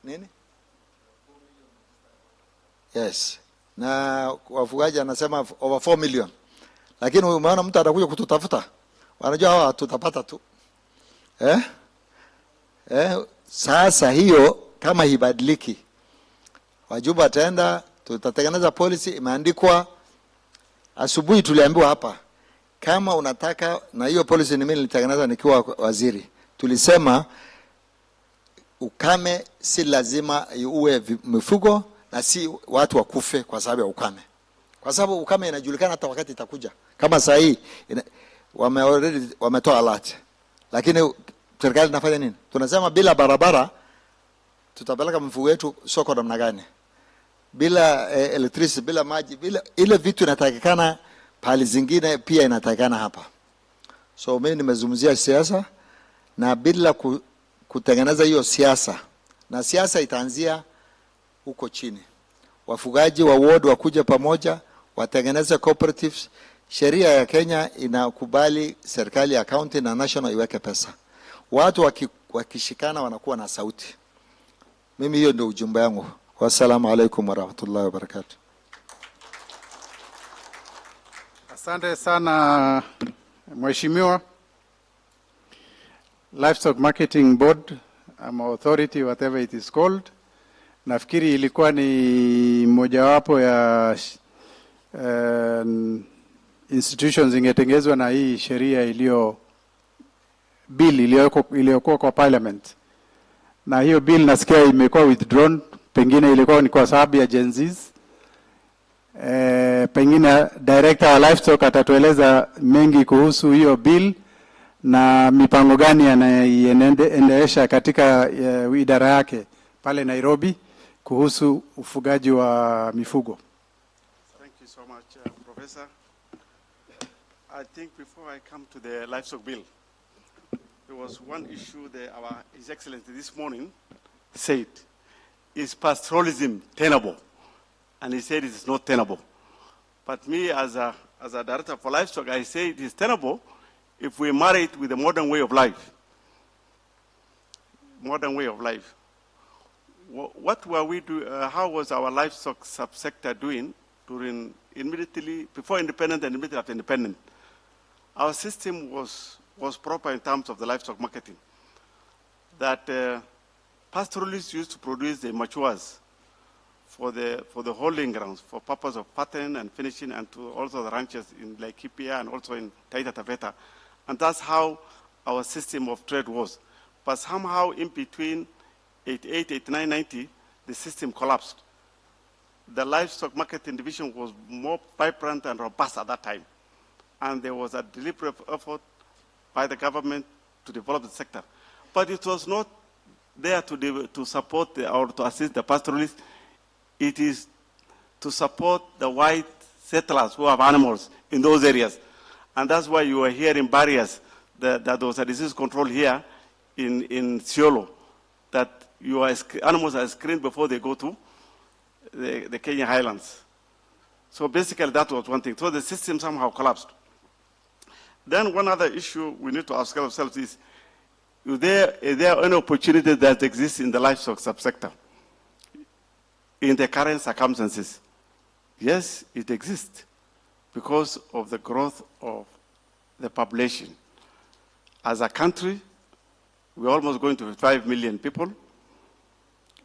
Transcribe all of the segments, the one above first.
nini? Yes. Na wafugaji anasema over 4 million. Lakini umeona mtu atakuja kututafuta. Wanajua hawa tutapata tu. Sasa hiyo kama hibadiliki, wajumbe ataenda, tutatengeneza policy imeandikwa. Asubuhi tuliambiwa hapa kama unataka, na hiyo policy ni mimi nilitengeneza nikiwa waziri. Tulisema ukame si lazima uwe mifugo na si watu wakufe kwa sababu ya ukame. Kwa sababu ukame inajulikana hata wakati itakuja. Kama saa hii wametoa alert. Lakini serikali inafanya nini? Tunasema bila barabara tutapeleka mifugo yetu soko namna gani? Bila electricity, bila maji, bila ile vitu inatakikana pale zingine pia inatakikana hapa. So mimi nimezungumzia siasa, na bila kutengeneza hiyo siasa, na siasa itaanzia huko chini. Wafugaji wa ward wakuja pamoja, watengeneze cooperatives. Sheria ya Kenya inakubali serikali ya county na national iweke pesa. Watu wakishikana wanakuwa na sauti. Mimi hiyo ndio ujumbe wangu. Wassalamu alaikum warahmatullahi wabarakatuh. Asante sana Mheshimiwa. Livestock Marketing Board ama authority, whatever it is called, nafikiri ilikuwa ni mojawapo ya institutions ingetengezwa na hii sheria iliyokuwa kwa parliament. Na hiyo bill nasikia imekuwa withdrawn, pengine ilikuwa ni kwa sababu ya Gen Zs. Pengine director wa Livestock atatueleza mengi kuhusu hiyo bill na mipango gani anaendelesha katika idara yake pale Nairobi kuhusu ufugaji wa mifugo. Thank you so much, Professor. I think before I come to the livestock bill, there was one issue that His Excellency this morning said, is pastoralism tenable? And he said it is not tenable. But me as a director for livestock, I say it is tenable if we marry it with a modern way of life. Modern way of life. What were we doing? How was our livestock subsector doing during immediately before independence and immediately after independence? Our system was proper in terms of the livestock marketing. That pastoralists used to produce the matures for the holding grounds for purpose of patterning and finishing, and to also the ranches in Laikipia and also in Taita Taveta. And that's how our system of trade was. But somehow in between 88, 89, 90, the system collapsed. The livestock marketing division was more vibrant and robust at that time. And there was a deliberate effort by the government to develop the sector. But it was not there to support or to assist the pastoralists. It is to support the white settlers who have animals in those areas. And that's why you are hearing barriers, that there was a disease control here in Siolo, that animals are screened before they go to the Kenya highlands. So basically that was one thing. So the system somehow collapsed. Then one other issue we need to ask ourselves is there any opportunity that exists in the livestock subsector in the current circumstances? Yes, it exists because of the growth of the population. As a country, we're almost going to 5 million people.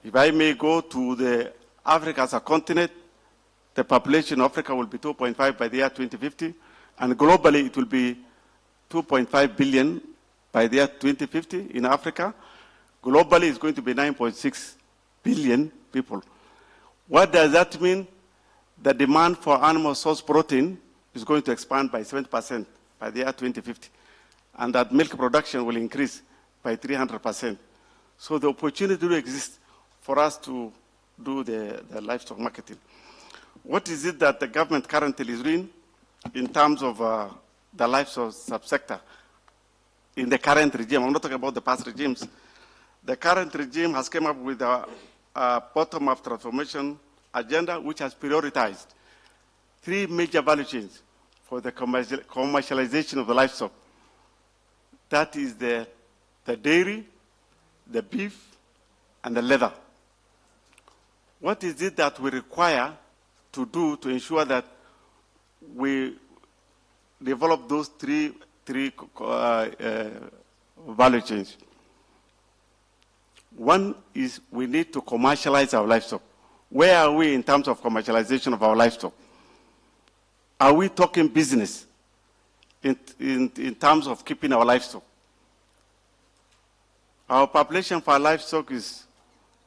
If I may go to the Africa as a continent, the population of Africa will be 2.5 by the year 2050, and globally it will be 2.5 billion by the year 2050 in Africa. Globally it's going to be 9.6 billion people. What does that mean? The demand for animal source protein is going to expand by 70% by the year 2050, and that milk production will increase by 300%. So the opportunity exists for us to do the livestock marketing. What is it that the government currently is doing in terms of the livestock subsector in the current regime? I'm not talking about the past regimes. The current regime has come up with a bottom-up transformation agenda which has prioritized 3 major value chains for the commercialization of the livestock. That is the dairy, the beef, and the leather. what is it that we require to do to ensure that we develop those three value chains? One is we need to commercialize our livestock. Where are we in terms of commercialization of our livestock? Are we talking business in terms of keeping our livestock? Our population for livestock is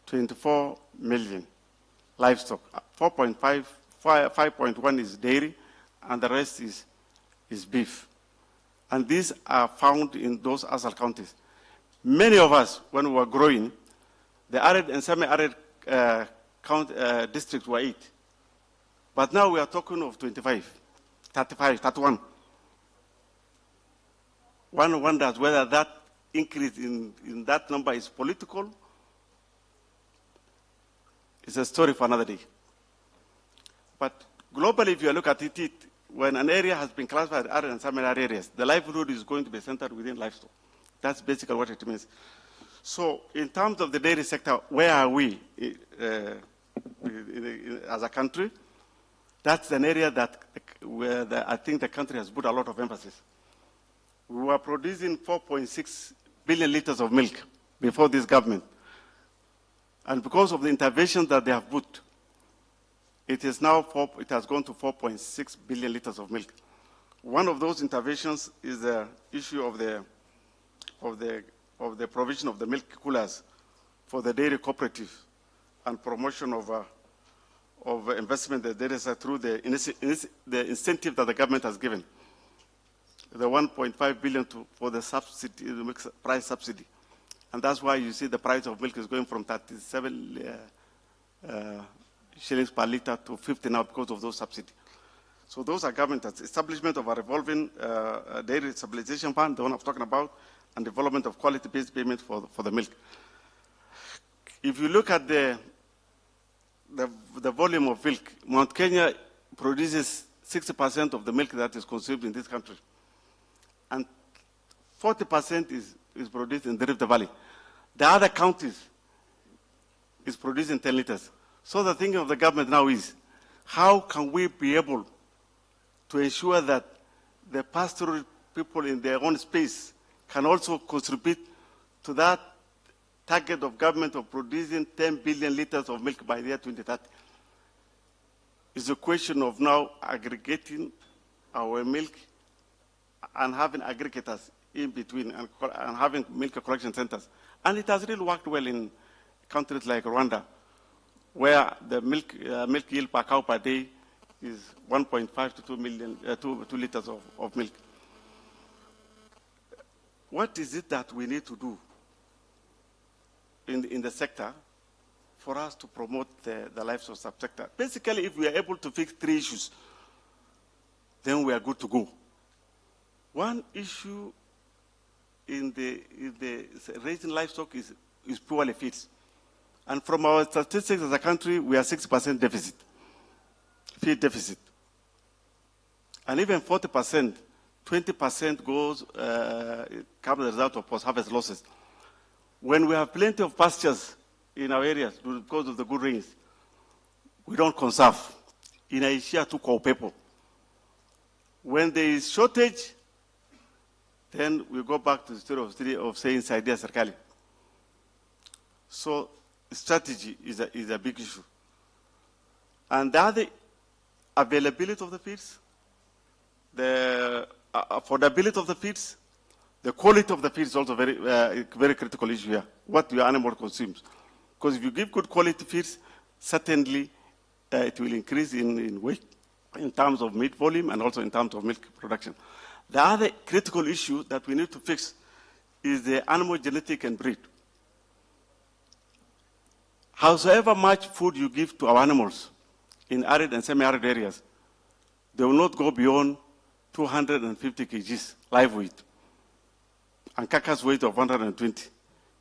24 million livestock. 5.1 is dairy, and the rest is beef. And these are found in those ASAL counties. Many of us, when we were growing, the arid and semi-arid districts were 8. But now we are talking of 25, 35, 31. One wonders whether that increase in that number is political. It's a story for another day. But globally, if you look at it, when an area has been classified as arid and semi-arid areas, the livelihood is going to be centered within livestock. That's basically what it means. So in terms of the dairy sector, where are we as a country? That's an area where I think the country has put a lot of emphasis. We were producing 4.6 billion liters of milk before this government. And because of the interventions that they have put, it has gone to 4.6 billion liters of milk. One of those interventions is the issue of the provision of the milk coolers for the dairy cooperative and promotion of investment in the dairy sector through the incentive that the government has given, the 1.5 billion for the subsidy, the milk price subsidy. And that's why you see the price of milk is going from 37 shillings per liter to 50 now because of those subsidies. So those are government establishment of a revolving dairy stabilization fund, the one I'm talking about, and development of quality-based payment for the milk. If you look at the volume of milk, Mount Kenya produces 60% of the milk that is consumed in this country. And 40% is produced in the Rift Valley. The other counties is producing 10 liters. So the thinking of the government now is, how can we be able to ensure that the pastoral people in their own space can also contribute to that target of government of producing 10 billion liters of milk by the year 2030? It's a question of now aggregating our milk and having aggregators in between and having milk collection centers. And it has really worked well in countries like Rwanda, where the milk yield per cow per day is 1.5 to 2 liters of milk. What is it that we need to do in the sector for us to promote the livestock subsector? Basically, if we are able to fix 3 issues, then we are good to go. One issue in the raising livestock is purely feeds. And from our statistics as a country, we are 6% deficit, feed deficit. And even 40%, 20% comes as a result of post-harvest losses. When we have plenty of pastures in our areas because of the good rains, we don't conserve. In Asia, to call people. When there is shortage, then we go back to the story of saying Saidia Serkali. So strategy is a big issue. And the other, availability of the feeds, the affordability of the feeds, the quality of the feed is also very critical issue here, what your animal consumes. Because if you give good quality feeds, certainly it will increase in weight, in terms of meat volume and also in terms of milk production. The other critical issue that we need to fix is the animal genetic and breed. Howsoever much food you give to our animals in arid and semi-arid areas, they will not go beyond 250 kgs live weight and carcass weight of 120.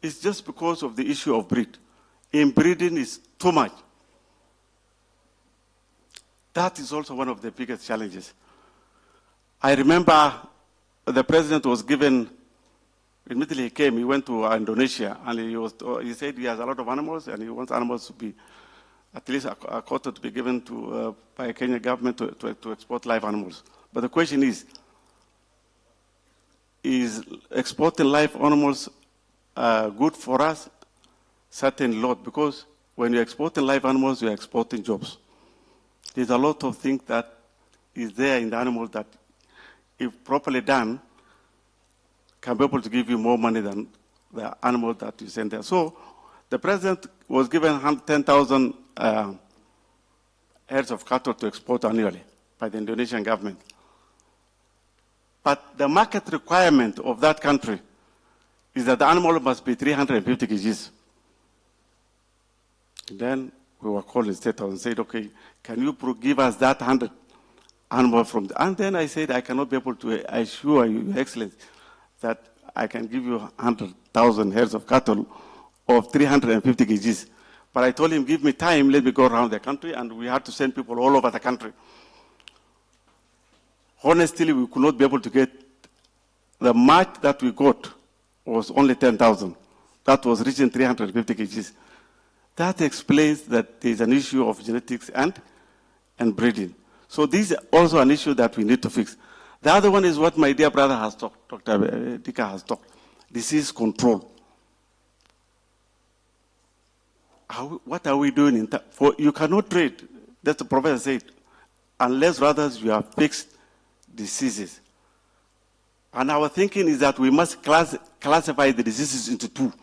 It's just because of the issue of breed. Inbreeding is too much. That is also one of the biggest challenges. I remember the president was given, immediately he came, he went to Indonesia, and he said he has a lot of animals, and he wants animals to be at least a quota to be given to by Kenya government to export live animals. But the question is exporting live animals good for us? Certainly not, because when you're exporting live animals, you're exporting jobs. There's a lot of things that is there in the animal that, if properly done, can be able to give you more money than the animal that you send there. So the president was given 10,000 heads of cattle to export annually by the Indonesian government. But the market requirement of that country is that the animal must be 350 kgs. And then we were called in State House and said, okay, can you give us that 100 animal from the... And then I said, I cannot be able to assure you, Your Excellency, that I can give you 100,000 heads of cattle of 350 kgs. But I told him, give me time, let me go around the country, and we had to send people all over the country. Honestly, we could not be able to get, the match that we got was only 10,000. That was reaching 350 kgs. That explains that there is an issue of genetics and breeding. So this is also an issue that we need to fix. The other one is what my dear brother has talked, Dr. Dika has talked, disease control. What are we doing? You cannot trade, that's the professor said, unless rather you have fixed diseases. And our thinking is that we must classify the diseases into two.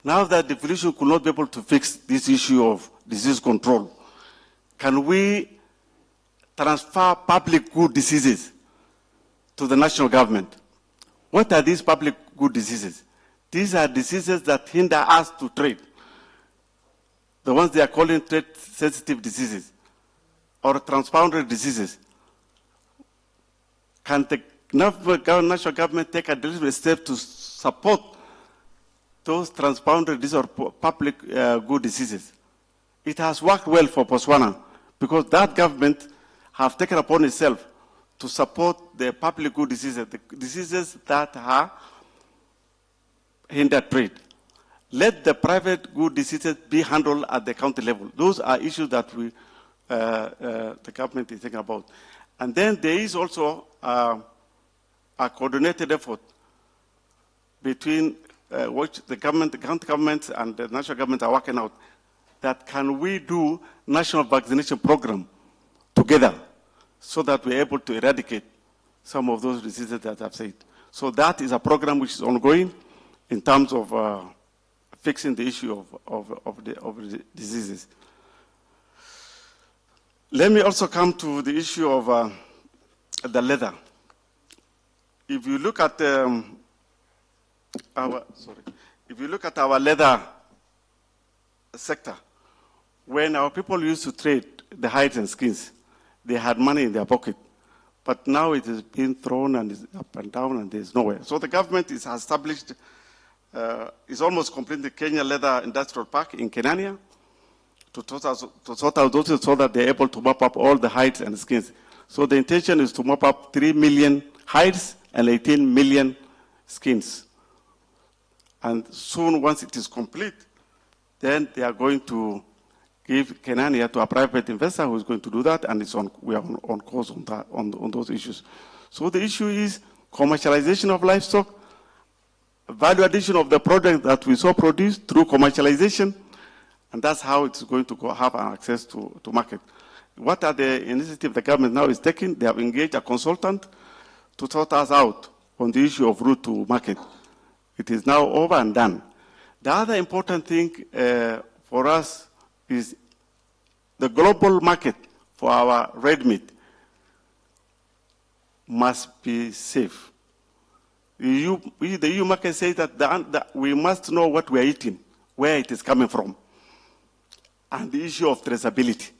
Now that the definition could not be able to fix this issue of disease control, can we transfer public good diseases to the national government? What are these public good diseases? These are diseases that hinder us to trade. The ones they are calling trade-sensitive diseases or transboundary diseases. Can the national government take a deliberate step to support those transboundary diseases or public good diseases? It has worked well for Botswana because that government have taken upon itself to support the public good diseases, the diseases that are hinder trade. Let the private good diseases be handled at the county level. Those are issues that the government is thinking about. And then there is also a coordinated effort between which the government, the county governments and the national government are working out, that can we do national vaccination program together so that we're able to eradicate some of those diseases that I've said. So that is a program which is ongoing in terms of fixing the issue of the diseases. Let me also come to the issue of the leather. If you look at our leather sector, when our people used to trade the hides and skins, they had money in their pocket. But now it is being thrown and is up and down and there's nowhere. So the government has established, is almost completing the Kenya Leather Industrial Park in Kenania to sort out those so that they're able to mop up all the hides and skins. So the intention is to mop up 3 million hides and 18 million skins. And soon, once it is complete, then they are going to give Kenania to a private investor who is going to do that, and we are on course on that, on those issues. So the issue is commercialization of livestock, value addition of the product that we saw produced through commercialization, and that's how it's going to have access to market. What are the initiatives the government now is taking? They have engaged a consultant to sort us out on the issue of route to market. It is now over and done. The other important thing for us is the global market for our red meat must be safe. The EU market says that we must know what we are eating, where it is coming from, and the issue of traceability.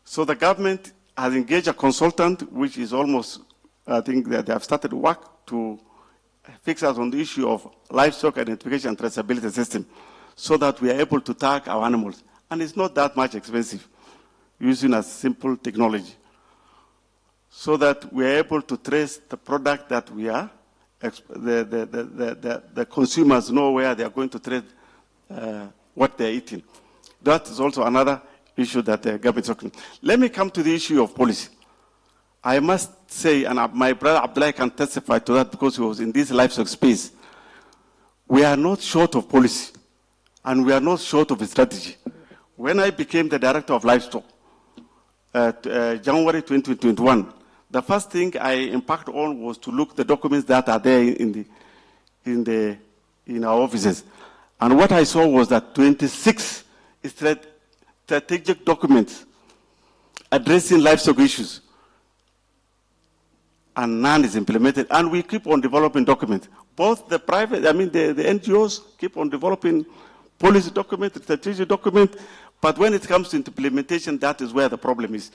So the government has engaged a consultant, which is almost, I think that they have started work to fix us on the issue of livestock identification and traceability system so that we are able to tag our animals. And it's not that much expensive, using a simple technology, so that we are able to trace the product that we are, the consumers know where they are going to trade what they're eating. That is also another issue that the government is talking. Let me come to the issue of policy. I must say, and my brother Abdullah can testify to that because he was in this livestock space, we are not short of policy, and we are not short of a strategy. When I became the director of livestock, January 2021, the first thing I embarked on was to look at the documents that are there in our offices. And what I saw was that 26 strategic documents addressing livestock issues, and none is implemented. And we keep on developing documents. Both the private, the NGOs keep on developing policy documents, strategic documents, but when it comes to implementation, that is where the problem is.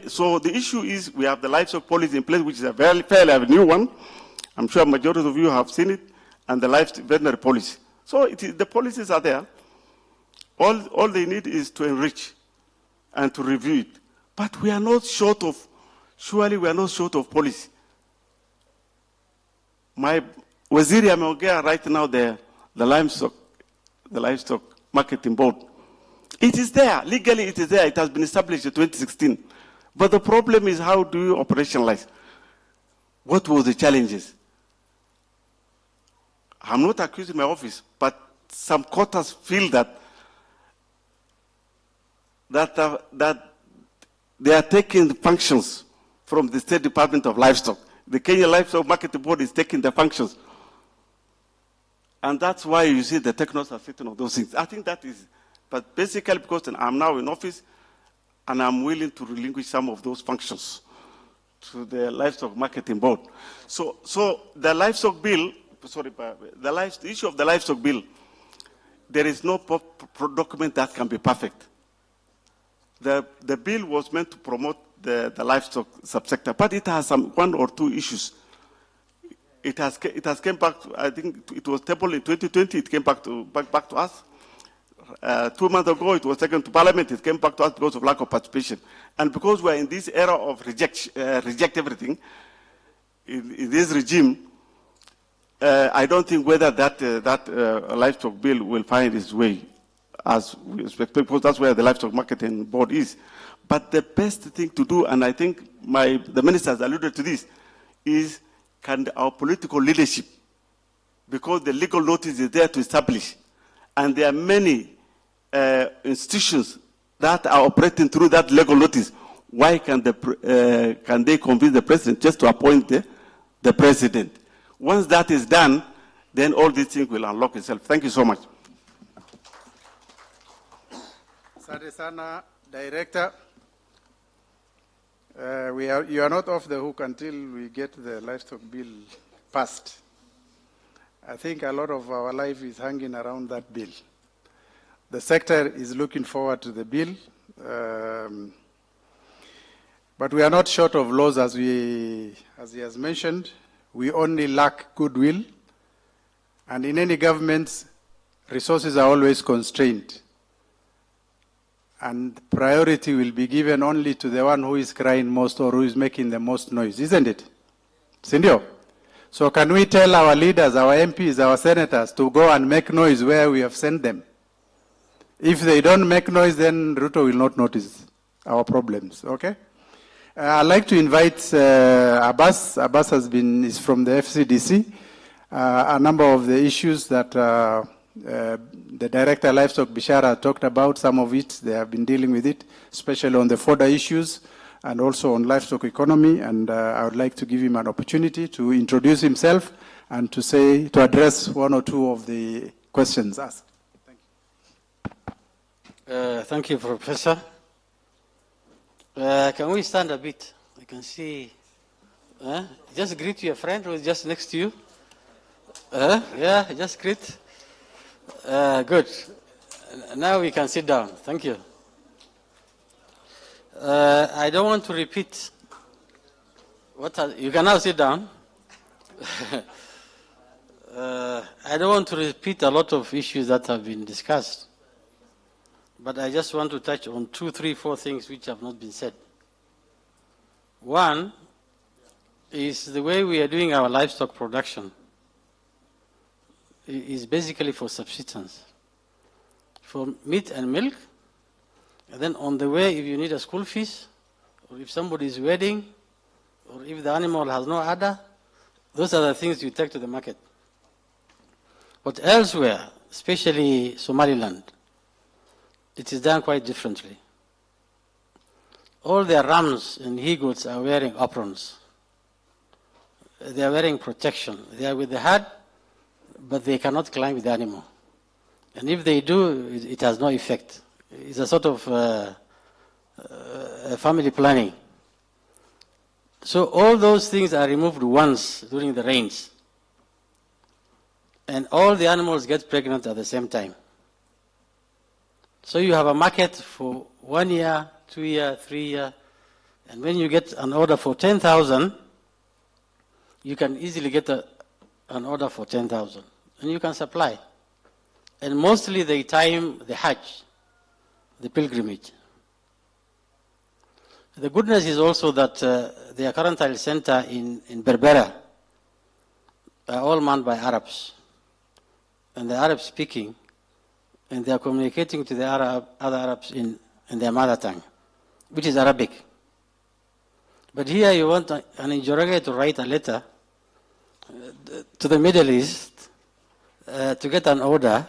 So the issue is we have the livestock policy in place, which is a fairly new one. I'm sure a majority of you have seen it, and the livestock veterinary policy. So the policies are there. All they need is to enrich and to review it. But we are not short of, surely we are not short of policy. My Waziri ameongea right now the livestock marketing board. It is there, legally it is there, it has been established in 2016. But the problem is, how do you operationalize? What were the challenges? I'm not accusing my office, but some quarters feel that they are taking the functions from the State Department of Livestock. The Kenya Livestock Marketing Board is taking the functions. And that's why you see the technos are sitting on those things. I think that is, but basically because I'm now in office and I'm willing to relinquish some of those functions to the Livestock Marketing Board. So the livestock bill, the issue of the livestock bill, there is no document that can be perfect. The bill was meant to promote the livestock subsector, but it has one or two issues. It has came back to, I think it was tabled in 2020, it came back to us. 2 months ago, it was taken to Parliament, it came back to us because of lack of participation. And because we're in this era of reject everything, in this regime, I don't think whether that livestock bill will find its way as we expect, because that's where the Livestock Marketing Board is. But the best thing to do, and I think the ministers alluded to this, is can our political leadership, because the legal notice is there to establish, and there are many institutions that are operating through that legal notice, why can they convince the president just to appoint the president? Once that is done, then all these things will unlock itself. Thank you so much. Asante sana, Director. You are not off the hook until we get the livestock bill passed. I think a lot of our life is hanging around that bill. The sector is looking forward to the bill, but we are not short of laws, as he has mentioned. We only lack goodwill, and in any government, resources are always constrained. And priority will be given only to the one who is crying most or who is making the most noise, isn't it? Sindio? So can we tell our leaders, our MPs, our senators to go and make noise where we have sent them? If they don't make noise, then Ruto will not notice our problems, okay? I'd like to invite Abbas. Abbas is from the FCDC. A number of the issues that the Director of Livestock, Bishara, talked about, some of it, they have been dealing with it, especially on the fodder issues and also on livestock economy. And I would like to give him an opportunity to introduce himself and to address one or two of the questions asked. Thank you. Thank you, Professor. Can we stand a bit? I can see. Just greet your friend who is just next to you. Yeah, just greet. Good. Now we can sit down. Thank you. I don't want to repeat. You can now sit down. I don't want to repeat a lot of issues that have been discussed, but I just want to touch on 2, 3, 4 things which have not been said. One is the way we are doing our livestock production is basically for subsistence for meat and milk. And then on the way, if you need a school fees, or if somebody's wedding, or if the animal has no udder, those are the things you take to the market. But elsewhere, especially Somaliland, it is done quite differently. All their rams and he-goats are wearing aprons. They are wearing protection. They are with the herd, but they cannot climb with the animal. And if they do, it has no effect. It's a sort of family planning. So all those things are removed once during the rains. And all the animals get pregnant at the same time. So you have a market for 1 year, 2 year, 3 year, and when you get an order for 10,000, you can easily get an order for 10,000, and you can supply. And mostly they time the Hajj, the pilgrimage. The goodness is also that the quarantine center in Berbera are all manned by Arabs, and the Arab speaking, and they are communicating to the other Arabs in their mother tongue, which is Arabic. But here you want an interrogator to write a letter to the Middle East to get an order.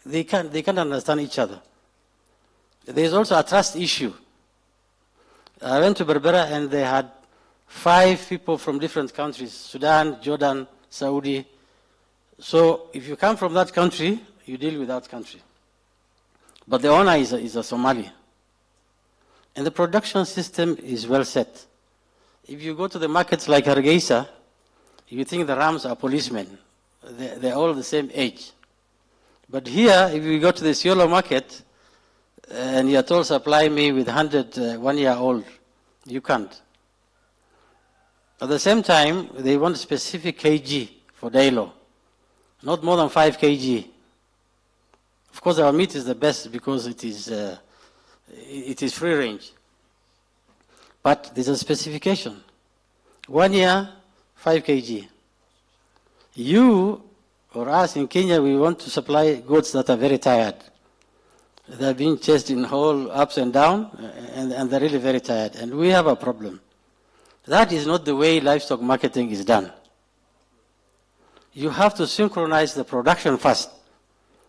They can't understand each other. There is also a trust issue. I went to Berbera and they had 5 people from different countries, Sudan, Jordan, Saudi. So if you come from that country, you deal with that country. But the owner is a Somali. And the production system is well set. If you go to the markets like Hargeisa, you think the rams are policemen. They're all the same age. But here, if you go to the Siolo market, and you're told supply me with 100 1-year-old, you can't. At the same time, they want specific kg for Dailo, not more than 5 kg. Of course, our meat is the best because it is free range. But there's a specification. 1 year, 5 kg. You or us in Kenya, we want to supply goods that are very tired. They're being chased in whole ups and down, and they're really very tired. And we have a problem. That is not the way livestock marketing is done. You have to synchronize the production first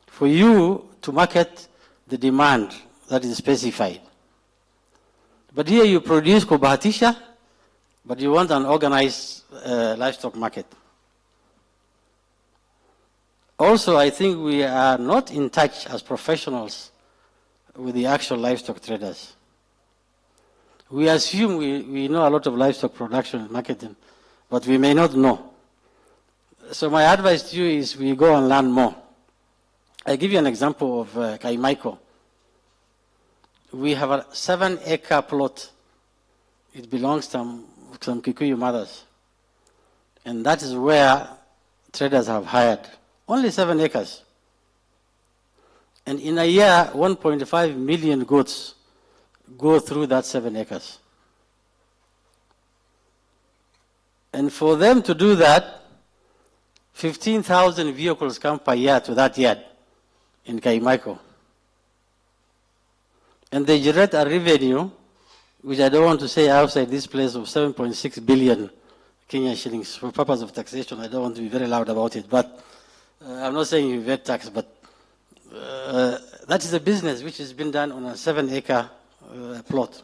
for you to market the demand that is specified. But here you produce kubahatisha, but you want an organized livestock market. Also, I think we are not in touch as professionals with the actual livestock traders. We assume we know a lot of livestock production and marketing, but we may not know. So my advice to you is we go and learn more. I'll give you an example of Kaimaiko. We have a 7-acre plot. It belongs to some Kikuyu mothers. And that is where traders have hired. Only 7 acres. And in a year, 1.5 million goods go through that 7 acres. And for them to do that, 15,000 vehicles come per year to that yard in Kaimaiko. And they generate a revenue, which I don't want to say outside this place, of 7.6 billion Kenyan shillings. For purpose of taxation, I don't want to be very loud about it. But I'm not saying you vet tax, but that is a business which has been done on a 7-acre plot.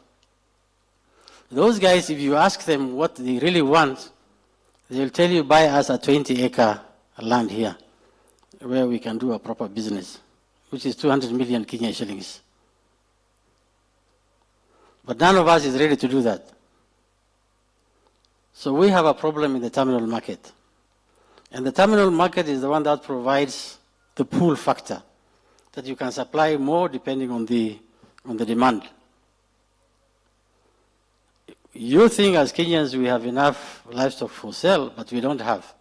Those guys, if you ask them what they really want, they will tell you, buy us a 20-acre land here, where we can do a proper business, which is 200 million Kenyan shillings. But none of us is ready to do that. So we have a problem in the terminal market. And the terminal market is the one that provides the pull factor, that you can supply more depending on the demand. You think as Kenyans we have enough livestock for sale, but we don't have.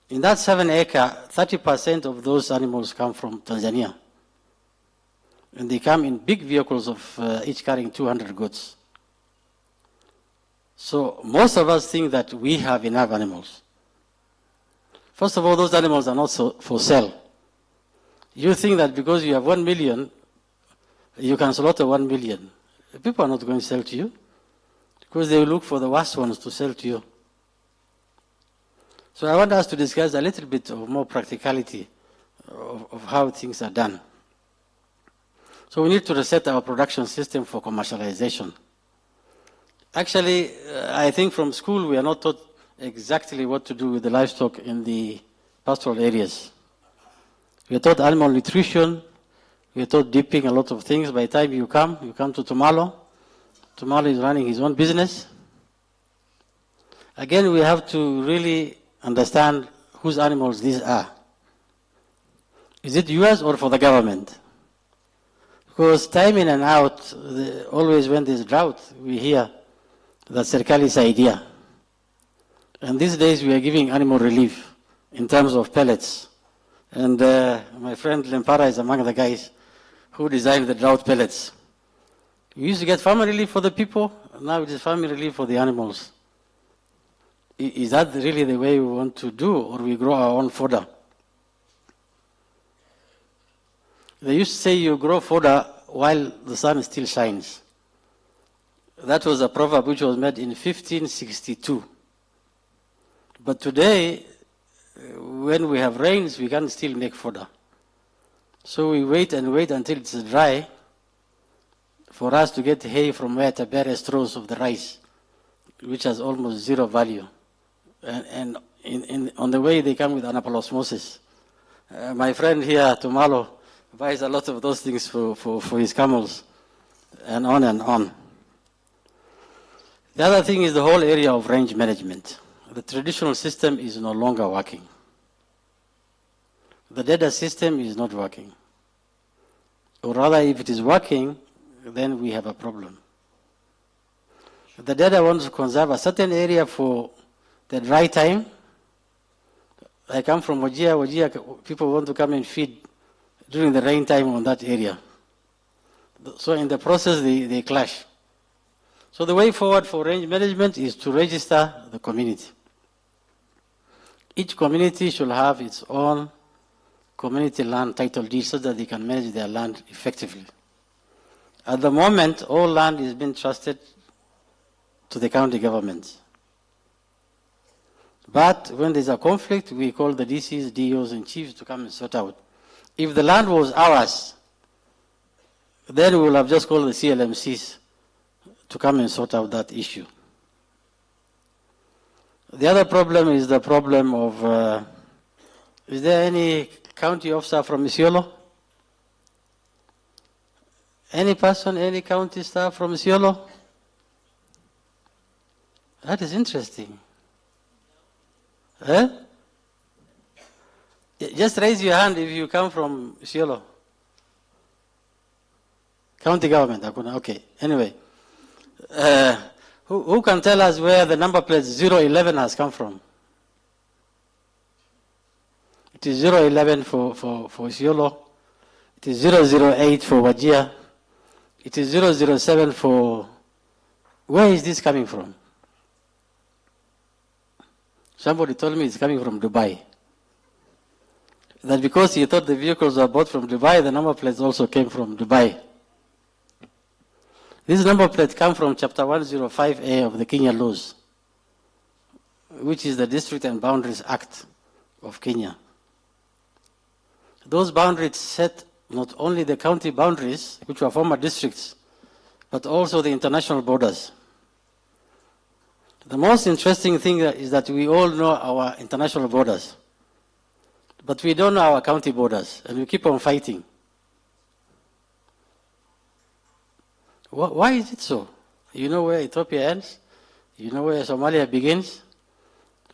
In that 7-acre, 30% of those animals come from Tanzania. And they come in big vehicles of each carrying 200 goods. So most of us think that we have enough animals. First of all, those animals are not for sale. You think that because you have 1 million, you can slaughter 1 million. People are not going to sell to you because they will look for the worst ones to sell to you. So I want us to discuss a little bit of more practicality of how things are done. So we need to reset our production system for commercialization. Actually, I think from school we are not taught exactly what to do with the livestock in the pastoral areas. We are taught animal nutrition, we are taught dipping, a lot of things. By the time you come to Tumalo. Tumalo is running his own business. Again, we have to really understand whose animals these are. Is it yours or for the government? Because time in and out, always when there's drought, we hear that Serikali's idea. And these days we are giving animal relief in terms of pellets. And my friend Lempara is among the guys who designed the drought pellets. We used to get farm relief for the people, now it is farm relief for the animals. Is that really the way we want to do, or we grow our own fodder? They used to say you grow fodder while the sun still shines. That was a proverb which was made in 1562. But today, when we have rains, we can still make fodder. So we wait and wait until it's dry for us to get hay from where to bury straws of the rice, which has almost zero value. And on the way, they come with anaplasmosis. My friend here, Tumalo, buys a lot of those things for his camels, and on and on. The other thing is the whole area of range management. The traditional system is no longer working. The data system is not working. Or rather, if it is working, then we have a problem. The data wants to conserve a certain area for the dry time. I come from Wajir, people want to come and feed during the rain time on that area. So in the process, they clash. So the way forward for range management is to register the community. Each community should have its own community land title deed so that they can manage their land effectively. At the moment, all land is being trusted to the county governments. But when there's a conflict, we call the DCs, DOs, and chiefs to come and sort out. If the land was ours, then we will have just called the CLMCs to come and sort out that issue. The other problem is the problem of, is there any county officer from Isiolo? Any person, any county staff from Isiolo? That is interesting. Eh? Just raise your hand if you come from Isiolo. County government, okay. Anyway, who can tell us where the number plate 011 has come from? It is 011 for Isiolo. It is 008 for Wajir. It is 007 for... Where is this coming from? Somebody told me it's coming from Dubai. That because he thought the vehicles were bought from Dubai, the number plates also came from Dubai. This number plate comes from Chapter 105A of the Kenya laws, which is the District and Boundaries Act of Kenya. Those boundaries set not only the county boundaries, which were former districts, but also the international borders. The most interesting thing is that we all know our international borders, but we don't know our county borders, and we keep on fighting. Why is it so? You know where Ethiopia ends, you know where Somalia begins,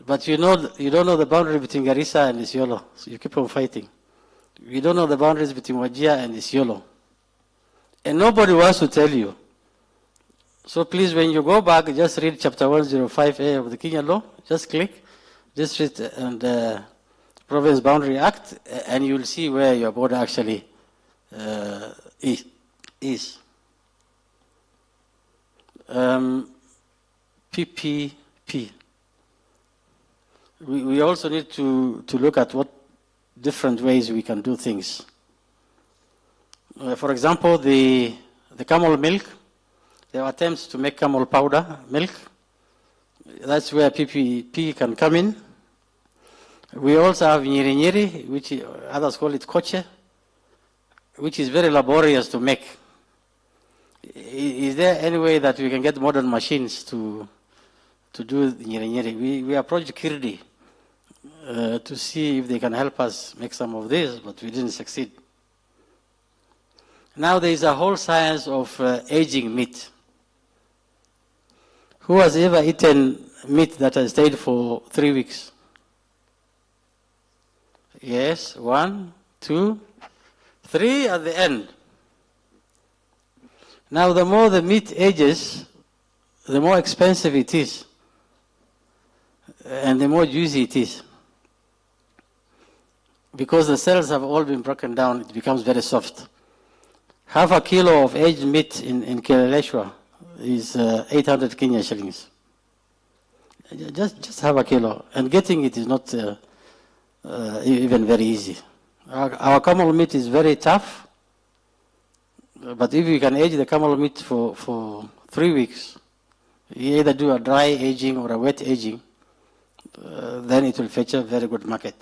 but you don't know the boundary between Garissa and Isiolo, so you keep on fighting. You don't know the boundaries between Wajir and Isiolo. And nobody wants to tell you. So please, when you go back, just read Chapter 105A of the Kenya law, just click District and Province Boundary Act, and you'll see where your border actually is. PPP. We also need to look at what different ways we can do things. For example, the camel milk, there are attempts to make camel powder milk. That's where PPP can come in. We also have nyeri nyeri, which others call it koche, which is very laborious to make. Is there any way that we can get modern machines to do nyeri nyeri? We approached Kirdi to see if they can help us make some of this, but we didn't succeed. Now there is a whole science of aging meat. Who has ever eaten meat that has stayed for 3 weeks? Yes, 1, 2, 3 at the end. Now the more the meat ages, the more expensive it is, and the more juicy it is. Because the cells have all been broken down, it becomes very soft. Half a kilo of aged meat in Kileleshwa is 800 Kenya shillings. Just half a kilo. And getting it is not even very easy. Our camel meat is very tough. But if you can age the camel meat for 3 weeks, you either do a dry aging or a wet aging, then it will fetch a very good market.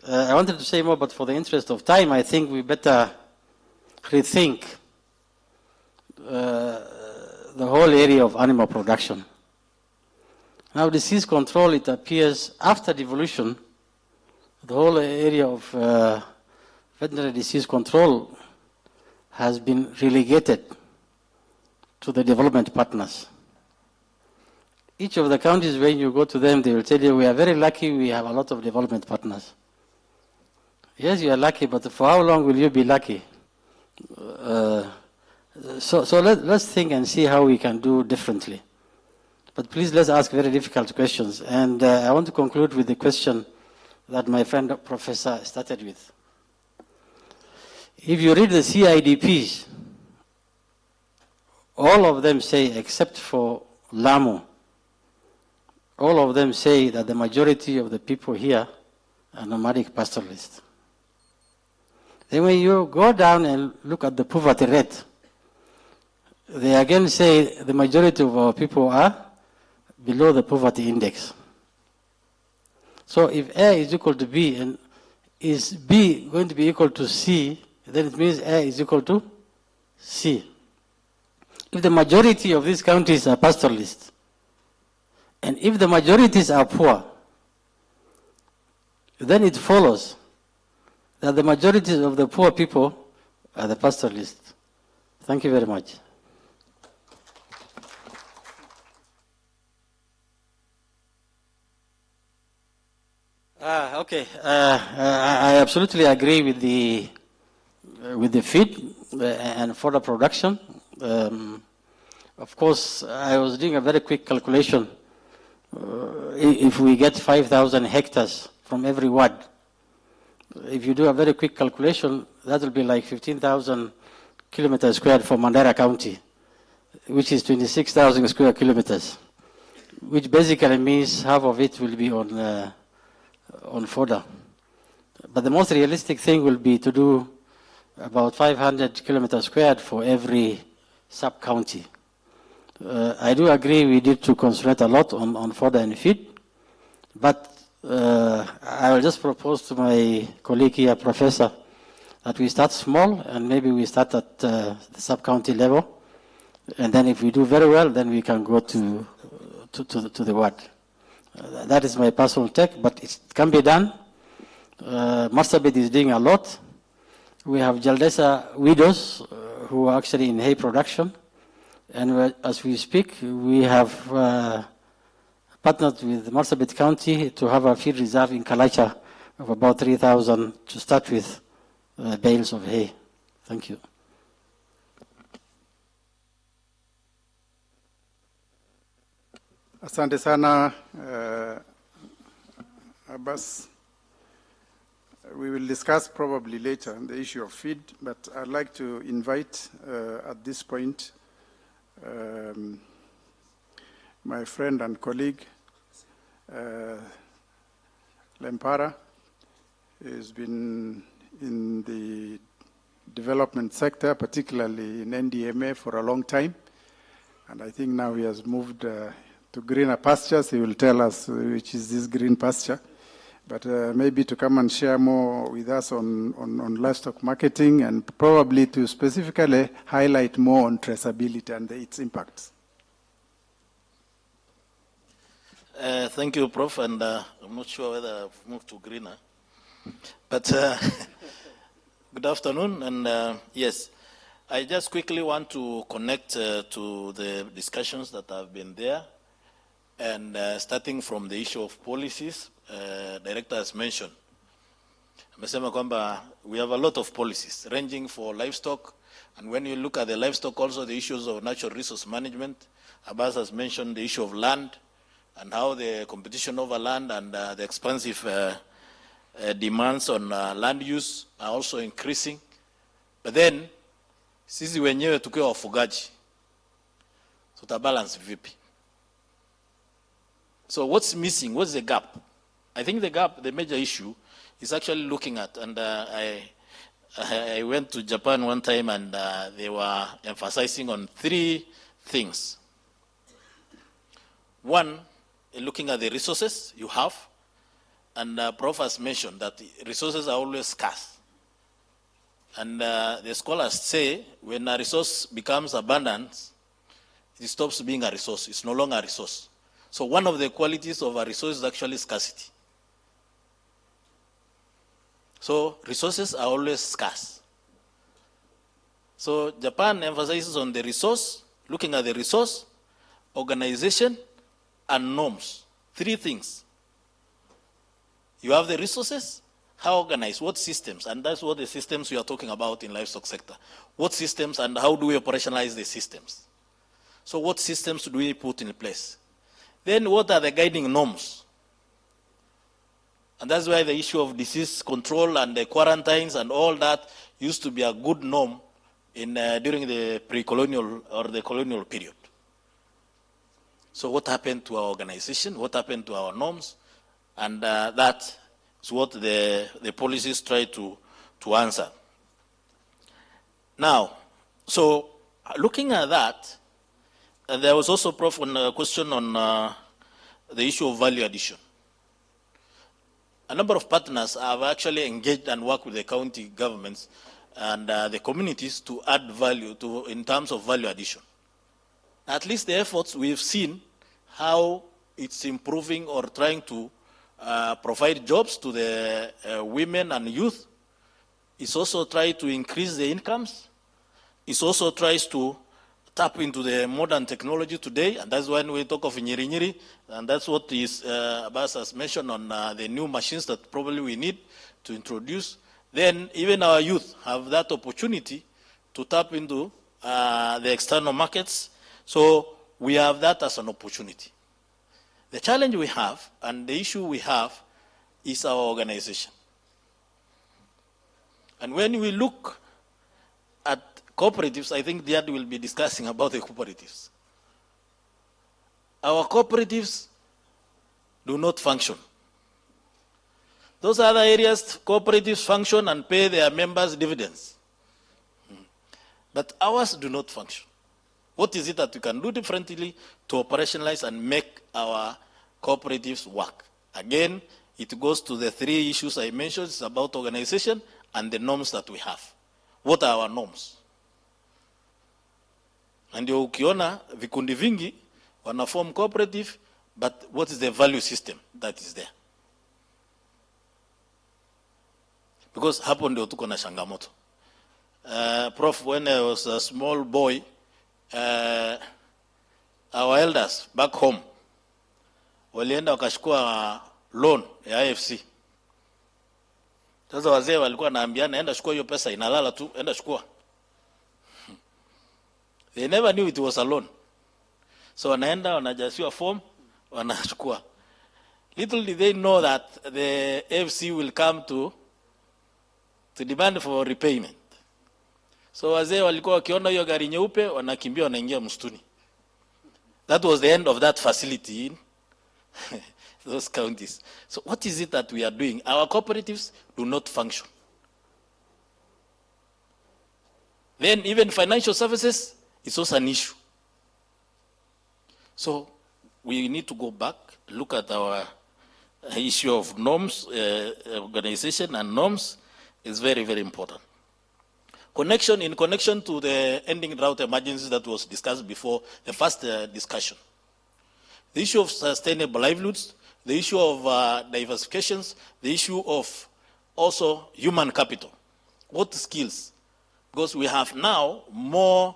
I wanted to say more, but for the interest of time, I think we better rethink the whole area of animal production. Now, disease control, it appears after devolution, the whole area of veterinary disease control has been relegated to the development partners. Each of the counties, when you go to them, they will tell you, we are very lucky, we have a lot of development partners. Yes, you are lucky, but for how long will you be lucky? So let's think and see how we can do differently. But please, let's ask very difficult questions. And I want to conclude with the question that my friend Professor started with. If you read the CIDPs, all of them say, except for Lamu, all of them say that the majority of the people here are nomadic pastoralists. Then when you go down and look at the poverty rate, they again say the majority of our people are below the poverty index. So if A is equal to B, and is B going to be equal to C, then it means A is equal to C. If the majority of these counties are pastoralists, and if the majorities are poor, then it follows that the majority of the poor people are the pastoralists. Thank you very much. Okay, I absolutely agree with the feed and fodder production. Of course, I was doing a very quick calculation. If we get 5,000 hectares from every ward, if you do a very quick calculation, that will be like 15,000 kilometers squared for Mandera County, which is 26,000 square kilometers, which basically means half of it will be on fodder. But the most realistic thing will be to do about 500 kilometers squared for every sub-county. I do agree we need to concentrate a lot on fodder and feed, but I will just propose to my colleague here, Professor, that we start small and maybe we start at the sub-county level, and then if we do very well, then we can go to the ward. That is my personal take, but it can be done. Marsabit is doing a lot. We have Jaldesa widows who are actually in hay production, and as we speak, we have partnered with Marsabit County to have a feed reserve in Kalacha of about 3,000 to start with bales of hay. Thank you. Asante sana, Abbas. We will discuss probably later the issue of feed, but I'd like to invite at this point my friend and colleague, Lempara. He's been in the development sector, particularly in NDMA, for a long time. And I think now he has moved to greener pastures. He will tell us which is this green pasture. But maybe to come and share more with us on livestock marketing, and probably to specifically highlight more on traceability and its impacts. Thank you, Prof. And I'm not sure whether I've moved to greener. But good afternoon. And yes, I just quickly want to connect to the discussions that have been there. And starting from the issue of policies, Director has mentioned, we have a lot of policies ranging for livestock. And when you look at the livestock, also the issues of natural resource management, Abbas has mentioned the issue of land and how the competition over land and the expansive demands on land use are also increasing. But then, sisi wenyewe tukiwa wafugaji, tutabalance vipi? So what's missing? What's the gap? I think the gap, the major issue, is actually looking at, and I went to Japan one time and they were emphasizing on 3 things. One, looking at the resources you have, and Prof has mentioned that resources are always scarce. And the scholars say when a resource becomes abundant, it stops being a resource. It's no longer a resource. So one of the qualities of a resource is actually scarcity. So resources are always scarce. So Japan emphasizes on the resource, looking at the resource, organization, and norms. 3 things. You have the resources, how organized, what systems, and that's what the systems we are talking about in livestock sector. What systems and how do we operationalize the systems? So what systems do we put in place? Then what are the guiding norms? And that's why the issue of disease control and the quarantines and all that used to be a good norm in, during the pre-colonial or the colonial period. So what happened to our organization? What happened to our norms? And that is what the policies try to answer. Now, so looking at that, there was also, Prof, a question on the issue of value addition. A number of partners have actually engaged and worked with the county governments and the communities to add value in terms of value addition. At least the efforts we've seen how it's improving or trying to provide jobs to the women and youth. It's also trying to increase the incomes. It also tries to tap into the modern technology today, and that's when we talk of nyiri, and that's what is Abbas has mentioned on the new machines that probably we need to introduce. Then even our youth have that opportunity to tap into the external markets. So we have that as an opportunity. The challenge we have and the issue we have is our organization. And when we look at cooperatives, I think Diad will be discussing about the cooperatives. Our cooperatives do not function. Those other areas, cooperatives function and pay their members dividends. But ours do not function. What is it that we can do differently to operationalize and make our cooperatives work? Again, it goes to the 3 issues I mentioned. It's about organization and the norms that we have. What are our norms? And ndio ukiona vikundi vingi wana form cooperative, but what is the value system that is there? Because hapo ndio tuko na changamoto. Prof, when I was a small boy, our elders back home walienda wakachukua loan ya IFC. Sasa wazee walikuwa naambiana enda chukua hiyo pesa inalala tu, enda chukua. They never knew it was a loan. So wanaenda wanajasiwa form, wanachukua. Little did they know that the AFC will come to demand for repayment. So wazee walikuwa wakiona hiyo gari nyeupe wanakimbia wanaingia msituni. That was the end of that facility in those counties. So what is it that we are doing? Our cooperatives do not function. Then even financial services is also an issue. So we need to go back, look at our issue of norms, organization and norms is very, very important. In connection to the ending drought emergencies that was discussed before, the first discussion. The issue of sustainable livelihoods, the issue of diversifications, the issue of also human capital. What skills? Because we have now more,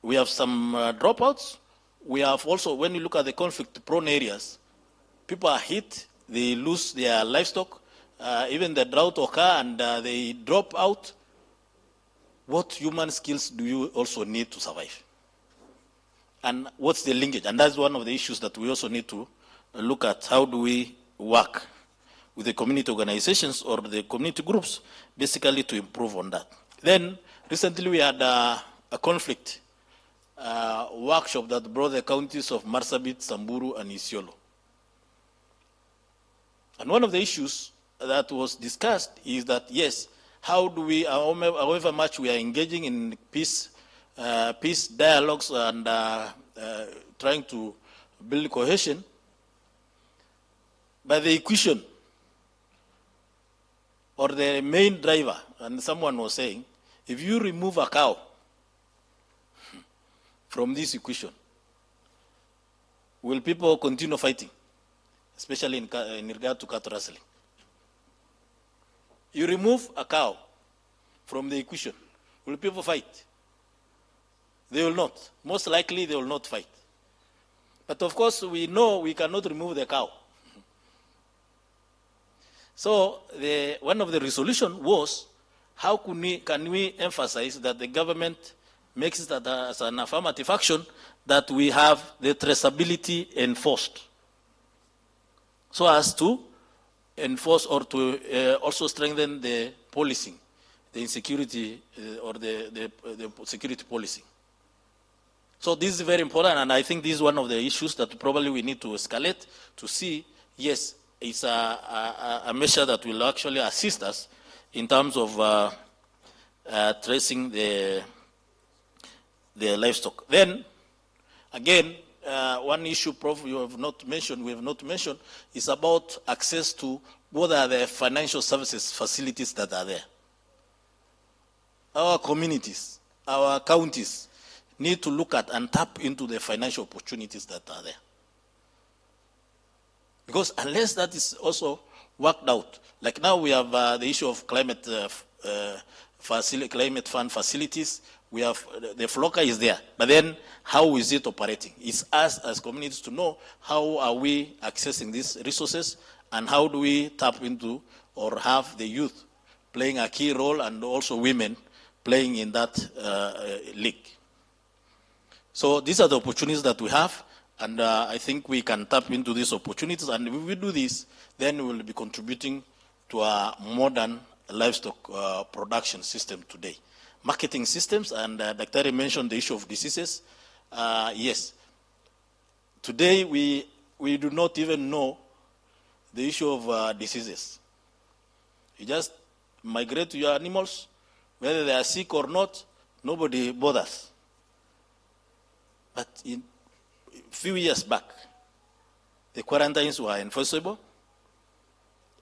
we have some dropouts. We have also, when you look at the conflict-prone areas, people are hit, they lose their livestock, even the drought occur and they drop out. What human skills do you also need to survive? And what's the linkage? And that's one of the issues that we also need to look at. How do we work with the community organizations or the community groups, basically to improve on that? Then, recently we had a conflict workshop that brought the counties of Marsabit, Samburu, and Isiolo. And one of the issues that was discussed is that, yes, how do we, however much we are engaging in peace dialogues and trying to build cohesion, by the equation or the main driver, and someone was saying, if you remove a cow from this equation, will people continue fighting, especially in regard to cattle rustling? You remove a cow from the equation, will people fight? They will not. Most likely they will not fight. But of course we know we cannot remove the cow. So one of the resolution was, how can we emphasize that the government makes that as an affirmative action, that we have the traceability enforced, so as to enforce or to also strengthen the policing, the insecurity or the security policing. So this is very important, and I think this is one of the issues that probably we need to escalate to see, yes, it's a measure that will actually assist us in terms of tracing the livestock. Then, again, one issue, Prof, we have not mentioned, is about access to what are the financial services facilities that are there. Our communities, our counties need to look at and tap into the financial opportunities that are there. Because unless that is also worked out, like now we have the issue of climate fund facilities. We have the flocker is there, but then how is it operating? It's us as communities to know how are we accessing these resources and how do we tap into or have the youth playing a key role and also women playing in that league. So these are the opportunities that we have, and I think we can tap into these opportunities, and if we do this, then we will be contributing to a modern livestock production system today. Marketing systems, and Dr. mentioned the issue of diseases. Yes, today we do not even know the issue of diseases. You just migrate to your animals, whether they are sick or not, nobody bothers. But a few years back, the quarantines were enforceable,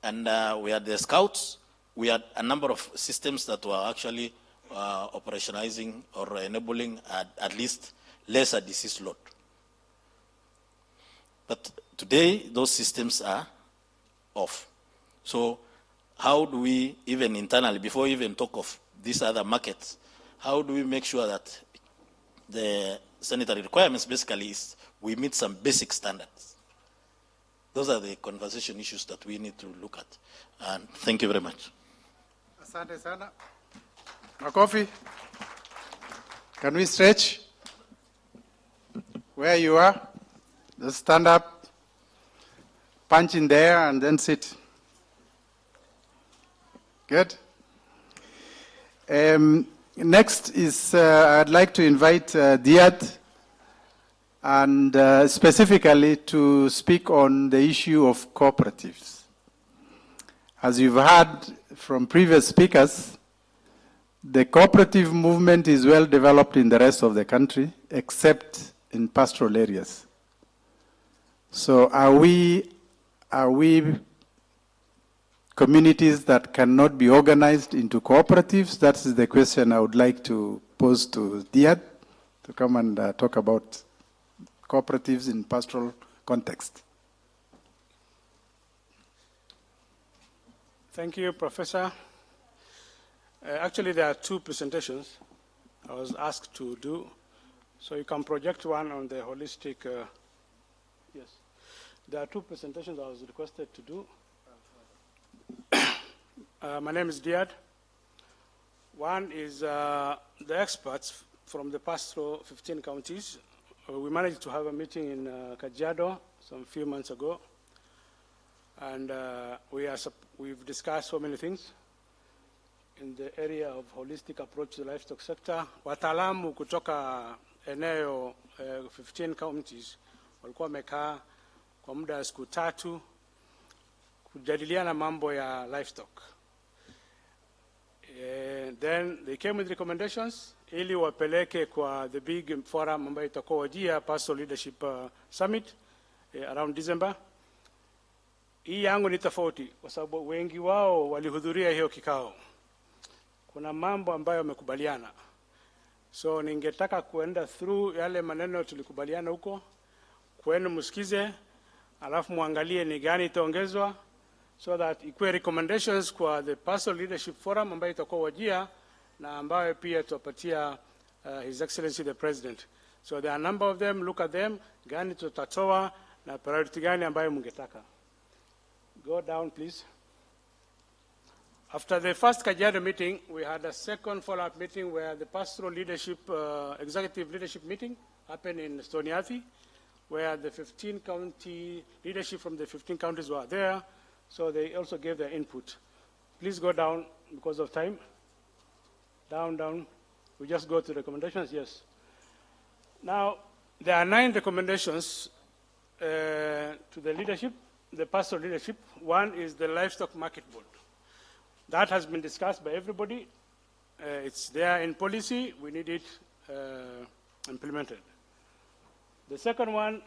and we had the scouts, we had a number of systems that were actually operationalizing or enabling at least lesser disease load. But today, those systems are off. So how do we, even internally, before we even talk of these other markets, how do we make sure that the sanitary requirements basically is we meet some basic standards? Those are the conversation issues that we need to look at. And thank you very much. Asante sana. Makofi. Can we stretch? Where you are, just stand up, punch in there, and then sit. Good. Next is, I'd like to invite Diat, and specifically to speak on the issue of cooperatives. As you've heard from previous speakers, The cooperative movement is well developed in the rest of the country, except in pastoral areas. So are we communities that cannot be organized into cooperatives? That is the question I would like to pose to Diad to come and talk about cooperatives in pastoral context. Thank you, Professor. Actually, there are two presentations I was asked to do. So you can project one on the holistic. Yes. There are two presentations I was requested to do. My name is Diad. One is the experts from the pastoral 15 counties. We managed to have a meeting in Kajiado some few months ago. And we've discussed so many things in the area of holistic approach to the livestock sector. Wataalamu kutoka eneo 15 counties walikuwa wamekaa kwa muda wa siku 3 kujadiliana mambo ya livestock. Then they came with recommendations ili wapeleke kwa the big forum ambayo itakuwa Wajia Pastoral Leadership Summit around December. Hii yangu ni tofauti kwa sababu wengi wao walihudhuria hiyo kikao. Kuna mambo ambayo wamekubaliana. So ningetaka kuenda through yale maneno tulikubaliana huko, kwenu msikize, alafu muangalie ni gani itaongezwa, so that ikuwe recommendations kwa the Pastoral Leadership Forum ambayo itakuwa Wajia na ambayo pia tuwapatia His Excellency the President. So there are a number of them, look at them, gani tutatoa na priority gani ambayo mungetaka. Go down, please. After the first Kajiado meeting, we had a second follow-up meeting where the pastoral leadership, executive leadership meeting happened in Stoniathi, where the 15 county leadership from the 15 counties were there, so they also gave their input. Please go down because of time. Down, down. We just go to recommendations, yes. Now, there are 9 recommendations to the leadership, the pastoral leadership. One is the livestock market board. That has been discussed by everybody. It's there in policy. We need it implemented. The second one,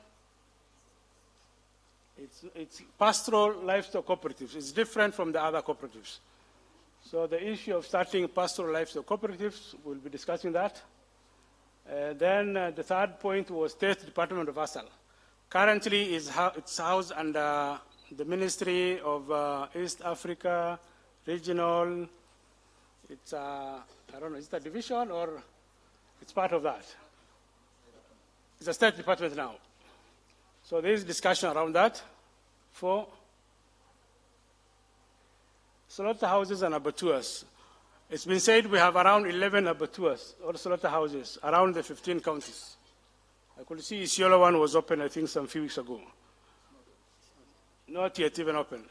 it's pastoral livestock cooperatives. It's different from the other cooperatives. So the issue of starting pastoral livestock cooperatives, we'll be discussing that. Then the third point was State Department of ASAL. Currently, it's housed under the Ministry of East Africa, Regional. It's I don't know, is it a division or it's part of that? It's a State Department now. So there is discussion around that. 4, slaughterhouses and abattoirs. It's been said we have around 11 abattoirs or slaughterhouses around the 15 counties. I could see Isiolo one was open, I think, some few weeks ago. Not yet even open.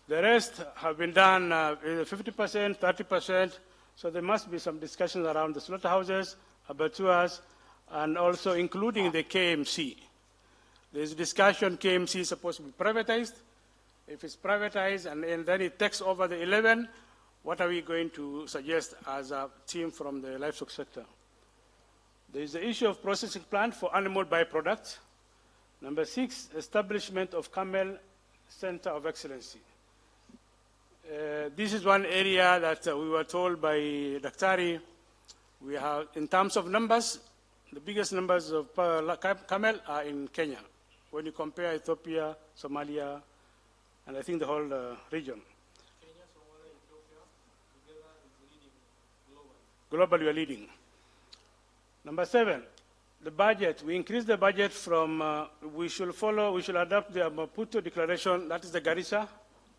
The rest have been done 50%, 30%, so there must be some discussions around the slaughterhouses, abattoirs, and also including the KMC. There's discussion, KMC is supposed to be privatized. If it's privatized and then it takes over the 11, what are we going to suggest as a team from the livestock sector? There is the issue of processing plant for animal byproducts. Number 6, establishment of Camel Center of Excellency. This is one area that we were told by Daktari, we have, in terms of numbers, the biggest numbers of camel are in Kenya, when you compare Ethiopia, Somalia, and I think the whole region. Kenya, Somalia, Ethiopia, together is leading globally. Globally, we are leading. Number 7, the budget. We increased the budget from, we should adopt the Maputo Declaration, that is the Garissa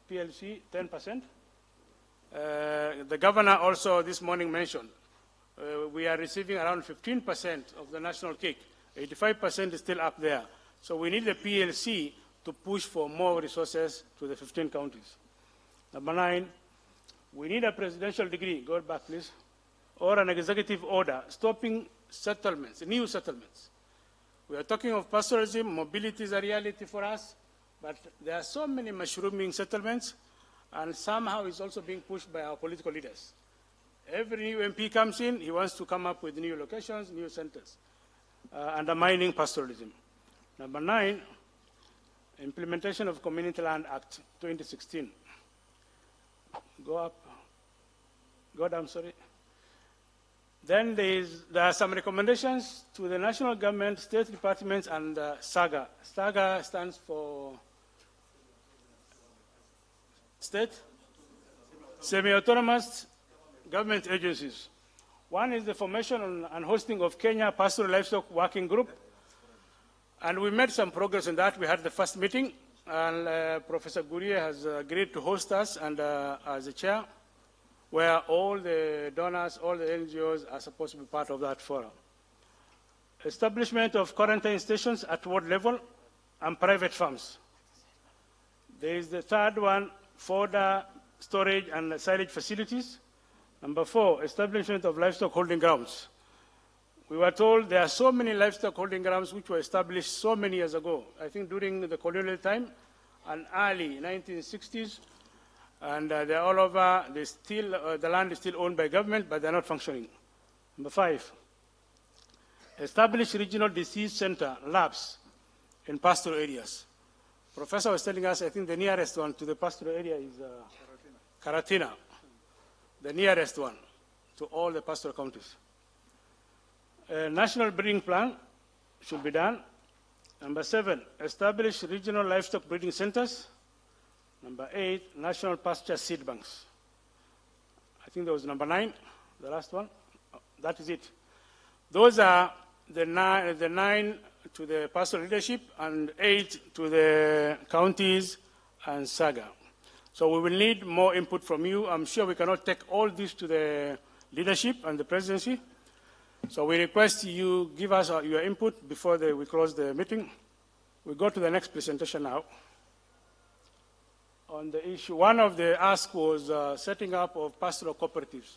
PLC, 10%. The governor also this morning mentioned, we are receiving around 15% of the national cake. 85% is still up there. So we need the PLC to push for more resources to the 15 counties. Number 9, we need a presidential decree, go back please, or an executive order stopping settlements, new settlements. We are talking of pastoralism, mobility is a reality for us, but there are so many mushrooming settlements, and somehow it's also being pushed by our political leaders. Every new MP comes in, he wants to come up with new locations, new centers, undermining pastoralism. Number 9, implementation of Community Land Act 2016. Go up. Go down, sorry. Then there are some recommendations to the national government, state departments, and SAGA. SAGA stands for State Semi-Autonomous Government Agencies. One is the formation and hosting of Kenya Pastoral Livestock Working Group. And we made some progress in that. We had the first meeting, and Professor Gurie has agreed to host us and as a chair, where all the donors, all the NGOs are supposed to be part of that forum. Establishment of quarantine stations at ward level and private farms. There is the third one, fodder, storage, and silage facilities. Number 4, establishment of livestock holding grounds. We were told there are so many livestock holding grounds which were established so many years ago, I think during the colonial time and early 1960s, and they're all over. They still, the land is still owned by government, but they're not functioning. Number 5, establish regional disease center, labs, in pastoral areas. Professor was telling us, I think the nearest one to the pastoral area is Karatina, the nearest one to all the pastoral counties. A national breeding plan should be done. Number 7, establish regional livestock breeding centers. Number 8, national pasture seed banks. I think that was number 9, the last one. That is it. Those are the 9 to the pastoral leadership and 8 to the counties and SAGA. So we will need more input from you. I'm sure we cannot take all this to the leadership and the presidency. So we request you give us your input before we close the meeting. We go to the next presentation now. On the issue, one of the asks was setting up of pastoral cooperatives.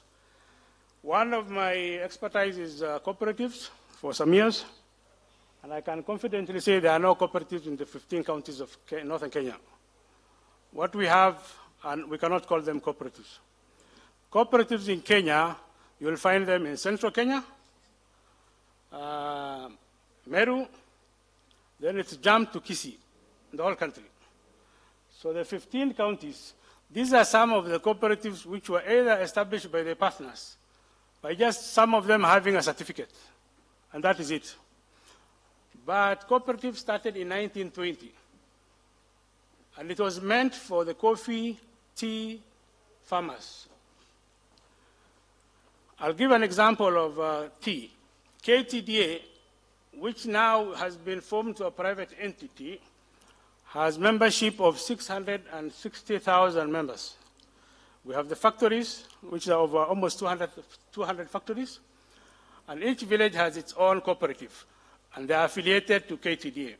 One of my expertise is cooperatives for some years, and I can confidently say there are no cooperatives in the 15 counties of northern Kenya. What we have, and we cannot call them cooperatives. Cooperatives in Kenya, you will find them in central Kenya, Meru, then it's jumped to Kisii, the whole country. So the 15 counties, these are some of the cooperatives which were either established by the partners, by just some of them having a certificate, and that is it. But cooperatives started in 1920, and it was meant for the coffee, tea farmers. I'll give an example of tea. KTDA, which now has been formed to a private entity, has membership of 660,000 members. We have the factories, which are over almost 200 factories, and each village has its own cooperative, and they are affiliated to KTDA.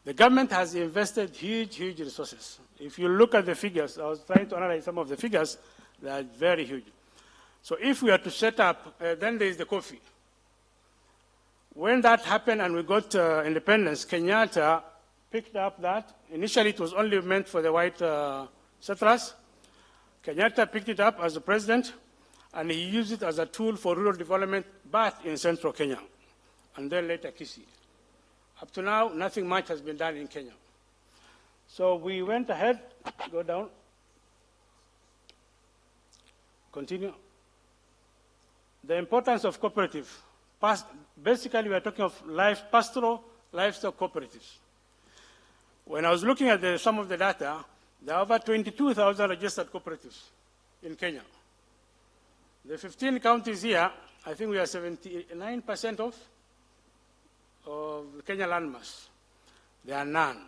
The government has invested huge resources. If you look at the figures, I was trying to analyze some of the figures, they are very huge. So if we are to set up, then there is the coffee. When that happened and we got independence, Kenyatta picked up that. Initially, it was only meant for the white settlers. Kenyatta picked it up as the president, and he used it as a tool for rural development, but in central Kenya, and then later Kisii. Up to now, nothing much has been done in Kenya. So we went ahead, go down, continue. The importance of cooperative. Basically, we are talking of pastoral livestock cooperatives. When I was looking at some of the data, there are over 22,000 registered cooperatives in Kenya. The 15 counties here, I think we are 79% of the Kenya landmass. There are none.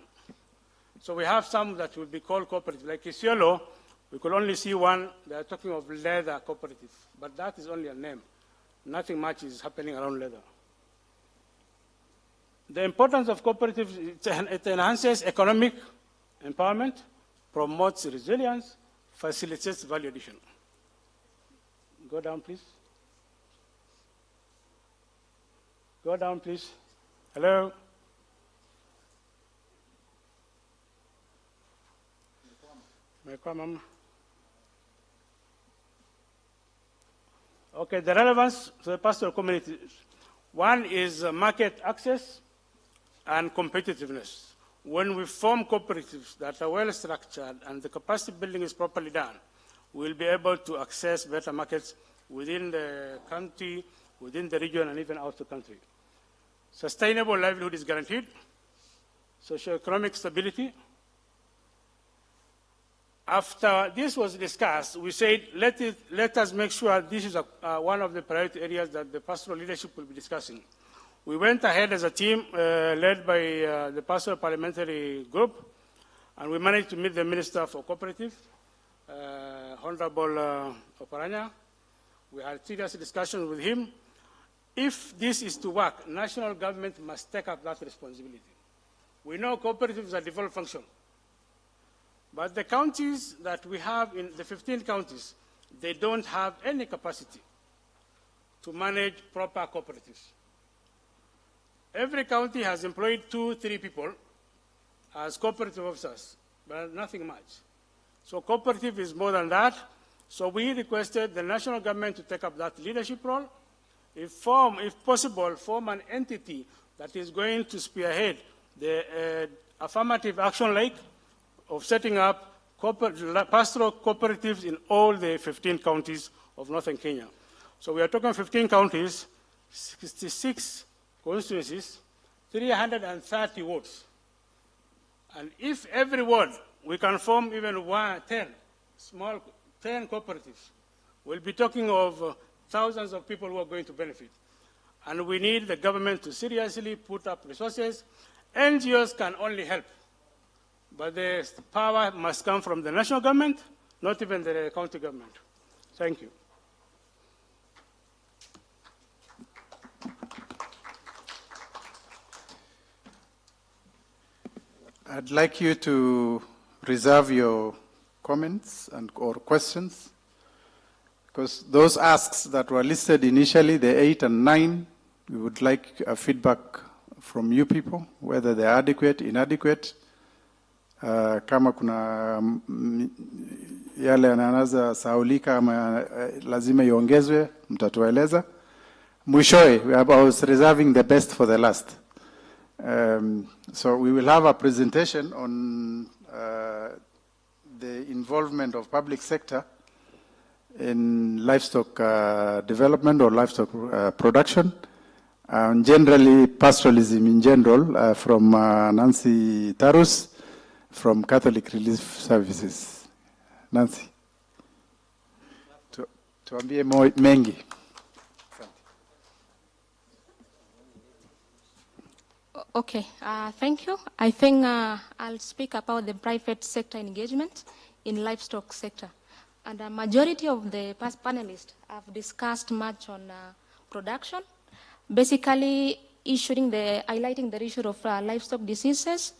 So we have some that will be called cooperatives. Like Isiolo, we could only see one. They are talking of leather cooperative, but that is only a name. Nothing much is happening around leather. The importance of cooperatives, it enhances economic empowerment, promotes resilience, facilitates value addition. Go down, please. Go down, please. Hello? Okay, the relevance to the pastoral community. One is market access and competitiveness. When we form cooperatives that are well structured and the capacity building is properly done, we'll be able to access better markets within the country, within the region, and even out of the country. Sustainable livelihood is guaranteed. Socioeconomic stability. After this was discussed, we said, let us make sure this is one of the priority areas that the pastoral leadership will be discussing. We went ahead as a team led by the Pastoral Parliamentary Group, and we managed to meet the Minister for Cooperative, Honorable Oparanya. We had serious discussions with him. If this is to work, national government must take up that responsibility. We know cooperatives are devolved function, but the counties that we have in the 15 counties, they don't have any capacity to manage proper cooperatives. Every county has employed 2-3 people as cooperative officers, but nothing much. So cooperative is more than that. So we requested the national government to take up that leadership role. If possible, form an entity that is going to spearhead the affirmative action like of setting up pastoral cooperatives in all the 15 counties of northern Kenya. So we are talking 15 counties, 66 constituencies, 330 wards. And if every ward we can form even 10 cooperatives, we'll be talking of thousands of people who are going to benefit. And we need the government to seriously put up resources. NGOs can only help, but the power must come from the national government, not even the county government. Thank you. I'd like you to reserve your comments or questions, because those asks that were listed initially, the 8 and 9, we would like a feedback from you people, whether they're adequate, inadequate. Kama kuna yale yanaweza saulika ama lazima iongezwe, mtatueleza. Mwishowe, I was reserving the best for the last. So we will have a presentation on the involvement of public sector in livestock development or livestock production, and generally pastoralism in general, from Nancy Tarus from Catholic Relief Services. Nancy, tuambie mengi. Okay, thank you. I think I'll speak about the private sector engagement in livestock sector. And a majority of the past panelists have discussed much on production, basically highlighting the issue of livestock diseases,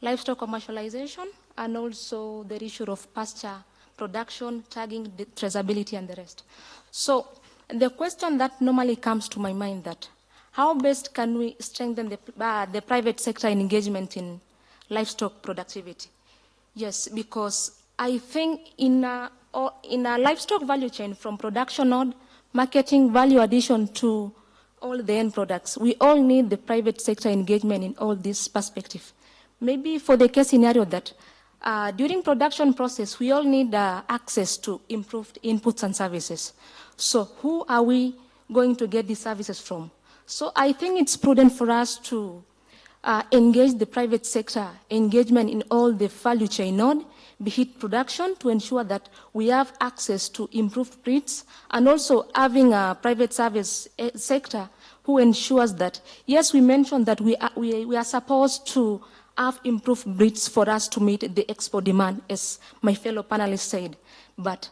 livestock commercialization, and also the issue of pasture production, tagging, traceability, and the rest. So the question that normally comes to my mind that how best can we strengthen the private sector engagement in livestock productivity? Yes, because I think in a livestock value chain, from production node, marketing, value addition to all the end products, we all need the private sector engagement in all this perspective. Maybe for the case scenario that during production process, we all need access to improved inputs and services. So who are we going to get these services from? So I think it's prudent for us to engage the private sector engagement in all the value chain node, be it production, to ensure that we have access to improved breeds, and also having a private service sector who ensures that, yes, we mentioned that we are supposed to have improved breeds for us to meet the export demand, as my fellow panelists said. But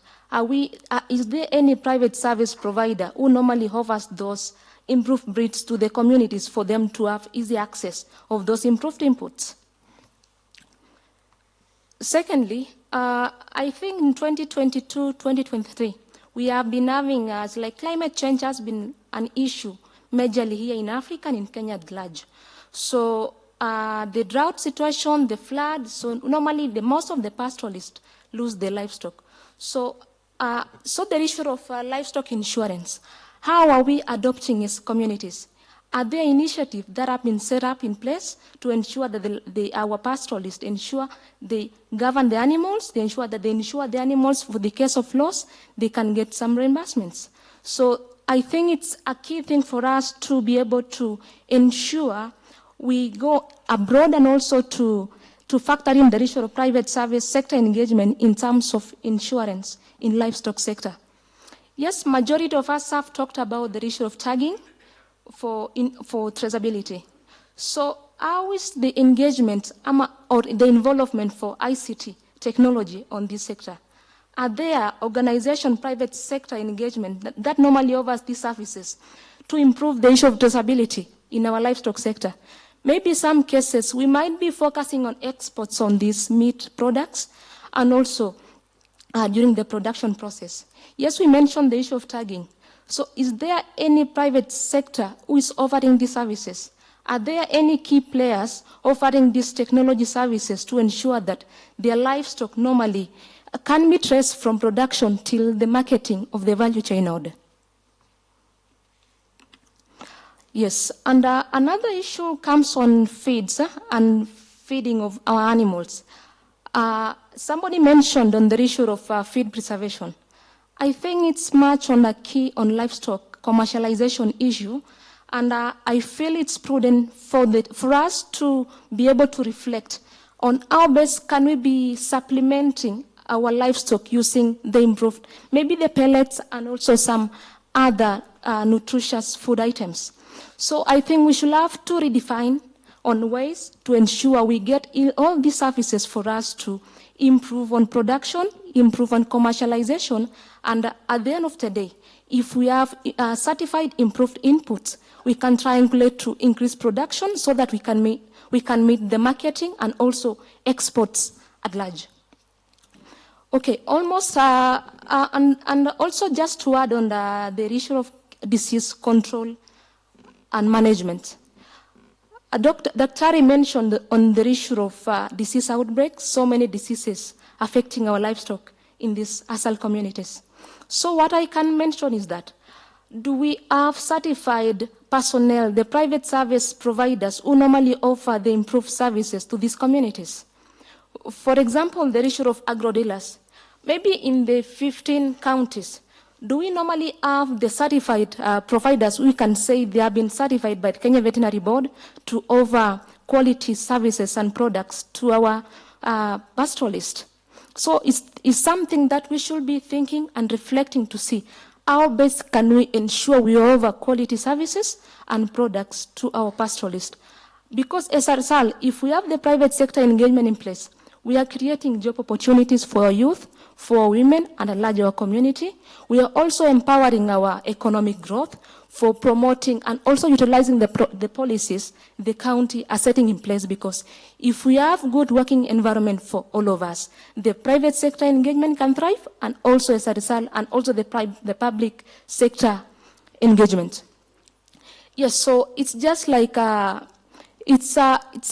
is there any private service provider who normally offers those improved breeds to the communities for them to have easy access of those improved inputs? Secondly, I think in 2022, 2023, we have been having, like climate change has been an issue majorly here in Africa and in Kenya at large. So the drought situation, the flood, so normally most of the pastoralists lose their livestock. So So the issue of livestock insurance, how are we adopting as communities? Are there initiatives that have been set up in place to ensure that our pastoralists ensure they govern the animals, they ensure that they insure the animals for the case of loss, they can get some reimbursements. So I think it's a key thing for us to be able to ensure we go abroad and also to factor in the issue of private service sector engagement in terms of insurance in livestock sector. Yes, majority of us have talked about the issue of tagging for traceability. So how is the engagement or the involvement for ICT technology on this sector? Are there organization, private sector engagement that normally offers these services to improve the issue of traceability in our livestock sector? Maybe some cases we might be focusing on exports on these meat products and also during the production process. Yes, we mentioned the issue of tagging. So is there any private sector who is offering these services? Are there any key players offering these technology services to ensure that their livestock normally can be traced from production till the marketing of the value chain order? Yes, and another issue comes on feeds and feeding of our animals. Somebody mentioned on the issue of feed preservation. I think it's much on a key on livestock commercialization issue, and I feel it's prudent for us to be able to reflect on how best can we be supplementing our livestock using the improved, maybe the pellets and also some other nutritious food items. So I think we should have to redefine on ways to ensure we get all these services for us to improve on production, improve on commercialization, and at the end of the day, if we have certified improved inputs, we can triangulate to increase production so that we can meet the marketing and also exports at large. Okay, almost, and also just to add on the issue of disease control and management. Dr. mentioned on the issue of disease outbreaks, so many diseases affecting our livestock in these ASAL communities. So what I can mention is that, do we have certified personnel, the private service providers who normally offer the improved services to these communities? For example, the issue of agro-dealers. Maybe in the 15 counties, do we normally have the certified providers we can say they have been certified by the Kenya Veterinary Board to offer quality services and products to our pastoralists? So it's something that we should be thinking and reflecting to see how best can we ensure we offer quality services and products to our pastoralists. Because as a result, if we have the private sector engagement in place, we are creating job opportunities for our youth, for women, and a larger community. We are also empowering our economic growth for promoting and also utilizing the policies the county are setting in place, because if we have good working environment for all of us, the private sector engagement can thrive, and also as a result, and also the public sector engagement. Yes, so it's just like it's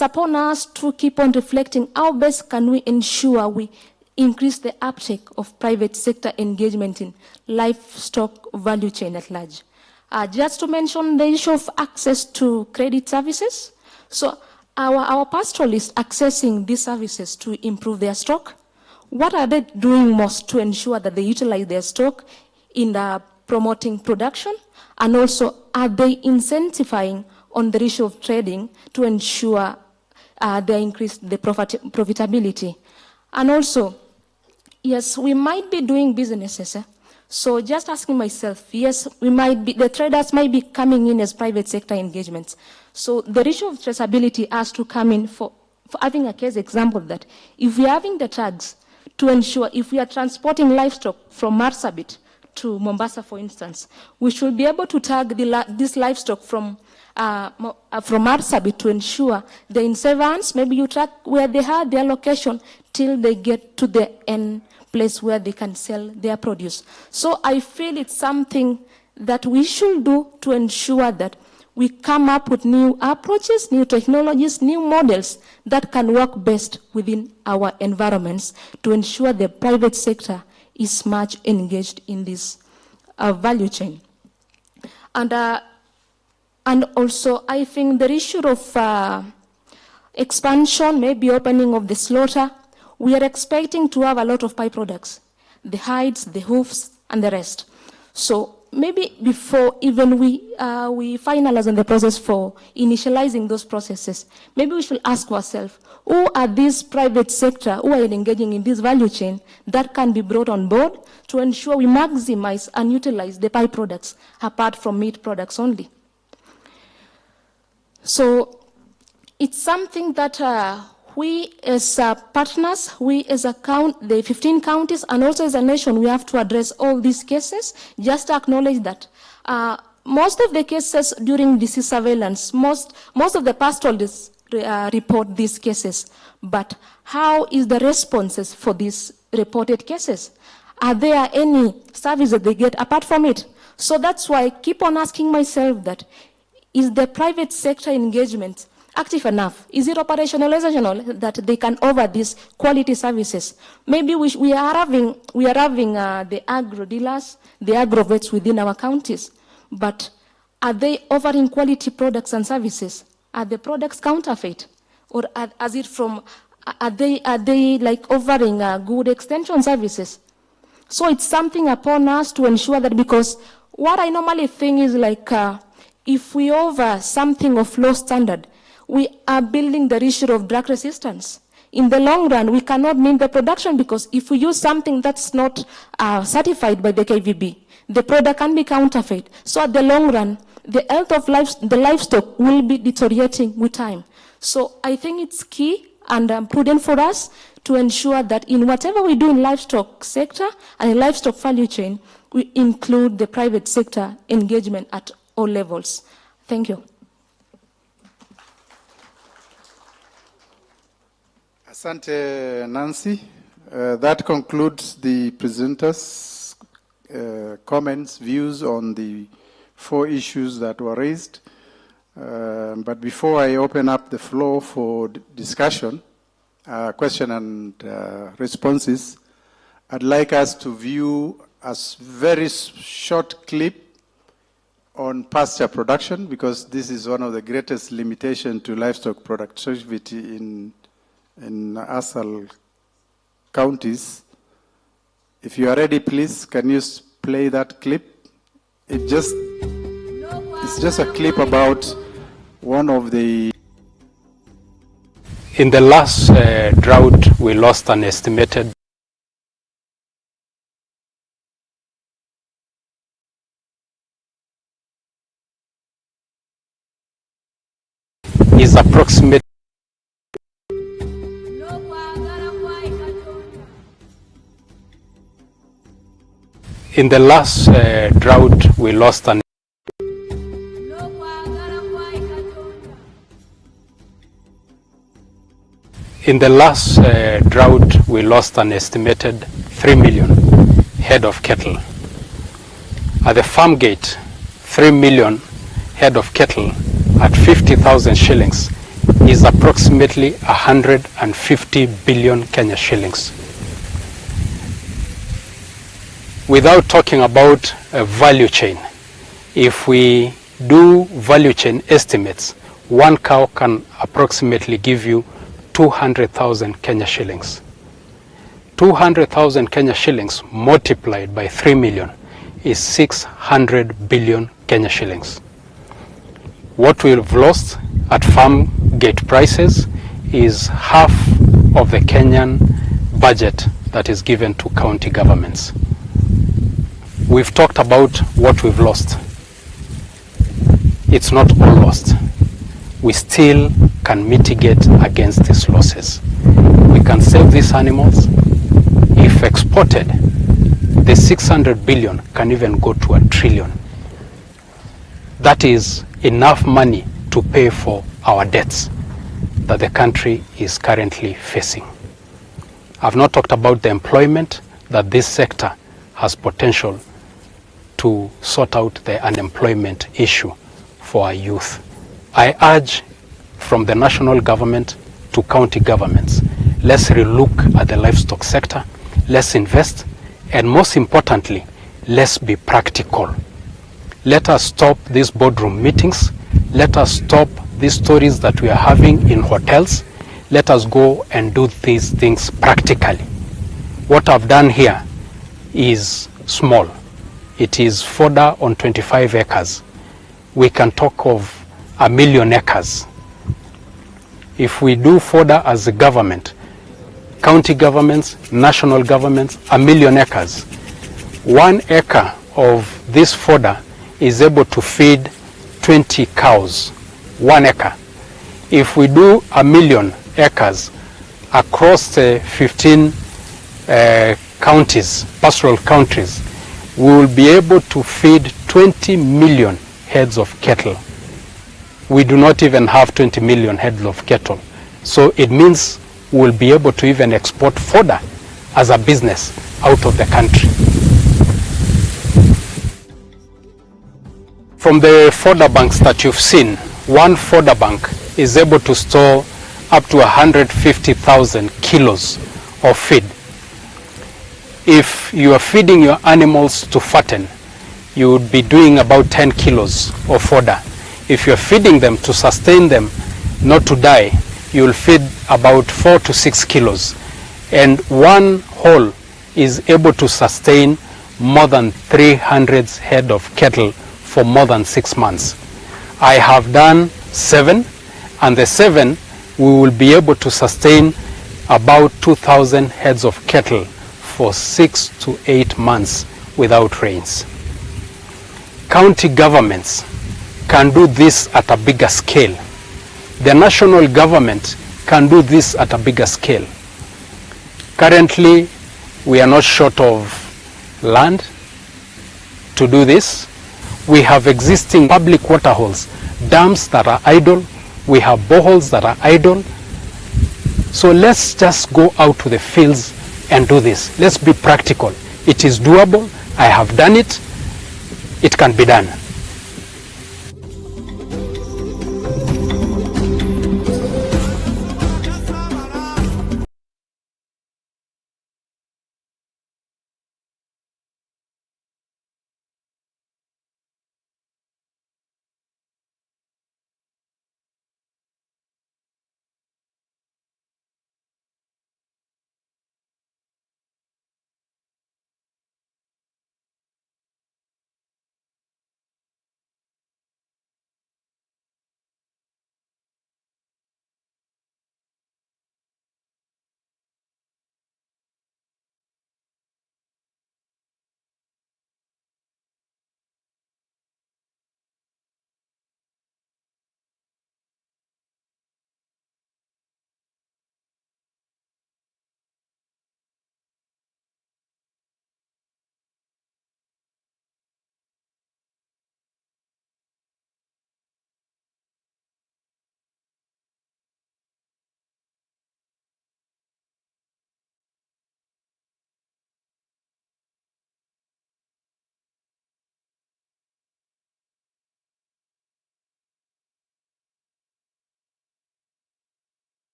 upon us to keep on reflecting how best can we ensure we increase the uptake of private sector engagement in livestock value chain at large. Just to mention the issue of access to credit services. So our pastoralists accessing these services to improve their stock. What are they doing most to ensure that they utilize their stock in promoting production? And also, are they incentivizing on the issue of trading to ensure they increase the profitability? And also, yes, we might be doing businesses. So just asking myself, yes, the traders might be coming in as private sector engagements. So the issue of traceability has to come in for having a case example that if we are having the tags to ensure if we are transporting livestock from Marsabit to Mombasa, for instance, we should be able to tag this livestock from Marsabit to ensure the in surveillance, maybe you track where they have their location till they get to the end place where they can sell their produce. So I feel it's something that we should do to ensure that we come up with new approaches, new technologies, new models that can work best within our environments to ensure the private sector is much engaged in this value chain. And also, I think the issue of expansion, maybe opening of the slaughter, we are expecting to have a lot of byproducts, the hides, the hoofs, and the rest. So maybe before even we finalize on the process for initializing those processes, maybe we should ask ourselves, who are these private sector who are engaging in this value chain that can be brought on board to ensure we maximize and utilize the byproducts apart from meat products only. So it's something that we as partners, we as the 15 counties, and also as a nation, we have to address all these cases. Just to acknowledge that most of the cases during disease surveillance, most of the pastoralists report these cases. But how is the responses for these reported cases? Are there any services they get apart from it? So that's why I keep on asking myself that, is the private sector engagement active enough? Is it operationalizational that they can offer these quality services? Maybe we are having the agro dealers, the agro vets within our counties, but are they offering quality products and services? Are the products counterfeit, or are they like offering good extension services? So it's something upon us to ensure that, because what I normally think is like, if we offer something of low standard, we are building the issue of drug resistance. In the long run, we cannot meet the production, because if we use something that's not certified by the KVB, the product can be counterfeit. So at the long run, the health of the livestock will be deteriorating with time. So I think it's key and prudent for us to ensure that in whatever we do in livestock sector and in livestock value chain, we include the private sector engagement at all levels. Thank you. Asante, Nancy. That concludes the presenters' comments, views on the 4 issues that were raised. But before I open up the floor for discussion, question and responses, I'd like us to view a very short clip on pasture production, because this is one of the greatest limitations to livestock productivity in ASAL counties. If you are ready, please, can you play that clip? It's just a clip about one of the... In the last drought, we lost an estimated is approximately in the last drought we lost an estimated 3 million head of cattle. At the farm gate, 3 million head of cattle at 50,000 shillings is approximately 150 billion Kenya shillings. Without talking about a value chain, if we do value chain estimates, one cow can approximately give you 200,000 Kenya shillings. 200,000 Kenya shillings multiplied by 3 million is 600 billion Kenya shillings. What we've lost at farm gate prices is half of the Kenyan budget that is given to county governments. We've talked about what we've lost. It's not all lost. We still can mitigate against these losses. We can save these animals. If exported, the 600 billion can even go to 1 trillion. That is enough money to pay for our debts that the country is currently facing. I've not talked about the employment that this sector has potential to sort out the unemployment issue for our youth. I urge from the national government to county governments, let's relook at the livestock sector, let's invest, And most importantly, let's be practical. Let us stop these boardroom meetings. Let us stop these stories that we are having in hotels. Let us go and do these things practically. What I've done here is small. It is fodder on 25 acres. We can talk of 1 million acres. If we do fodder as a government, county governments, national governments, 1 million acres. 1 acre of this fodder is able to feed 20 cows. 1 acre. If we do 1 million acres across the 15 counties, pastoral counties, we will be able to feed 20 million heads of cattle. We do not even have 20 million heads of cattle. So it means we'll be able to even export fodder as a business out of the country. From the fodder banks that you've seen, 1 fodder bank is able to store up to 150,000 kilos of feed. If you are feeding your animals to fatten, you would be doing about 10 kilos of fodder. If you're feeding them to sustain them, not to die, you will feed about 4 to 6 kilos. And 1 hole is able to sustain more than 300 head of cattle for more than 6 months. I have done 7, and the 7 we will be able to sustain about 2,000 heads of cattle for 6 to 8 months without rains. County governments can do this at a bigger scale. The national government can do this at a bigger scale. Currently, we are not short of land to do this. We have existing public water holes, dams that are idle. We have boreholes that are idle. So let's just go out to the fields and do this. Let's be practical. It is doable. I have done it. It can be done.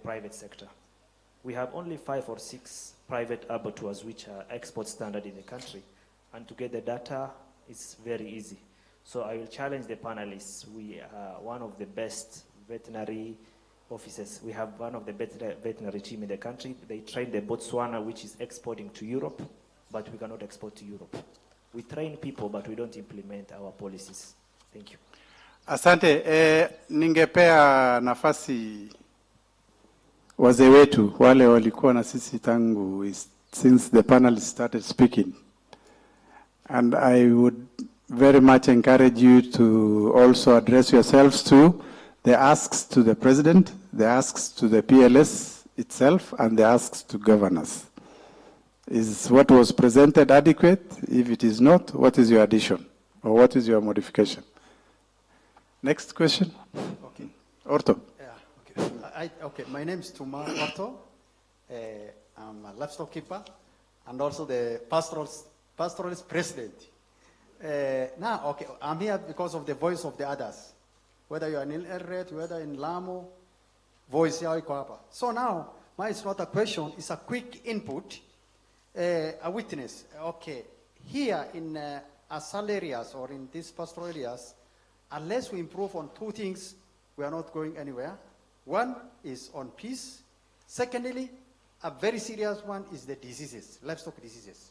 private sector. We have only 5 or 6 private abattoirs which are export standard in the country, and to get the data is very easy. So I will challenge the panelists. We are one of the best veterinary officers. We have one of the best veterinary team in the country. They train the Botswana, which is exporting to Europe, but we cannot export to Europe. We train people, but we don't implement our policies. Thank you. Asante. Ningepea nafasi wazee wetu wale walikuwa na sisi tangu since the panel started speaking, and I would very much encourage you to also address yourselves to the asks to the president, the asks to the PLS itself, and the asks to governors. Is what was presented adequate? If it is not, what is your addition or what is your modification? Next question. Okay. Orto. Yeah, okay. My name is Tuma Orto. I'm a livestock keeper and also the pastoralist president. Now, okay, I'm here because of the voice of the others. Whether you are in Eldoret, whether in Lamu, voice ya iko hapa. So now, mine is not a question, it's a quick input, a witness. Okay, here in asal areas or in these pastoral areas, unless we improve on 2 things, we are not going anywhere. One is on peace. Secondly, a very serious one is the diseases, livestock diseases.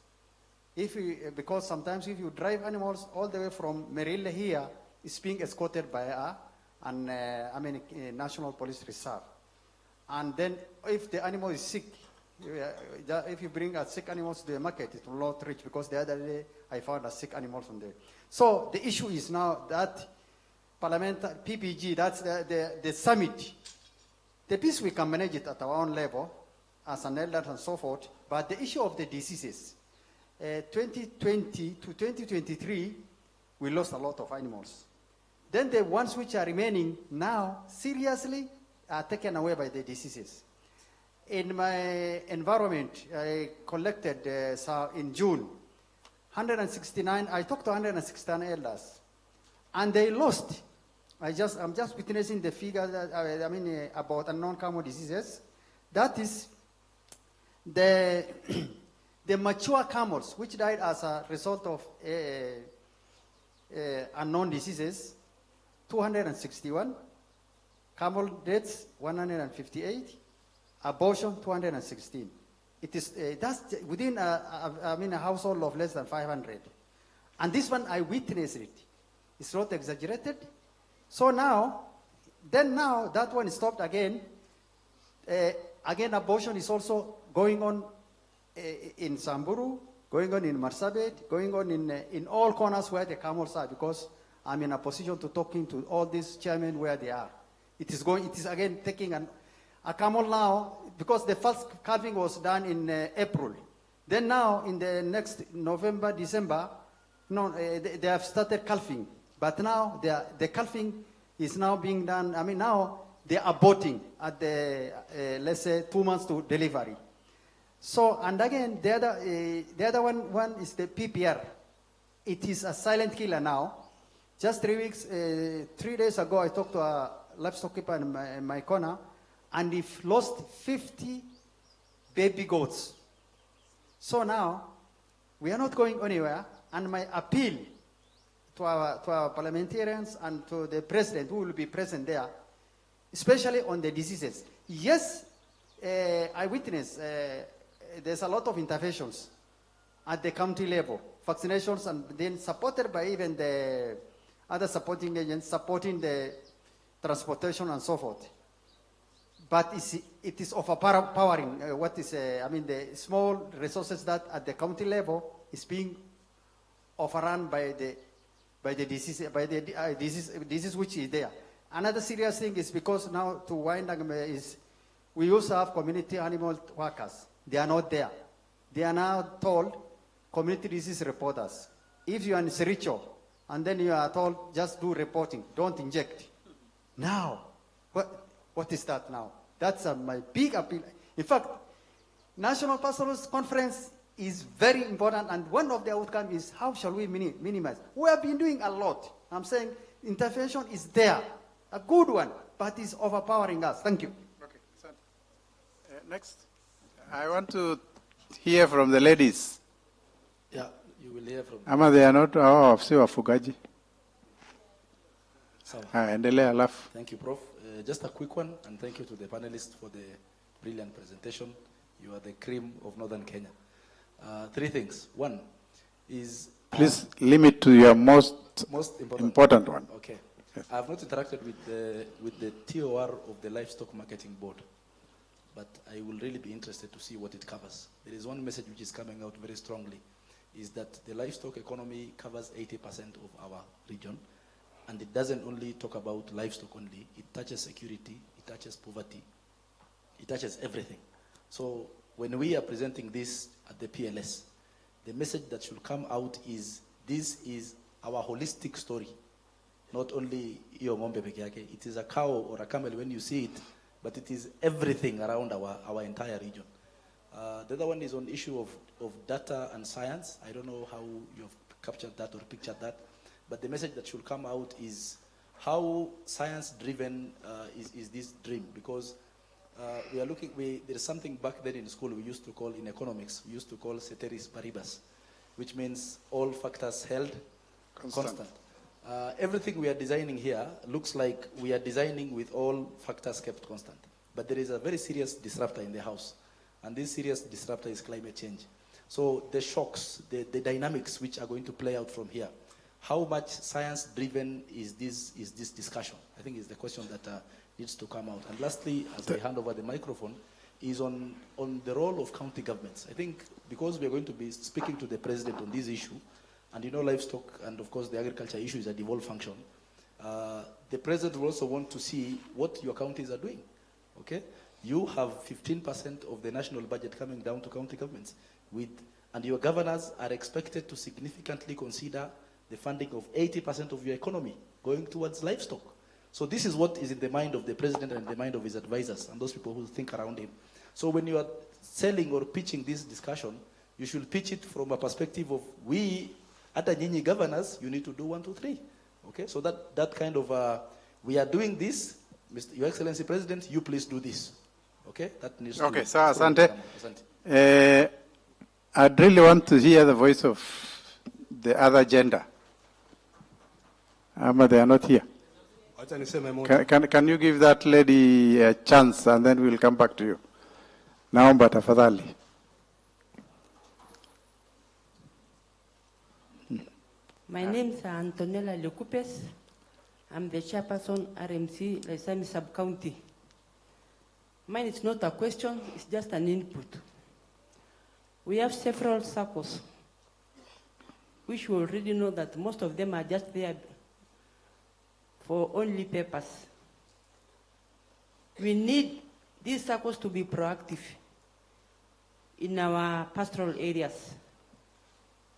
Because sometimes if you drive animals all the way from Merille here, it's being escorted by a National Police Reserve. And then if the animal is sick, if you bring a sick animal to the market, it will not reach, because the other day I found a sick animal from there. So the issue is now that PPG, that's the summit. The peace, we can manage it at our own level as an elder and so forth, but the issue of the diseases, 2020 to 2023, we lost a lot of animals. Then the ones which are remaining now, seriously, are taken away by the diseases. In my environment, I collected, in June, 169, I talked to 169 elders, and they lost. I'm just witnessing the figure that, about unknown common diseases. That is the mature camels, which died as a result of unknown diseases, 261. Camel deaths, 158. Abortion, 216. It is that's within a household of less than 500. And this one, I witnessed it. It's not exaggerated. So now that one stopped again. Again, abortion is also going on in Samburu, going on in Marsabit, going on in all corners where the camels are, because I'm in a position to talking to all these chairmen where they are. It is again taking a camel now, because the first calving was done in April. Then now, in the next November, December, they have started calving. But now, the calving is now being done, now they are aborting at the, let's say, 2 months to delivery. So, and again, the other one is the PPR. It is a silent killer now. Just 3 days ago, I talked to a livestock keeper in my corner, and he lost 50 baby goats. So now, we are not going anywhere, and my appeal to our parliamentarians and to the president, who will be present there, especially on the diseases. Yes, I witnessed there's a lot of interventions at the county level, vaccinations, and then supported by even the other supporting agents, supporting the transportation and so forth. But it is overpowering the small resources that at the county level is being overrun by the disease which is there. Another serious thing is because now to wind up is we used to have community animal workers. They are not there. They are now told community disease reporters. If you are in Sericho and then you are told just do reporting, don't inject. Now, what is that now? That's my big appeal. In fact, National Pastoralists Conference is very important, and one of the outcomes is how shall we minimize? We have been doing a lot. I'm saying intervention is there, a good one, but it's overpowering us. Thank you. Okay, Next. I want to hear from the ladies. Yeah, you will hear from Ama they are not si wafugaji. Sawa. Endelea alafu. Thank you, Prof. Just a quick one, and thank you to the panelists for the brilliant presentation. You are the cream of Northern Kenya. Three things. One is... Please limit to your most important one. Okay. Yes. I have not interacted with the TOR of the Livestock Marketing Board, but I will really be interested to see what it covers. There is one message which is coming out very strongly, is that the livestock economy covers 80% of our region, and it doesn't only talk about livestock only. It touches security, it touches poverty, it touches everything. So when we are presenting this at the PLS, the message that should come out is this is our holistic story, not only iyo ng'ombe peke yake. It is a cow or a camel when you see it, but it is everything around our entire region. The other one is on issue of data and science. I don't know how you have captured that or pictured that, but the message that should come out is how science-driven is this dream, because we are looking, there is something back then in school we used to call, in economics, we used to call ceteris paribus, which means all factors held constant. Everything we are designing here looks like we are designing with all factors kept constant. But there is a very serious disruptor in the house, and this serious disruptor is climate change. So the shocks, the dynamics which are going to play out from here, how much science-driven is this discussion? I think is the question that needs to come out. And lastly, as I hand over the microphone, is on the role of county governments. I think because we are going to be speaking to the president on this issue, and you know livestock and of course the agriculture issue is a devolved function, the president will also want to see what your counties are doing, okay? You have 15% of the national budget coming down to county governments, and your governors are expected to significantly consider the funding of 80% of your economy going towards livestock. So this is what is in the mind of the president and the mind of his advisors and those people who think around him. So when you are selling or pitching this discussion, you should pitch it from a perspective of we, at nyinyi governors, you need to do 1, 2, 3. Okay, so that kind of, we are doing this, Your Excellency President, you please do this. Okay, that needs to be. Okay, so Asante. I'd really want to hear the voice of the other gender. But they are not here. Can you give that lady a chance and then we'll come back to you? Naomba tafadhali. My name is Antonella Lecupes. I'm the chairperson RMC Laisami Sub-County. Mine is not a question, it's just an input. We have several circles, which we already know that most of them are just there for only purpose. We need these circles to be proactive in our pastoral areas.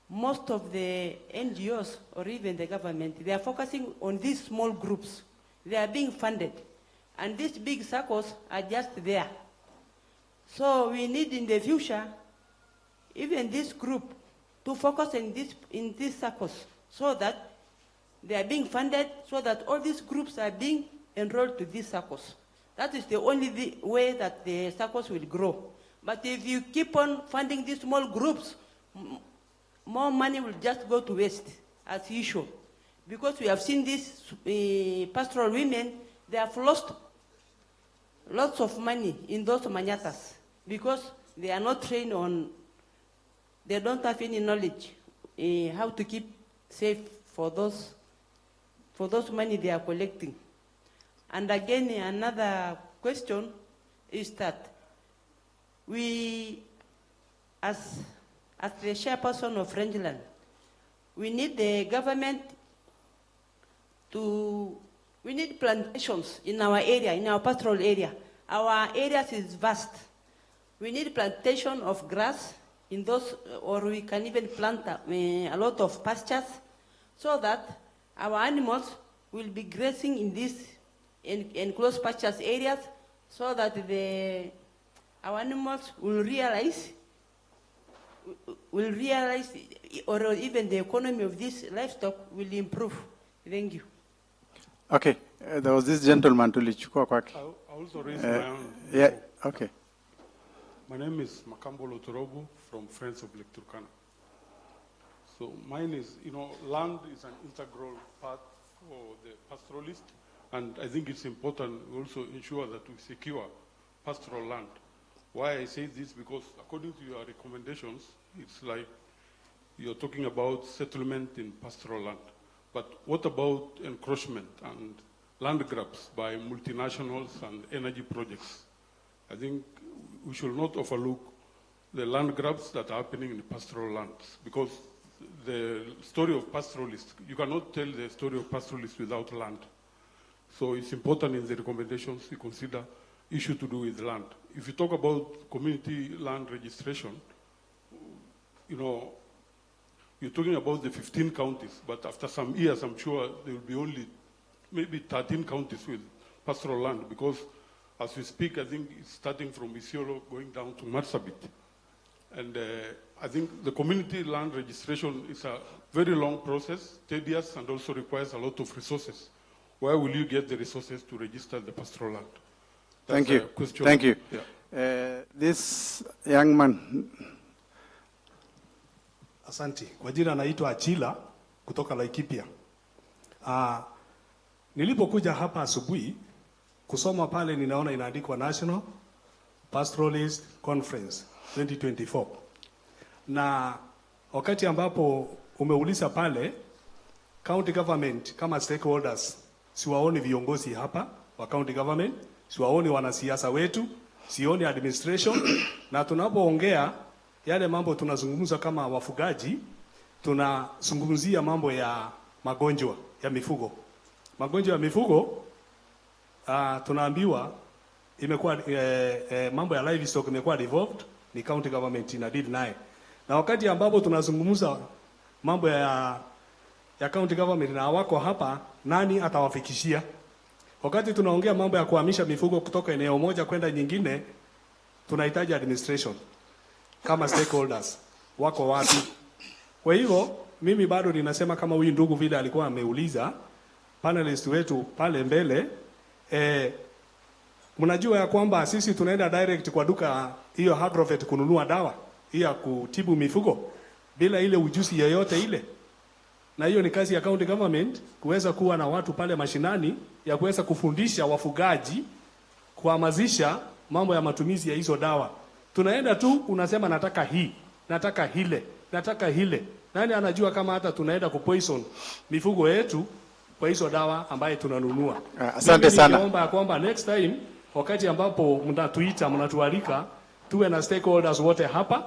Most of the NGOs or even the government, they are focusing on these small groups. They are being funded. And these big circles are just there. So we need in the future, even this group, to focus in these circles so that they are being funded, so that all these groups are being enrolled to these circles. That is the only way that the circles will grow. But if you keep on funding these small groups, more money will just go to waste, as usual. Because we have seen these pastoral women, they have lost lots of money in those manyatas because they are not trained on, they don't have any knowledge how to keep safe for those money they are collecting. And again, another question is that we, as the chairperson of Rangeland, we need the government we need plantations in our area, in our pastoral area. Our areas is vast. We need plantation of grass in those, or we can even plant a lot of pastures so that our animals will be grazing in these enclosed pastures areas so that our animals will realize, or even the economy of this livestock will improve. Thank you. Okay, there was this gentleman to lichukua kwake. I also raised my own. Yeah, okay. My name is Makambo Lotorobo from Friends of Lake Turkana. So mine is, land is an integral part for the pastoralist, and I think it's important we also ensure that we secure pastoral land. Why I say this, because according to your recommendations, it's like you're talking about settlement in pastoral land. But what about encroachment and land grabs by multinationals and energy projects? I think we should not overlook the land grabs that are happening in the pastoral lands, because the story of pastoralists, you cannot tell the story of pastoralists without land. So it's important in the recommendations you consider issue to do with land. If you talk about community land registration, you're talking about the 15 counties, but after some years, I'm sure there will be only maybe 13 counties with pastoral land, because as we speak, I think it's starting from Isiolo going down to Marsabit. And I think the community land registration is a very long process, tedious, and also requires a lot of resources. Where will you get the resources to register the pastoral land? Thank you. Question. Thank you. Yeah. This young man. Asante. Kwa jina naitwa Achila kutoka Laikipia. Nilipokuja hapa asubuhi kusoma pale, ninaona inaandikwa National Pastoralist Conference 2024. Na wakati ambapo umeuliza pale, county government kama stakeholders, siwaoni viongozi hapa wa county government, siwaoni wanasiasa wetu, sioni administration. Na tunapoongea yale mambo tunazungumza kama wafugaji, tunazungumzia mambo ya magonjwa ya mifugo. Magonjwa ya mifugo, tunaambiwa imekuwa mambo ya livestock imekuwa devolved, ni county government ina deal naye. Na wakati ambapo tunazungumza mambo ya county government na wako hapa, nani atawafikishia? Wakati tunaongea mambo ya kuhamisha mifugo kutoka eneo moja kwenda nyingine, tunahitaji administration kama stakeholders wako wapi? Kwa hivyo mimi bado ninasema kama huyu ndugu vile alikuwa ameuliza panelist wetu pale mbele, mnajua ya kwamba sisi tunaenda direct kwa duka hiyo Agrovet kununua dawa ya kutibu mifugo bila ile ujuzi yoyote ile. Na hiyo ni kazi ya county government kuweza kuwa na watu pale mashinani ya kuweza kufundisha wafugaji, kuhamasisha mambo ya matumizi ya hizo dawa. Tunaenda tu unasema nataka hii, nataka hile, nataka hile. Nani anajua kama hata tunaenda kupoison mifugo yetu kwa hizo dawa ambaye tunanunua? Asante sana. Naomba kwamba next time wakati ambapo mnatuita, mnatualika, tuwe na stakeholders wote hapa.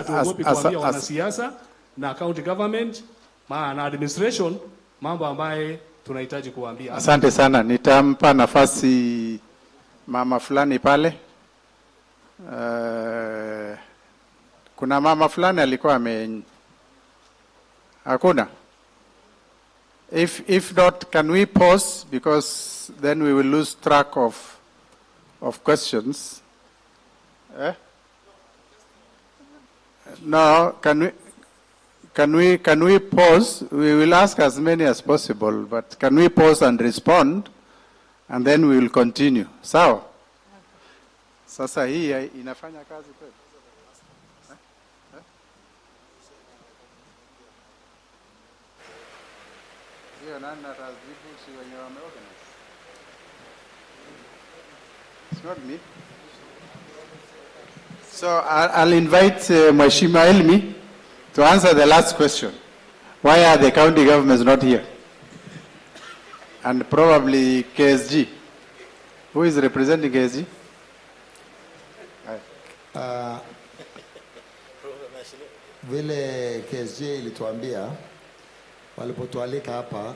Tuogopi kuambia wanasiasa na county government na administration mambo ambaye tunahitaji kuambia. Asante sana. Nitampa nafasi mama fulani pale. Kuna mama fulani alikuwa hakuna? If not, can we pause, because then we will lose track of questions. No, can we pause? We will ask as many as possible, but can we pause and respond, and then we will continue. Sawa? Sasa hii inafanya kazi kweli? Hiyo nani atajibu, si wenye wameorganize? It's not me. So I'll invite Mheshimiwa Elmi to answer the last question. Why are the county governments not here? And probably KSG. Who is representing KSG? Vile KSG ilituambia walipotualika hapa,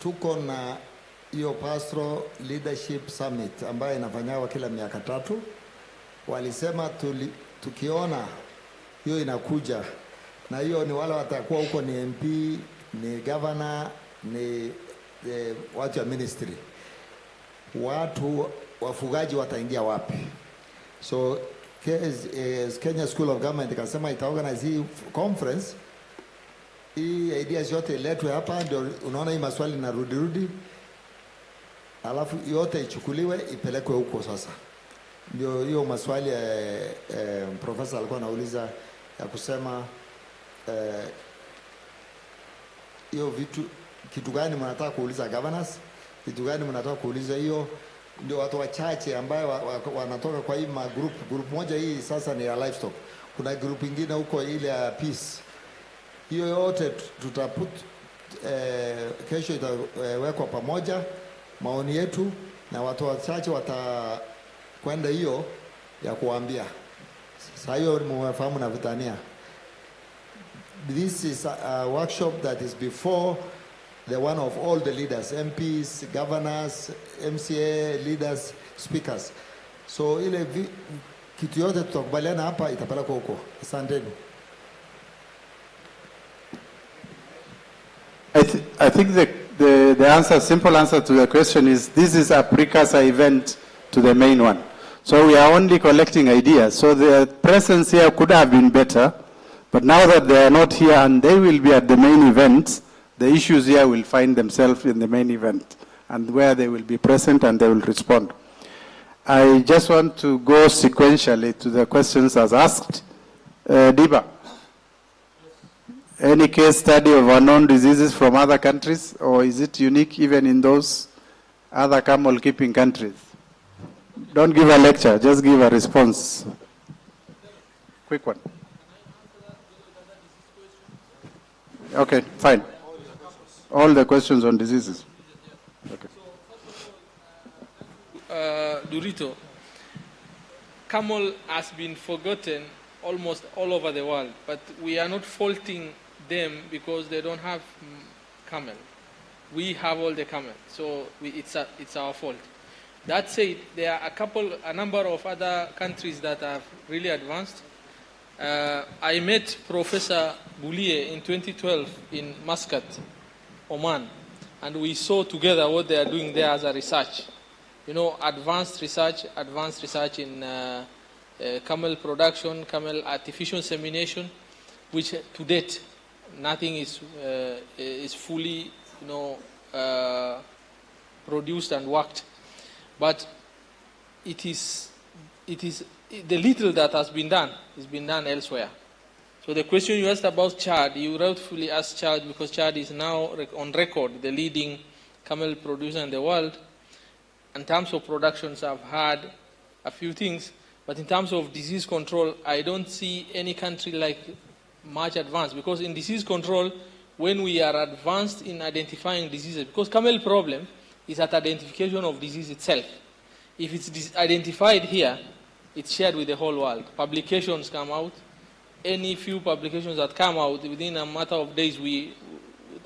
tuko na hiyo Pastoral Leadership Summit ambayo inafanywa kila miaka 3. Walisema tukiona hiyo inakuja, na hiyo ni wale watakuwa huko ni MP, ni governor, ni watu wa ministry, watu wafugaji wataingia wapi? So Kenya School of Government ikasema itaorganize hii conference. Hii ideas yote iletwe hapa, ndio unaona hii maswali na rudi, alafu yote ichukuliwe ipelekwe huko sasa. Ndio hiyo maswali profesa alikuwa anauliza ya kusema hiyo vitu, kitu gani mnataka kuuliza governors, kitu gani mnataka kuuliza hiyo. Ndio watu wachache ambayo wanatoka kwa hii group moja. Hii sasa ni ya livestock, kuna group ingine huko ile ya peace. Hiyo yote tutaput kesho itawekwa pamoja maoni yetu, na watu wachache watakwenda hiyo ya kuambia. Sasa hiyo mmefahamu na vitania. This is a workshop that is before the one of all the leaders, MPs, governors, MCA leaders, speakers. So ile kitu yote tutakubaliana hapa itapelekwa huko. Asanteni. I think the answer, simple answer to the question is, this is a precursor event to the main one. So we are only collecting ideas. So their presence here could have been better, but now that they are not here and they will be at the main event, the issues here will find themselves in the main event, and where they will be present and they will respond. I just want to go sequentially to the questions as asked. Diba, any case study of unknown diseases from other countries, or is it unique even in those other camel keeping countries? Don't give a lecture, just give a response. Quick one. Okay, fine. All the questions on diseases. Okay. Durito, camel has been forgotten almost all over the world, but we are not faulting them because they don't have camel. We have all the camel, so it's our fault. That said, there are a number of other countries that have really advanced. I met Professor Boulier in 2012 in Muscat, Oman, and we saw together what they are doing there as a research. You know, advanced research in camel production, camel artificial insemination, which to date nothing is fully, you know, produced and worked. But it is the little that has been done is been done elsewhere. So the question you asked about Chad, you rightfully asked Chad because Chad is now on record the leading camel producer in the world. In terms of productions, I've had a few things, but in terms of disease control, I don't see any country like much advanced, because in disease control, when we are advanced in identifying diseases, because camel problem is at identification of disease itself. If it's identified here, it's shared with the whole world. Publications come out. Any few publications that come out, within a matter of days,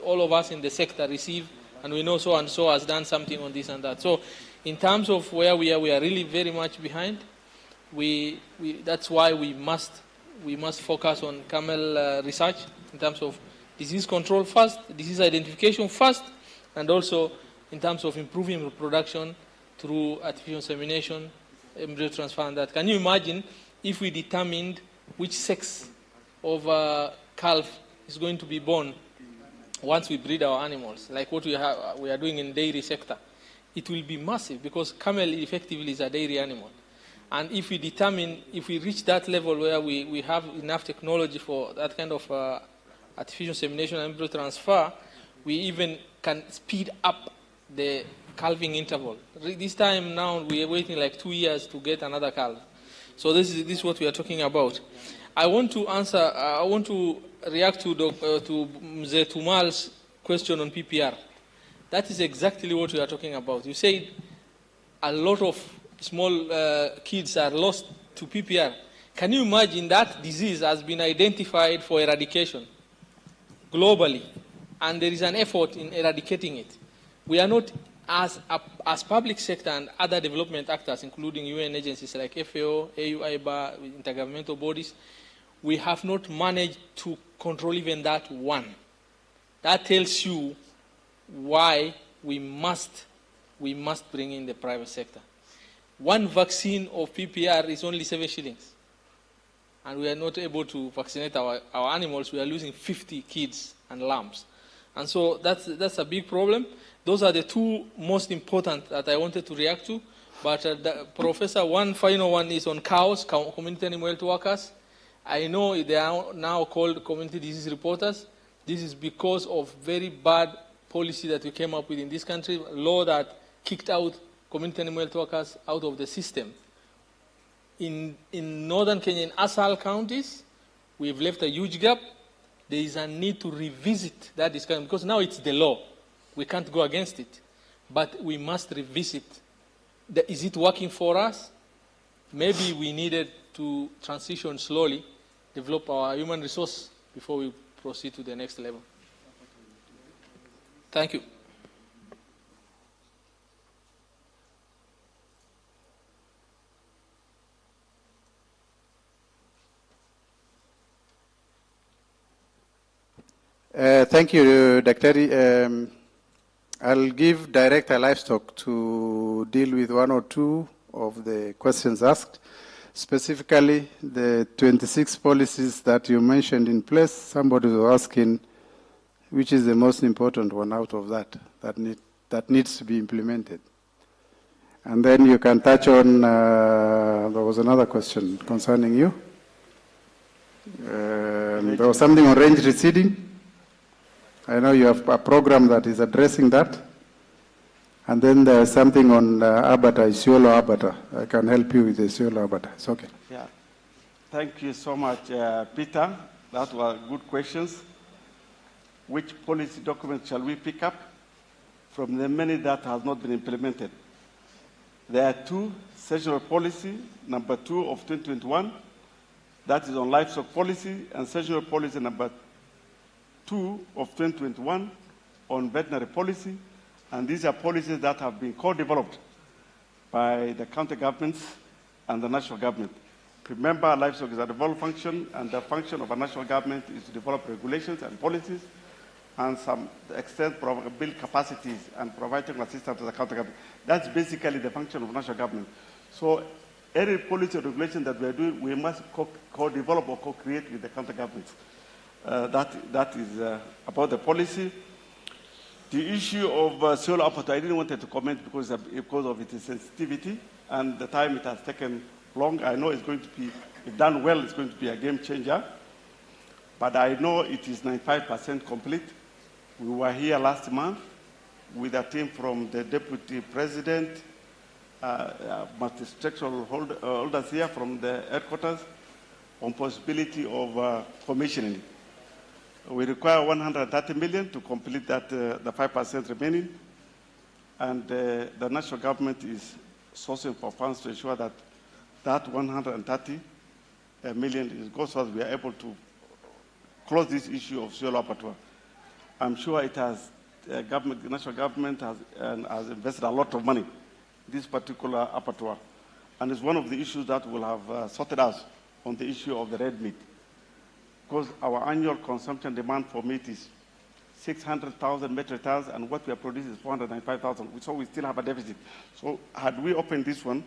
all of us in the sector receive, and we know so and so has done something on this and that. So in terms of where we are really very much behind. That's why we must focus on camel research in terms of disease control first, disease identification first, and also in terms of improving reproduction through artificial insemination, embryo transfer, and that. Can you imagine if we determined which sex of a calf is going to be born once we breed our animals, like what we are doing in dairy sector? It will be massive, because camel effectively is a dairy animal. And if we reach that level where we have enough technology for that kind of artificial insemination and embryo transfer, we even can speed up the calving interval. This time now we are waiting like 2 years to get another calf. So this is what we are talking about. I want to react to Mzee Tumal's question on PPR. That is exactly what we are talking about. You said a lot of small kids are lost to PPR. Can you imagine that disease has been identified for eradication globally, and there is an effort in eradicating it? We are not, as public sector and other development actors, including UN agencies like FAO, AU, IBA, intergovernmental bodies, we have not managed to control even that one. That tells you why we must bring in the private sector. One vaccine of PPR is only 7 shillings. And we are not able to vaccinate our animals. We are losing 50 kids and lambs. And so that's a big problem. Those are the two most important that I wanted to react to. But Professor, one final one is on cows, community animal health workers. I know they are now called community disease reporters. This is because of very bad policy that we came up with in this country, a law that kicked out community animal health workers out of the system. In northern Kenya, in Asal counties, we've left a huge gap. There is a need to revisit that discussion because now it's the law. We can't go against it. But we must revisit. Is it working for us? Maybe we needed to transition slowly, develop our human resource before we proceed to the next level. Thank you. Thank you, Dr. I'll give Director Livestock to deal with one or two of the questions asked. Specifically, the 26 policies that you mentioned in place, somebody was asking which is the most important one out of that needs to be implemented. And then you can touch on, there was another question concerning you. There was something on range reseeding. I know you have a program that is addressing that. And then there's something on Abata, Isiolo Abata. I can help you with the Isiolo Abata. It's okay. Yeah. Thank you so much, Peter. That were good questions. Which policy document shall we pick up from the many that has not been implemented? There are two, sessional policy, number 2 of 2021, that is on livestock policy, and sessional policy number 2 of 2021 on veterinary policy, and these are policies that have been co-developed by the county governments and the national government. Remember, livestock is a devolved function, and the function of a national government is to develop regulations and policies and some extent build capacities and provide technical assistance to the county government. That's basically the function of national government. So any policy or regulation that we are doing, we must co-develop or co-create with the county governments. That is about the policy. The issue of soil output, I didn't want to comment because of its sensitivity and the time it has taken long. I know it's going to be, if done well, it's going to be a game changer. But I know it is 95% complete. We were here last month with a team from the Deputy President, multi-structural holders here from the headquarters on possibility of commissioning. We require 130 million to complete that, the 5% remaining. And the national government is sourcing for funds to ensure that that 130 million goes so that we are able to close this issue of soil abattoir. I'm sure it has, the national government has invested a lot of money in this particular abattoir. And it's one of the issues that will have sorted out on the issue of the red meat. Because our annual consumption demand for meat is 600,000 metric tons, and what we are producing is 495,000. So we still have a deficit. So had we opened this one,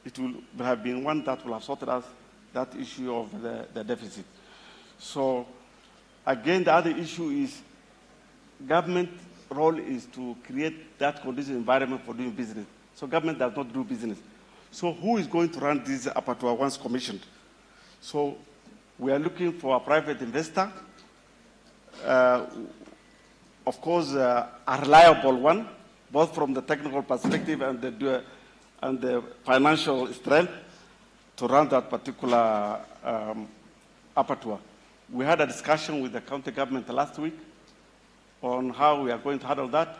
it will have been one that will have sorted out that issue of the deficit. So again, the other issue is government role is to create that conducive environment for doing business. So government does not do business. So who is going to run this abattoir once commissioned? So we are looking for a private investor, of course, a reliable one, both from the technical perspective and the financial strength to run that particular abattoir. We had a discussion with the county government last week on how we are going to handle that,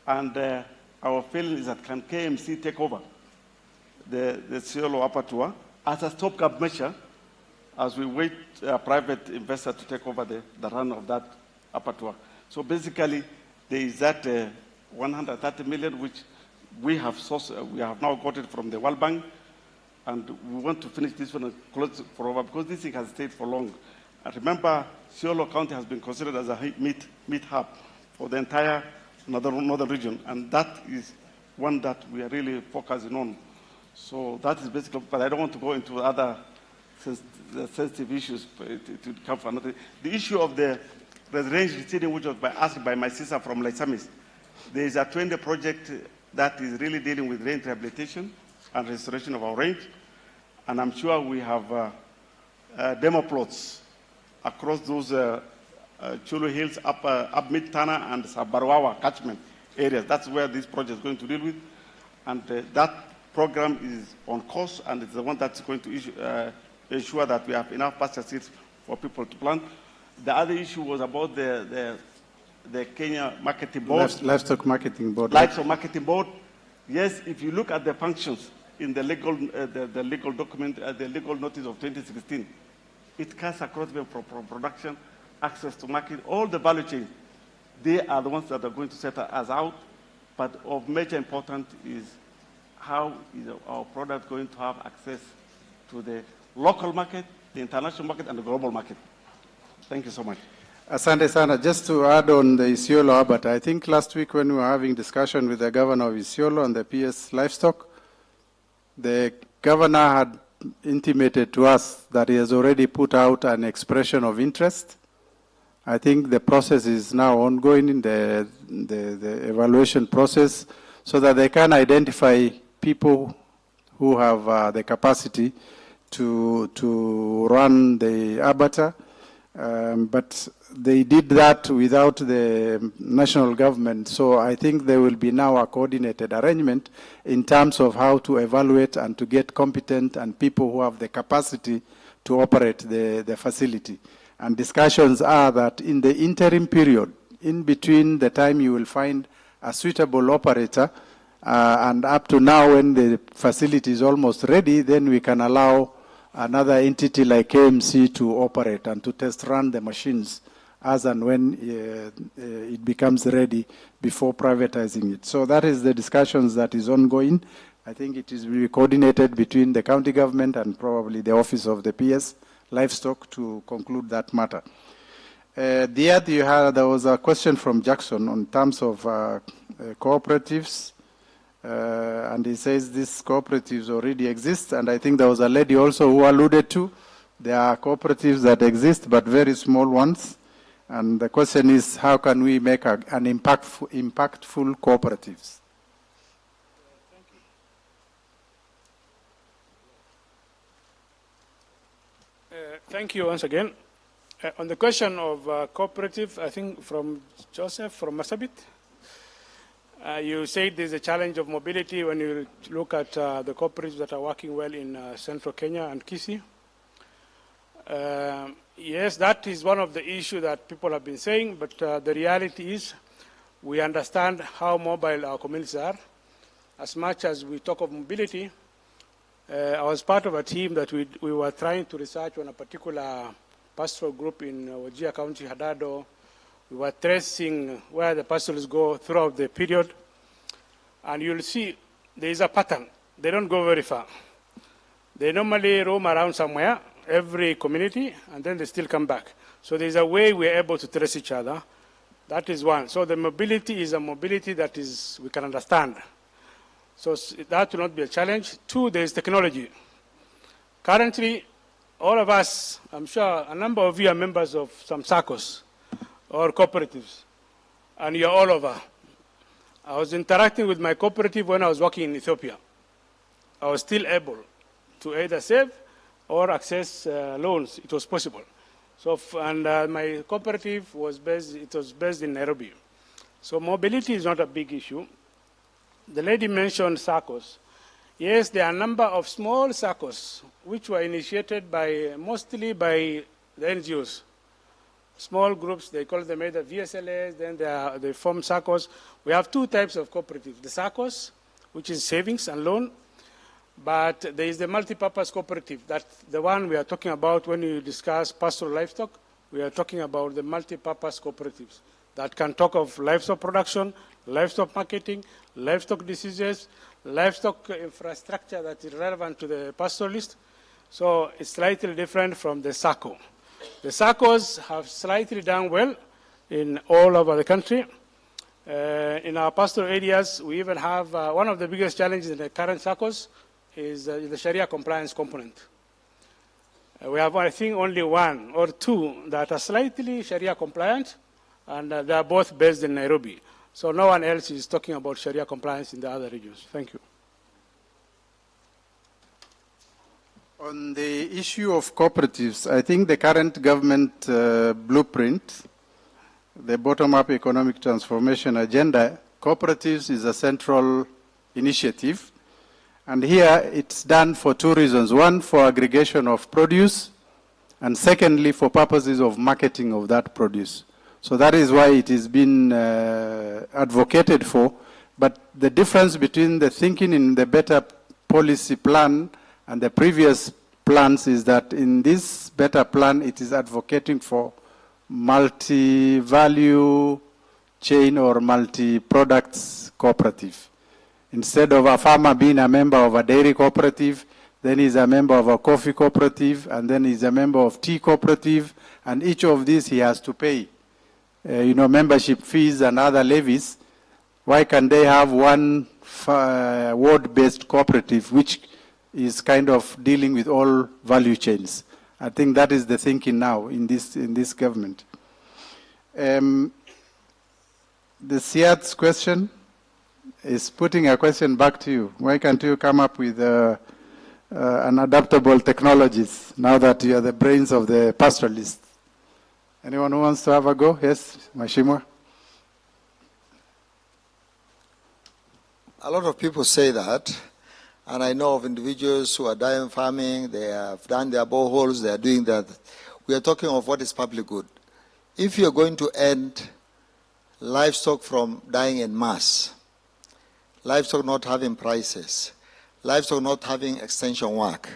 and our feeling is that can KMC take over the Isiolo abattoir as a stopgap measure as we wait a private investor to take over the run of that abattoir. So basically, there is that 130 million which we have now got it from the World Bank, and we want to finish this one and close it forever because this thing has stayed for long. And remember, Isiolo County has been considered as a meat hub for the entire northern region, and that is one that we are really focusing on. So that is basically, but I don't want to go into other sensitive issues to come for another. The issue of the range reseeding, which was asked by my sister from Laisamis, there is a 20 project that is really dealing with range rehabilitation and restoration of our range. And I'm sure we have demo plots across those Chulu Hills, up Mid-Tana and Sabarwawa catchment areas. That's where this project is going to deal with. And that program is on course, and it's the one that's going to ensure that we have enough pasture seeds for people to plant. The other issue was about the Kenya Marketing Board. Livestock Marketing Board. Livestock Marketing Board. Yes, if you look at the functions in the legal document, the legal notice of 2016, it cuts across the production, access to market, all the value chain. They are the ones that are going to set us out. But of major importance is how is our product going to have access to the local market, the international market, and the global market. Thank you so much. Asante sana. Just to add on the Isiolo Albert, I think last week when we were having discussion with the governor of Isiolo on the PS livestock, the governor had intimated to us that he has already put out an expression of interest. I think the process is now ongoing in the evaluation process so that they can identify people who have the capacity to run the abattoir. But they did that without the national government. So I think there will be now a coordinated arrangement in terms of how to evaluate and to get competent and people who have the capacity to operate the facility. And discussions are that in the interim period, in between the time you will find a suitable operator and up to now when the facility is almost ready, then we can allow another entity like KMC to operate and to test run the machines as and when it becomes ready before privatizing it. So that is the discussions that is ongoing. I think it is really coordinated between the county government and probably the office of the PS Livestock to conclude that matter. The other, there was a question from Jackson on terms of cooperatives. And he says these cooperatives already exist, and I think there was a lady also who alluded to there are cooperatives that exist, but very small ones. And the question is, how can we make an impactful cooperatives? Thank you once again. On the question of cooperative, I think from Joseph from Marsabit. You said there's a challenge of mobility when you look at the cooperatives that are working well in central Kenya and Kisii. Yes, that is one of the issues that people have been saying, but the reality is we understand how mobile our communities are. As much as we talk of mobility, I was part of a team that we were trying to research on a particular pastoral group in Wajir County, Hadado. We were tracing where the pastoralists go throughout the period. And you'll see there is a pattern. They don't go very far. They normally roam around somewhere, every community, and then they still come back. So there's a way we're able to trace each other. That is one. So the mobility is a mobility that is, we can understand. So that will not be a challenge. Two, there is technology. Currently, all of us, I'm sure a number of you are members of some SACCOs or cooperatives, and you're all over. I was interacting with my cooperative when I was working in Ethiopia. I was still able to either save or access loans. It was possible. So, my cooperative was based in Nairobi. So mobility is not a big issue. The lady mentioned SACCOs. Yes, there are a number of small SACCOs which were initiated mostly by the NGOs. Small groups, they call them either VSLAs, then they form SACCOs. We have two types of cooperatives. The SACCOs, which is savings and loan, but there is the multi-purpose cooperative. That's the one we are talking about when you discuss pastoral livestock. We are talking about the multi-purpose cooperatives that can talk of livestock production, livestock marketing, livestock diseases, livestock infrastructure that is relevant to the pastoralist. So it's slightly different from the SACCO. The SACCOs have slightly done well in all over the country. In our pastoral areas, we even have one of the biggest challenges in the current SACCOs is the Sharia compliance component. We have, I think, only one or two that are slightly Sharia compliant, and they are both based in Nairobi. So no one else is talking about Sharia compliance in the other regions. Thank you. On the issue of cooperatives, I think the current government blueprint, the bottom-up economic transformation agenda, cooperatives is a central initiative. And here it's done for two reasons. One, for aggregation of produce, and secondly, for purposes of marketing of that produce. So that is why it has been advocated for. But the difference between the thinking in the better policy plan and the previous plans is that in this better plan, it is advocating for multi-value chain or multi-products cooperative. Instead of a farmer being a member of a dairy cooperative, then he's a member of a coffee cooperative, and then he's a member of tea cooperative, and each of these he has to pay, membership fees and other levies. Why can they have one ward-based cooperative, which is kind of dealing with all value chains? I think that is the thinking now in this government. The Siad's question is putting a question back to you. Why can't you come up with an adaptable technologies now that you are the brains of the pastoralists? Anyone who wants to have a go? Yes, Mheshimiwa. A lot of people say that, and I know of individuals who are dying farming, they have done their boreholes, they are doing that. We are talking of what is public good. If you're going to end livestock from dying in mass, livestock not having prices, livestock not having extension work,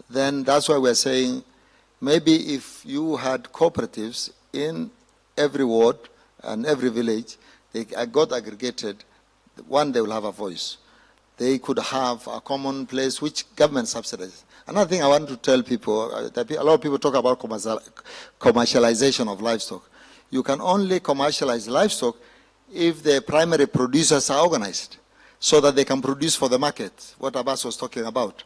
then that's why we're saying maybe if you had cooperatives in every ward and every village, they got aggregated, one, they will have a voice. They could have a common place which government subsidizes. Another thing I want to tell people, that a lot of people talk about commercialization of livestock. You can only commercialize livestock if the primary producers are organized so that they can produce for the market, what Abbas was talking about.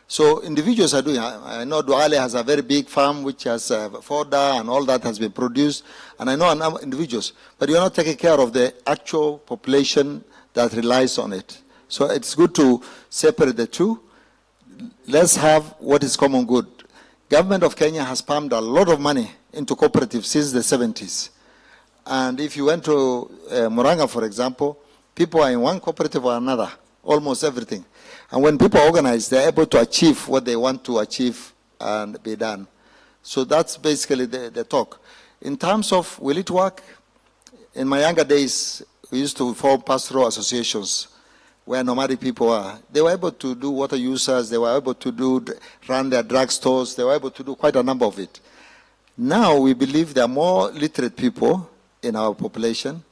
So individuals are doing, I know Duale has a very big farm which has fodder and all that has been produced, and I know individuals, but you're not taking care of the actual population that relies on it. So it's good to separate the two. Let's have what is common good. Government of Kenya has pumped a lot of money into cooperatives since the 70s. And if you went to Muranga, for example, people are in one cooperative or another, almost everything. And when people organize, they're able to achieve what they want to achieve and be done. So that's basically the talk. In terms of will it work? In my younger days, we used to form pastoral associations where nomadic people are. They were able to do water users, they were able to run their drugstores, they were able to do quite a number of it. Now we believe there are more literate people in our population,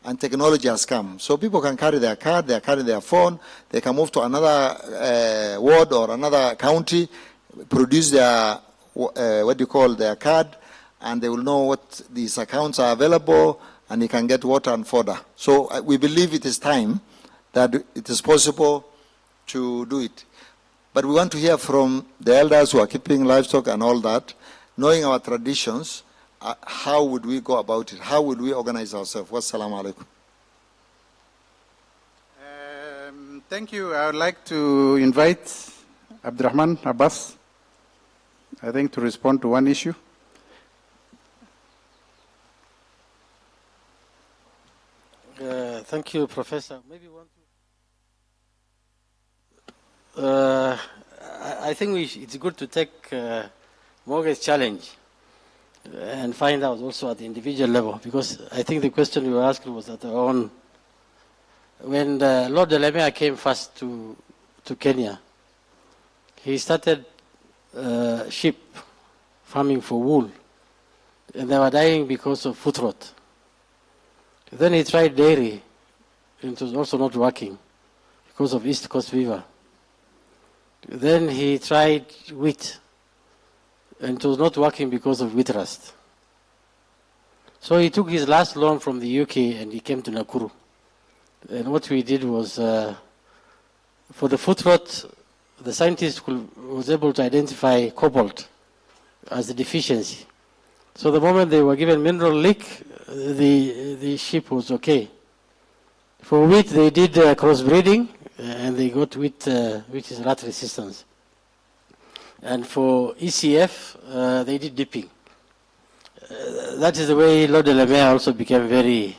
and technology has come. So people can carry their card, they carry their phone, they can move to another ward or another county, produce their, their card, and they will know what these accounts are available, and they can get water and fodder. So we believe it is time that it is possible to do it. But we want to hear from the elders who are keeping livestock and all that, knowing our traditions, how would we go about it? How would we organize ourselves? Wassalamu alaikum. Thank you. I would like to invite Abdurrahman Abbas, I think, to respond to one issue. Thank you, Professor. Maybe one. I think it's good to take mortgage challenge and find out also at the individual level, because I think the question you were asking was at our own. When Lord Delamere came first to Kenya, he started sheep farming for wool, and they were dying because of foot rot. Then he tried dairy, and it was also not working because of East Coast fever. Then he tried wheat, and it was not working because of wheat rust. So he took his last loan from the UK and he came to Nakuru. And what we did was, for the foot rot, the scientist was able to identify cobalt as a deficiency. So the moment they were given mineral leak, the sheep was okay. For wheat, they did crossbreeding, and they got wheat which is rat resistance. And for ECF, they did dipping. That is the way Lord Delamere also became very,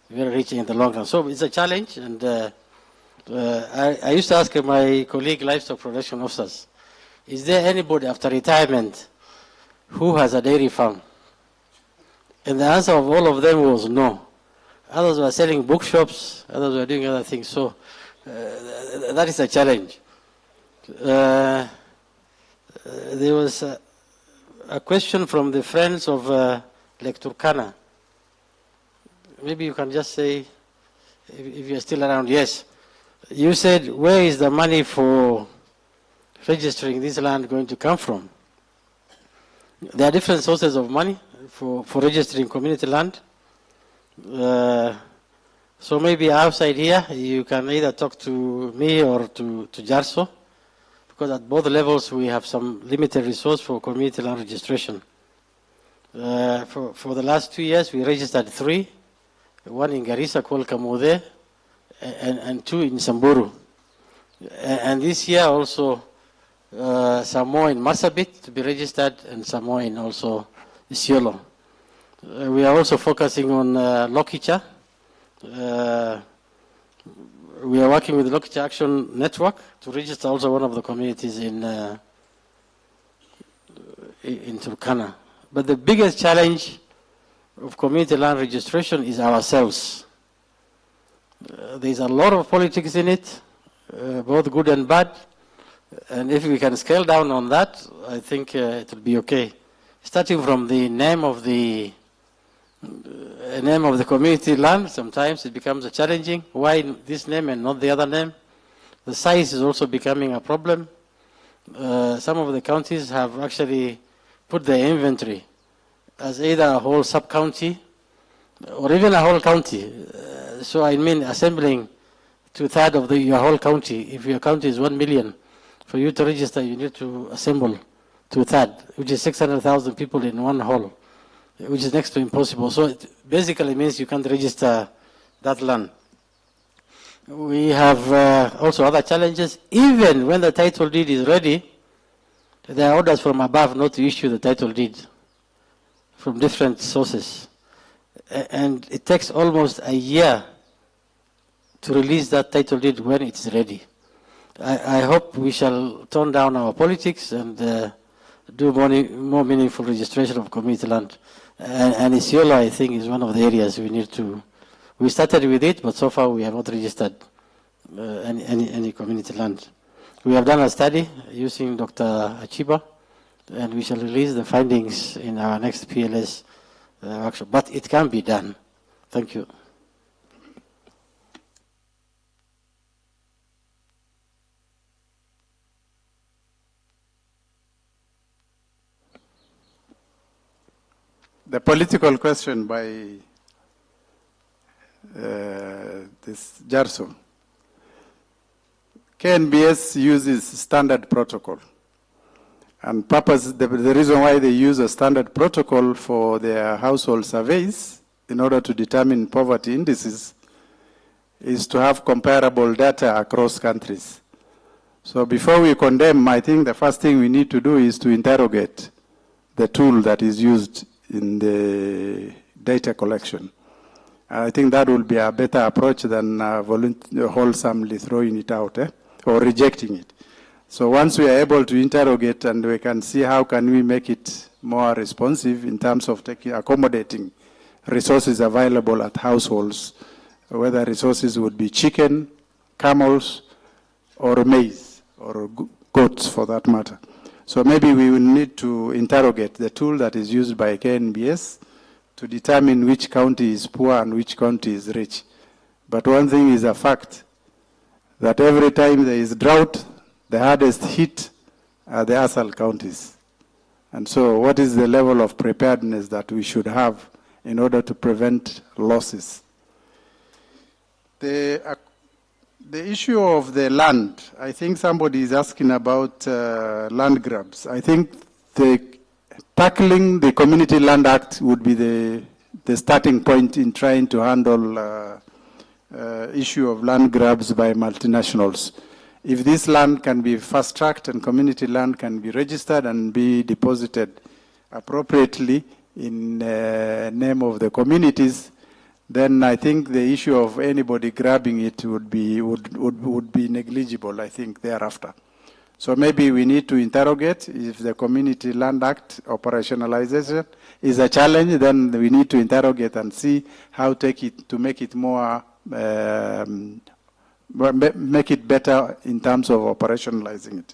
very rich in the long run. So it's a challenge, and I used to ask my colleague livestock production officers, is there anybody after retirement who has a dairy farm? And the answer of all of them was no. Others were selling bookshops, others were doing other things. So that is a challenge. There was a question from the friends of Lake Turkana. Maybe you can just say, if you're still around, yes. You said, where is the money for registering this land going to come from? There are different sources of money for registering community land. So maybe outside here, you can either talk to me or to Jarso, because at both levels we have some limited resource for community land registration. For the last 2 years, we registered 3, one in Garissa called Kamude, and 2 in Samburu. And this year also, some more in Marsabit to be registered, and some more in also Isiolo. We are also focusing on Lokicha. We are working with the Lokicha Action Network to register also one of the communities in Turkana. But the biggest challenge of community land registration is ourselves. There's a lot of politics in it, both good and bad. And if we can scale down on that, I think it will be okay. Starting from the name of the community land, sometimes it becomes challenging. Why this name and not the other name? The size is also becoming a problem. Some of the counties have actually put their inventory as either a whole sub-county or even a whole county. So I mean assembling 2/3 of your whole county. If your county is 1 million, for you to register, you need to assemble 2/3, which is 600,000 people in one hall, which is next to impossible. So it basically means you can't register that land. We have also other challenges. Even when the title deed is ready, there are orders from above not to issue the title deed from different sources. And it takes almost a year to release that title deed when it's ready. I hope we shall tone down our politics and do more meaningful registration of community land. And Isiolo, I think, is one of the areas we need to. We started with it, but so far we have not registered any community land. We have done a study using Dr. Achiba, and we shall release the findings in our next PLS workshop. But it can be done. Thank you. The political question by this Jarso. KNBS uses standard protocol. And the reason why they use a standard protocol for their household surveys in order to determine poverty indices is to have comparable data across countries. So before we condemn, I think the first thing we need to do is to interrogate the tool that is used in the data collection. I think that will be a better approach than wholesomely throwing it out or rejecting it. So once we are able to interrogate and we can see how can we make it more responsive in terms of accommodating resources available at households, whether resources would be chicken, camels, or maize, or goats for that matter. So maybe we will need to interrogate the tool that is used by KNBS to determine which county is poor and which county is rich. But one thing is a fact, that every time there is drought, the hardest hit are the ASAL counties. And so what is the level of preparedness that we should have in order to prevent losses? The issue of the land, I think somebody is asking about land grabs. I think tackling the Community Land Act would be the starting point in trying to handle issue of land grabs by multinationals. if this land can be fast-tracked and community land can be registered and be deposited appropriately in name of the communities, then I think the issue of anybody grabbing it would be negligible, I think, thereafter. So maybe we need to interrogate if the Community Land Act operationalization is a challenge, then we need to interrogate and see how to make it more, make it better in terms of operationalizing it.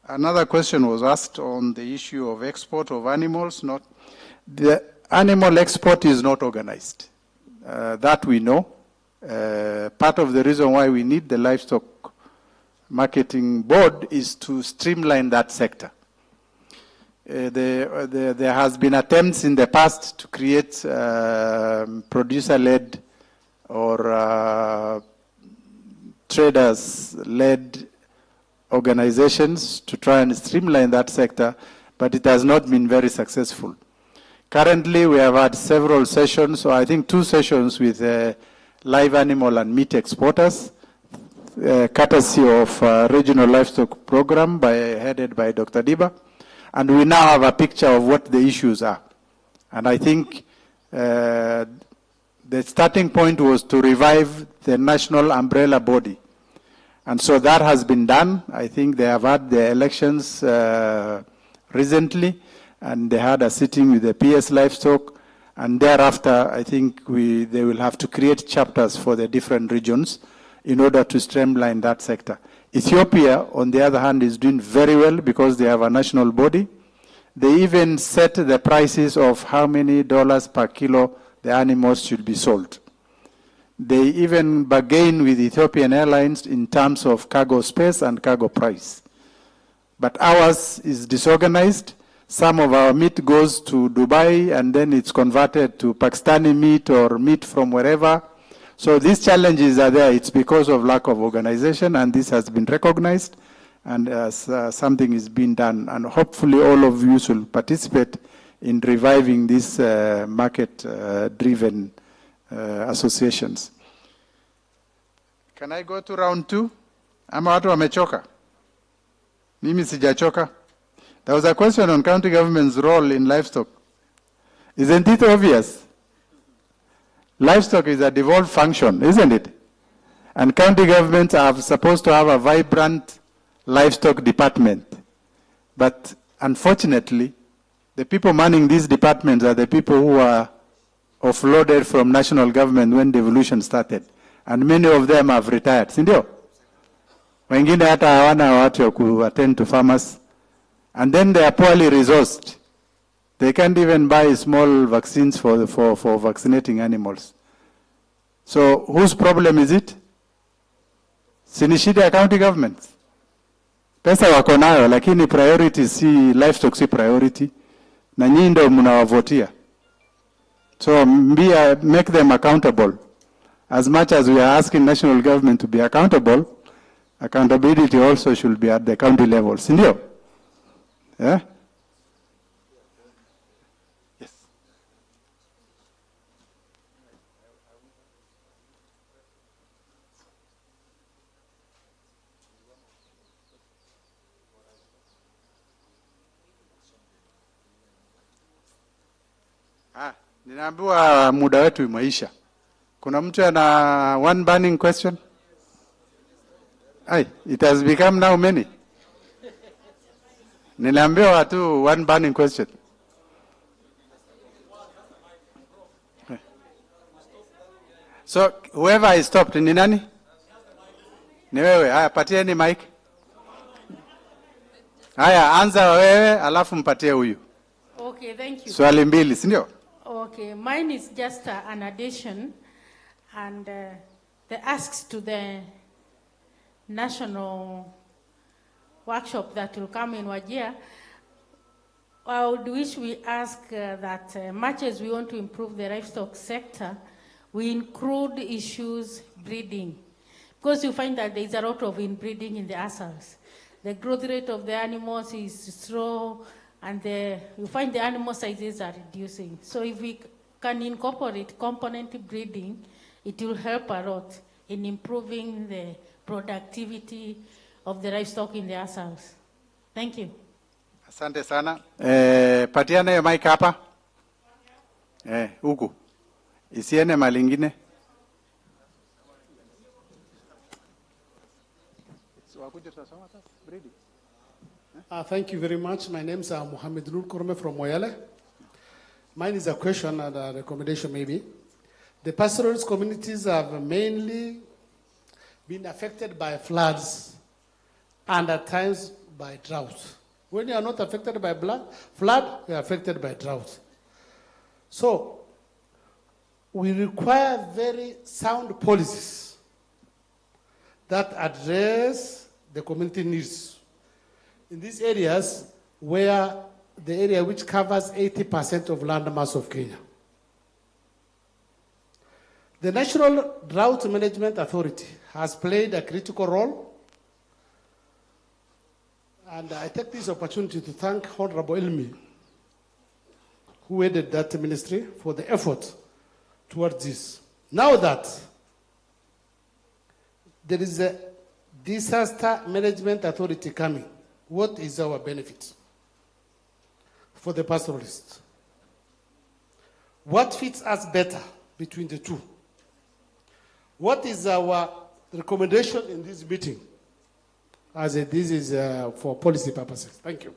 Another question was asked on the issue of export of animals. The animal export is not organized. That we know. Part of the reason why we need the livestock marketing board is to streamline that sector. There has been attempts in the past to create producer-led or traders-led organizations to try and streamline that sector, but it has not been very successful. Currently, we have had several sessions, so I think 2 sessions with live animal and meat exporters, courtesy of Regional Livestock Program headed by Dr. Diba. And we now have a picture of what the issues are. And I think the starting point was to revive the national umbrella body. And so that has been done. I think they have had the elections recently, and they had a sitting with the PS Livestock. And thereafter, I think they will have to create chapters for the different regions in order to streamline that sector. Ethiopia, on the other hand, is doing very well because they have a national body. They even set the prices of how many dollars per kilo the animals should be sold. They even bargain with Ethiopian Airlines in terms of cargo space and cargo price. But ours is disorganized. Some of our meat goes to Dubai and then it's converted to Pakistani meat or meat from wherever. So these challenges are there. It's because of lack of organization, and this has been recognized, and something is being done. And hopefully all of you should participate in reviving these market-driven associations. Can I go to round 2? Ama watu wamechoka? Mimi sijachoka. There was a question on county government's role in livestock. Isn't it obvious? Livestock is a devolved function, isn't it? And county governments are supposed to have a vibrant livestock department. But unfortunately, the people manning these departments are the people who are offloaded from national government when devolution started. And many of them have retired. Sindio? Wengine hata hawana watu wa ku attend to farmers. And then they are poorly resourced. They can't even buy small vaccines for vaccinating animals. So whose problem is it? Si shida ya county governments. Pesa wako nayo, lakini priority si livestock, si priority. Na nyinyi ndio mnawavotia. So make them accountable. As much as we are asking national government to be accountable, accountability also should be at the county level. Sindio? Yeah? Ninaambiwa muda wetu umeisha. Kuna mtu ana one burning question? It has become now many. Ninaambiwa watu one burning question. So whoever is stopped ni nani? Ni wewe. Haya, patieni mic. Haya, anza wewe alafu mpatie huyu. Okay, thank you. Swali mbili, si ndio? Okay, mine is just an addition, and the asks to the national workshop that will come in Wajir. I would wish we ask that much as we want to improve the livestock sector, we include issues breeding, because you find that there is a lot of inbreeding in the assals. The growth rate of the animals is slow, and you find the animal sizes are reducing. So if we can incorporate component breeding, it will help a lot in improving the productivity of the livestock in the house. Thank you. Asante sana. Patiana hiyo mic hapa. Huku. Isiene malingine. Thank you very much. My name is Mohammed Nur Korme from Moyale. Mine is a question and a recommendation maybe. The pastoralist communities have mainly been affected by floods and at times by drought. When you are not affected by flood, you are affected by drought. So, we require very sound policies that address the community needs. In these areas where the area which covers 80% of land mass of Kenya. The National Drought Management Authority has played a critical role, and I take this opportunity to thank Honorable Elmi, who headed that ministry, for the effort towards this. Now that there is a disaster management authority coming, what is our benefit for the pastoralists? What fits us better between the two? What is our recommendation in this meeting? As this is for policy purposes. Thank you.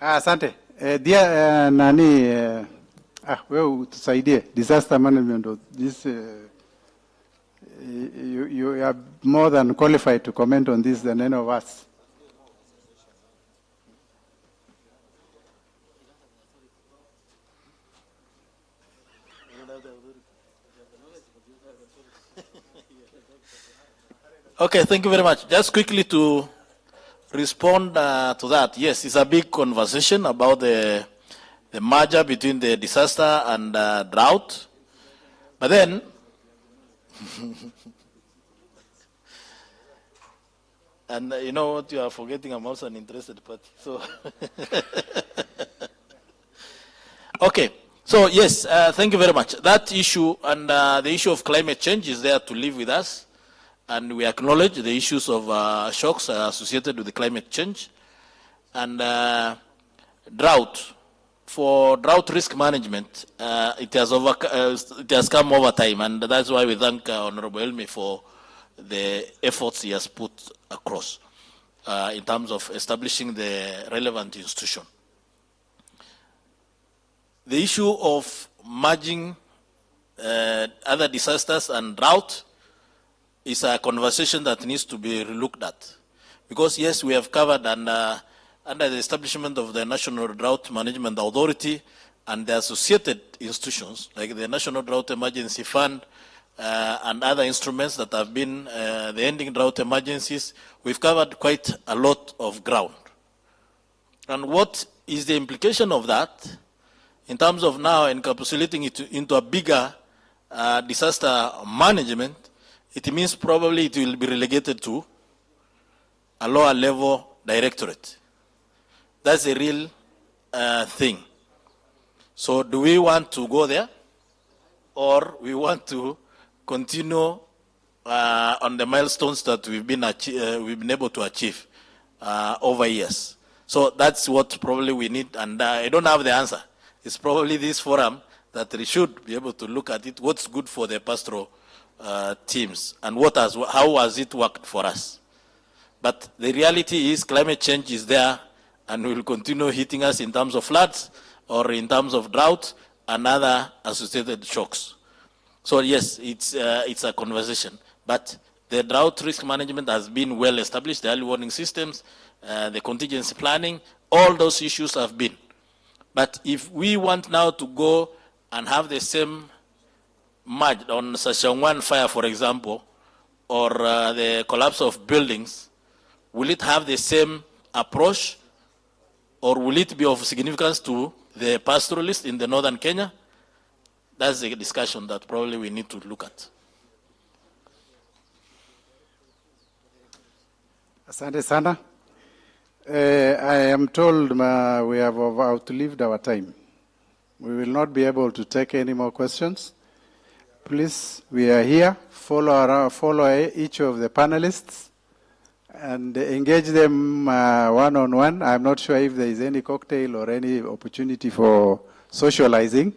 Asante. Dia nani wewe tusaidie disaster management. This you are more than qualified to comment on this than any of us. Okay, thank you very much. Just quickly to respond to that. Yes, it's a big conversation about the merger between the disaster and drought. But then, and you know what you are forgetting, I'm also an interested party. So, okay. So yes, thank you very much. That issue and the issue of climate change is there to live with us. And we acknowledge the issues of shocks associated with the climate change. And drought. For drought risk management, it has come over time. And that's why we thank Honorable Elmi for the efforts he has put across in terms of establishing the relevant institution. The issue of merging other disasters and drought is a conversation that needs to be looked at. Because yes, we have covered under the establishment of the National Drought Management Authority and the associated institutions, like the National Drought Emergency Fund and other instruments that have been the ending drought emergencies, we've covered quite a lot of ground. And what is the implication of that in terms of now encapsulating it into a bigger disaster management? It means probably it will be relegated to a lower level directorate. That's a real thing. So do we want to go there? Or we want to continue on the milestones that we've been able to achieve over years? So that's what probably we need, and I don't have the answer. It's probably this forum that we should be able to look at it, what's good for the pastoral teams, and how has it worked for us. But the reality is climate change is there and will continue hitting us in terms of floods or in terms of drought and other associated shocks. So yes, it's a conversation. But the drought risk management has been well established, the early warning systems, the contingency planning, all those issues have been. But if we want now to go and have the same merge on Sashangwan fire, for example, or the collapse of buildings, will it have the same approach, or will it be of significance to the pastoralists in the northern Kenya? That's a discussion that probably we need to look at. Asante sana. I am told we have outlived our time. We will not be able to take any more questions. please, we are here. Follow each of the panelists and engage them one-on-one. I'm not sure if there is any cocktail or any opportunity for socializing.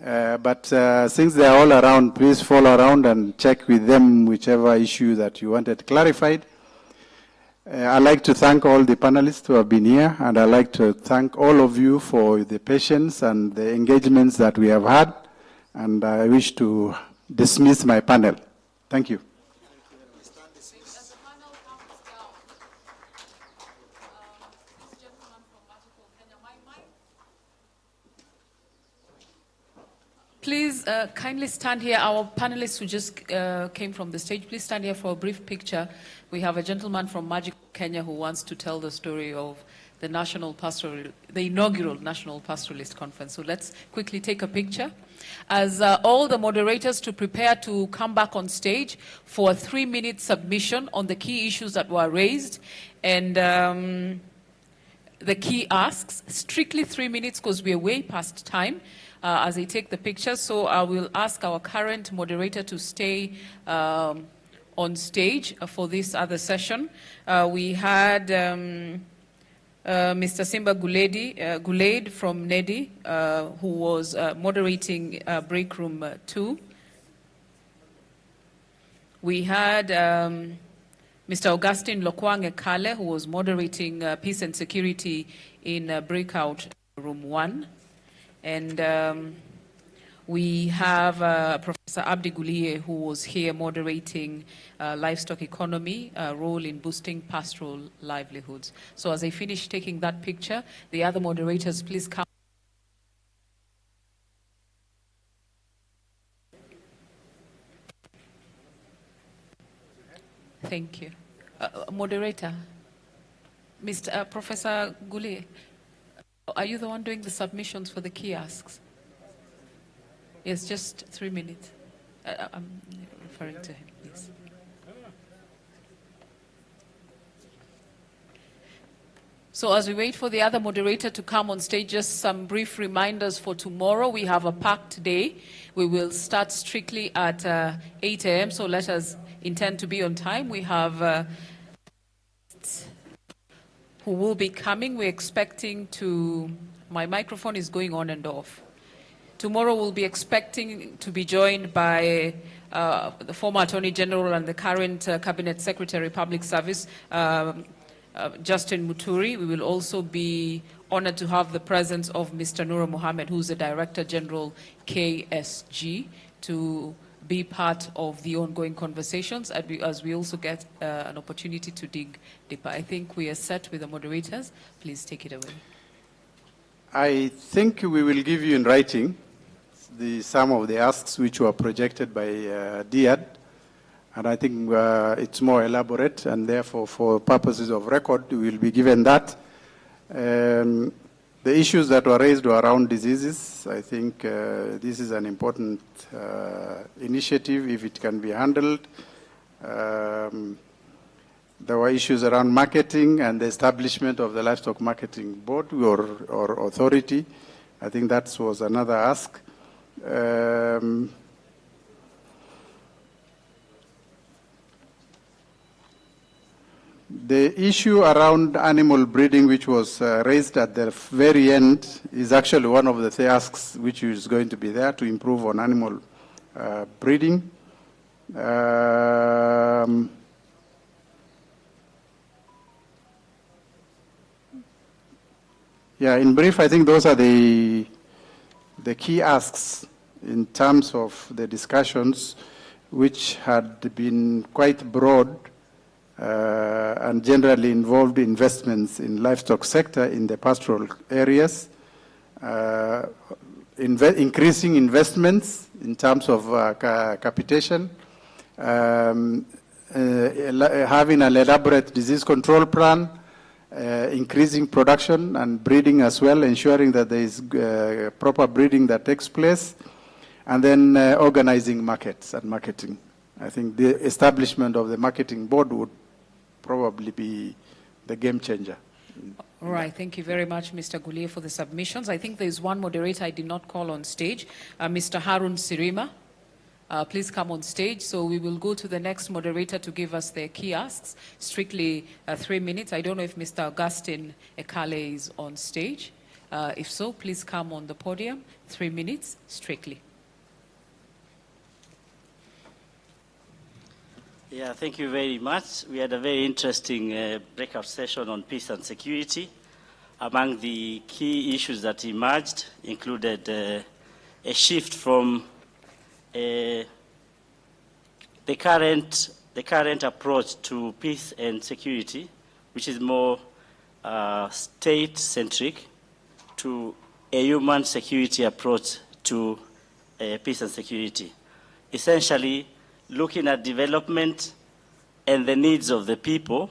But since they are all around, please follow around and check with them whichever issue that you wanted clarified. I'd like to thank all the panelists who have been here, and I'd like to thank all of you for the patience and the engagements that we have had, and I wish to dismiss my panel. Thank you. Please kindly stand here. Our panelists who just came from the stage, please stand here for a brief picture. We have a gentleman from Magic Kenya who wants to tell the story of the inaugural National Pastoralist Conference. So let's quickly take a picture. As all the moderators to prepare to come back on stage for a 3-minute submission on the key issues that were raised and the key asks, strictly 3 minutes because we're way past time. As they take the pictures. So I will ask our current moderator to stay on stage for this other session. We had Mr. Simba Gulade from NEDI, who was moderating break room 2. We had Mr. Augustine Lokwange Kale, who was moderating peace and security in breakout room 1. And we have Professor Abdi Guliye, who was here moderating livestock economy, role in boosting pastoral livelihoods. So as I finish taking that picture, the other moderators, please come. Thank you. Moderator, Mr. Professor Guliye. Are you the one doing the submissions for the key asks? Yes, just 3 minutes. I'm referring to him, please. So as we wait for the other moderator to come on stage, just some brief reminders for tomorrow. We have a packed day. We will start strictly at 8 a.m., so let us intend to be on time. We have who will be coming. We're expecting to, my microphone is going on and off. Tomorrow we'll be expecting to be joined by the former Attorney General and the current Cabinet Secretary Public Service, Justin Muturi. We will also be honored to have the presence of Mr. Nura Mohammed, who's the Director General KSG, to be part of the ongoing conversations as we also get an opportunity to dig deeper. I think we are set with the moderators. Please take it away. I think we will give you in writing some of the asks which were projected by DIAD, and I think it's more elaborate, and therefore for purposes of record we will be given that. The issues that were raised were around diseases. I think this is an important initiative if it can be handled. There were issues around marketing and the establishment of the Livestock Marketing Board or authority. I think that was another ask. The issue around animal breeding, which was raised at the very end, is actually one of the asks which is going to be there to improve on animal breeding. Yeah, in brief, I think those are the key asks in terms of the discussions, which had been quite broad and generally involved investments in livestock sector in the pastoral areas, increasing investments in terms of capitation, having an elaborate disease control plan, increasing production and breeding as well, ensuring that there is proper breeding that takes place, and then organizing markets and marketing. I think the establishment of the marketing board would probably be the game changer. All right, thank you very much, Mr. Guliye, for the submissions. I think there is one moderator I did not call on stage, Mr. Harun Sirima. please come on stage. So we will go to the next moderator to give us their key asks. Strictly 3 minutes. I don't know if Mr. Augustine Ekale is on stage. If so, please come on the podium. 3 minutes, strictly. Yeah, thank you very much. We had a very interesting breakout session on peace and security. Among the key issues that emerged included a shift from the current approach to peace and security, which is more state-centric, to a human security approach to peace and security. Essentially, looking at development and the needs of the people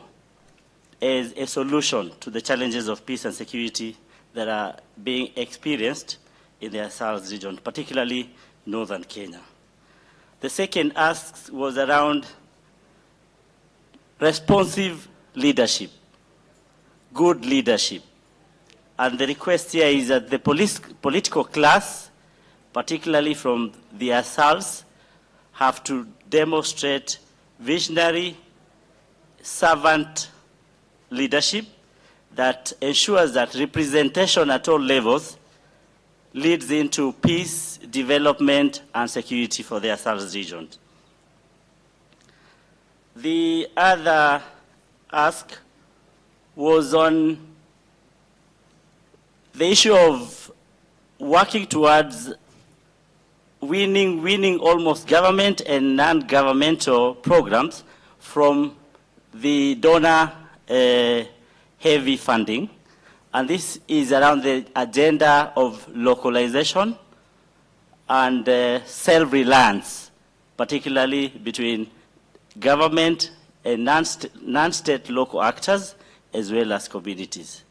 as a solution to the challenges of peace and security that are being experienced in the SARS region, particularly northern Kenya. The second ask was around responsive leadership, good leadership. And the request here is that the political class, particularly from the SARS, have to demonstrate visionary, servant leadership that ensures that representation at all levels leads into peace, development, and security for the SARS region. The other ask was on the issue of working towards winning almost government and non-governmental programs from the donor heavy funding. And this is around the agenda of localization and self-reliance, particularly between government and non-state local actors, as well as communities.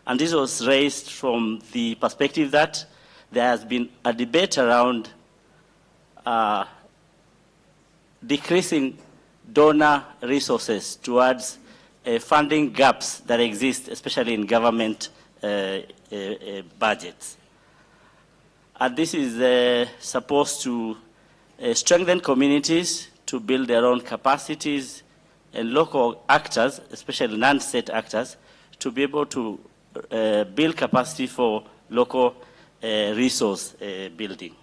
And this was raised from the perspective that there has been a debate around decreasing donor resources towards funding gaps that exist, especially in government budgets. And this is supposed to strengthen communities to build their own capacities, and local actors, especially non-state actors, to be able to build capacity for local resource building.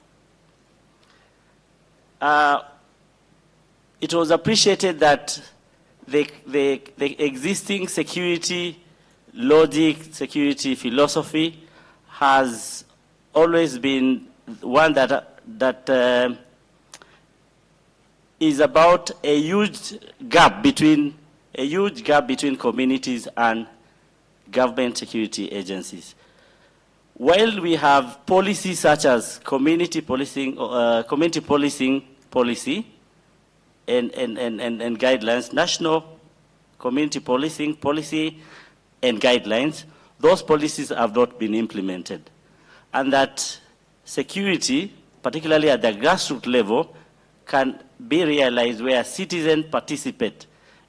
It was appreciated that the existing security logic, security philosophy has always been one that is about a huge gap between communities and government security agencies. While we have policies such as community policing policy and guidelines, national community policing policy and guidelines, those policies have not been implemented. And that security, particularly at the grassroots level, can be realized where citizens participate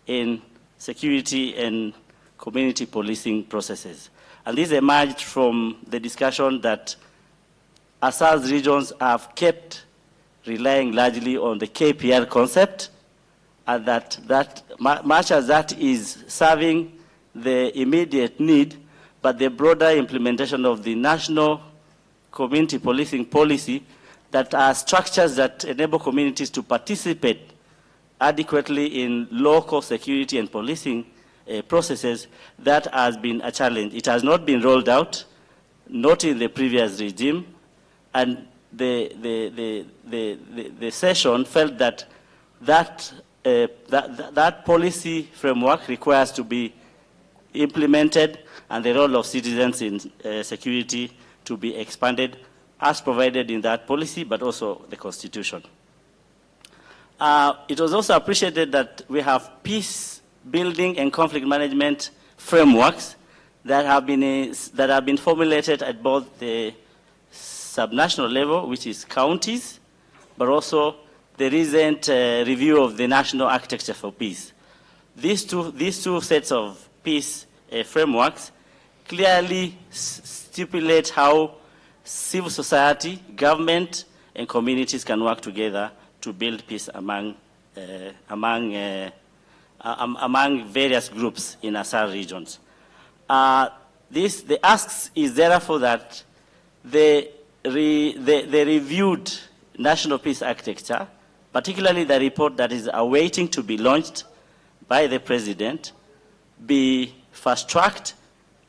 in security and community policing processes. And this emerged from the discussion that SARS regions have kept relying largely on the KPR concept, and that much as that is serving the immediate need, but the broader implementation of the national community policing policy, that are structures that enable communities to participate adequately in local security and policing processes, that has been a challenge. It has not been rolled out, not in the previous regime, and the session felt that that policy framework requires to be implemented, and the role of citizens in security to be expanded as provided in that policy, but also the Constitution. It was also appreciated that we have peace building and conflict management frameworks that have been formulated at both the subnational level, which is counties, but also the recent review of the national architecture for peace. These two sets of peace frameworks clearly stipulate how civil society, government, and communities can work together to build peace among various groups in Asal regions. The ask is therefore that the reviewed national peace architecture, particularly the report that is awaiting to be launched by the President, be fast-tracked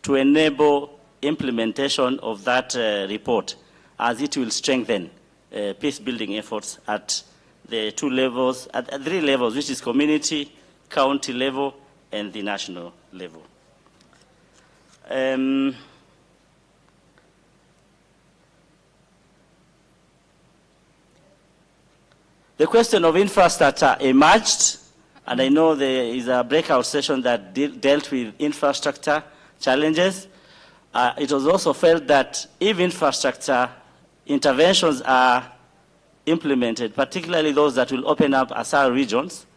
to enable implementation of that report, as it will strengthen peace-building efforts at the three levels, which is community, county level, and the national level. The question of infrastructure emerged, and I know there is a breakout session that dealt with infrastructure challenges. It was also felt that if infrastructure interventions are implemented, particularly those that will open up Asal regions,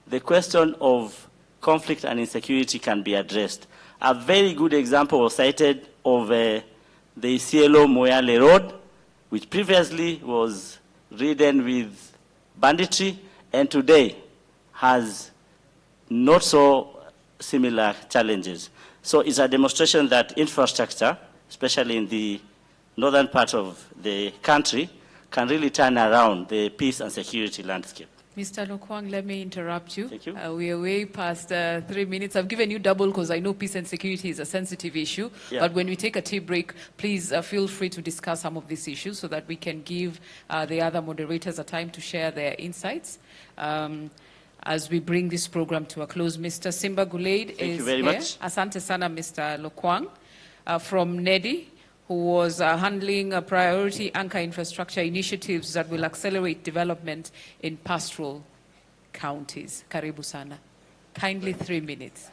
the question of conflict and insecurity can be addressed. A very good example was cited of the Isiolo Moyale Road, which previously was ridden with banditry, and today has not so similar challenges. So it's a demonstration that infrastructure, especially in the northern part of the country, can really turn around the peace and security landscape. Mr. Lokwang, let me interrupt you. Thank you. We are way past 3 minutes. I've given you double because I know peace and security is a sensitive issue. Yeah. But when we take a tea break, please feel free to discuss some of these issues so that we can give the other moderators a time to share their insights. As we bring this program to a close, Mr. Simba Gulaid Thank is you very here. much. Asante sana, Mr. Lokwang, from NEDI, who was handling priority anchor infrastructure initiatives that will accelerate development in pastoral counties. Karibu sana. Kindly 3 minutes.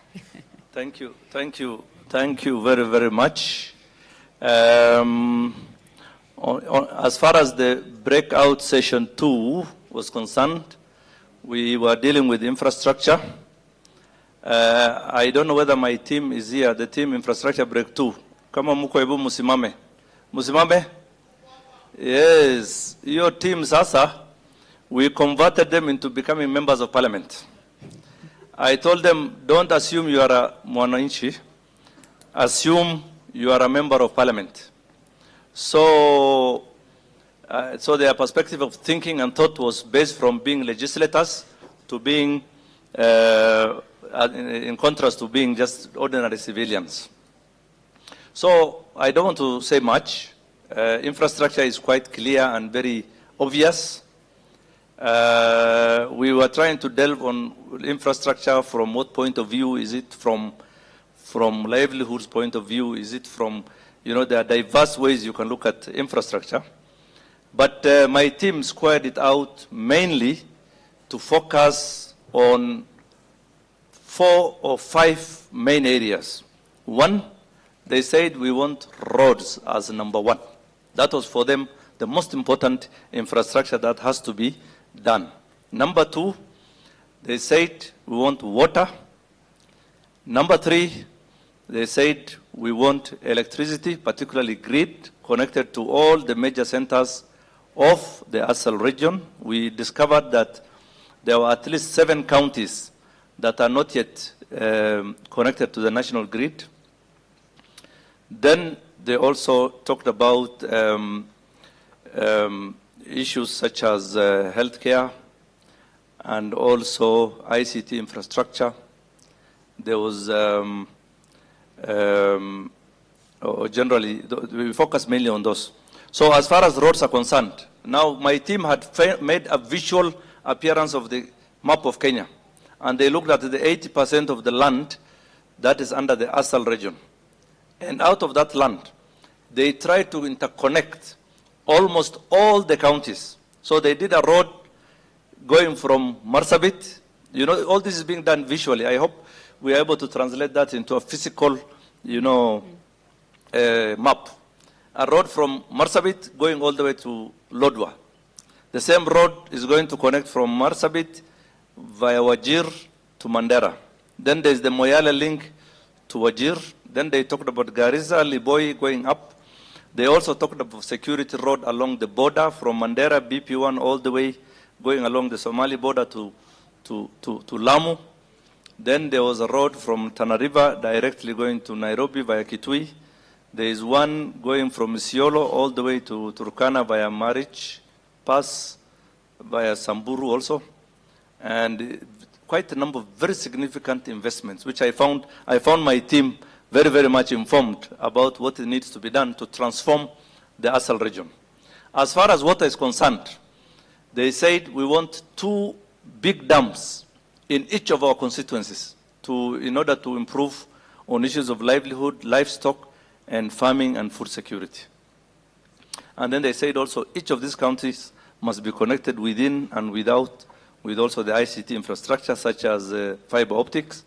Thank you. Thank you. Thank you very, very much. As far as the breakout session 2 was concerned, we were dealing with infrastructure. I don't know whether my team is here, the team infrastructure break 2. Kama muko hebu musimame. Musimame? Yes. Your team sasa, we converted them into becoming members of parliament. I told them, don't assume you are a mwananchi. Assume you are a member of parliament. So their perspective of thinking and thought was based from being legislators to being, in contrast to being just ordinary civilians. So I don't want to say much. Infrastructure is quite clear and very obvious. We were trying to delve on infrastructure from what point of view? Is it from livelihoods point of view? Is it from, there are diverse ways you can look at infrastructure. But my team squared it out mainly to focus on 4 or 5 main areas. One, they said we want roads as number 1. That was for them the most important infrastructure that has to be done. Number 2, they said we want water. Number 3, they said we want electricity, particularly grid, connected to all the major centers of the Asal region. We discovered that there were at least 7 counties that are not yet connected to the national grid. Then they also talked about issues such as healthcare and also ICT infrastructure. There was generally, we focus mainly on those. So as far as roads are concerned, now my team had made a visual appearance of the map of Kenya, and they looked at the 80% of the land that is under the Asal region. And out of that land, they tried to interconnect almost all the counties. So they did a road going from Marsabit. All this is being done visually. I hope we are able to translate that into a physical, map. A road from Marsabit going all the way to Lodwar. The same road is going to connect from Marsabit via Wajir to Mandera. Then there's the Moyale link to Wajir. Then they talked about Garissa, Liboi going up. They also talked about security road along the border from Mandera, BP1, all the way going along the Somali border to Lamu. Then there was a road from Tana River directly going to Nairobi via Kitui. There is one going from Isiolo all the way to Turkana via Marich Pass, via Samburu also. And quite a number of very significant investments, which I found my team very, very much informed about what needs to be done to transform the Asal region. As far as water is concerned, they said we want 2 big dams in each of our constituencies in order to improve on issues of livelihood, livestock, and farming and food security. And then they said also each of these counties must be connected within and without with also the ICT infrastructure such as fiber optics.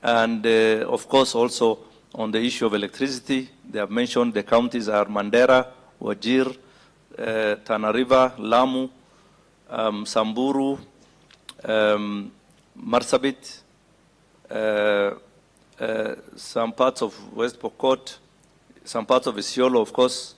And of course also on the issue of electricity, they have mentioned the counties are Mandera, Wajir, Tana River, Lamu, Samburu, Marsabit, some parts of West Pokot, some parts of Isiolo, of course,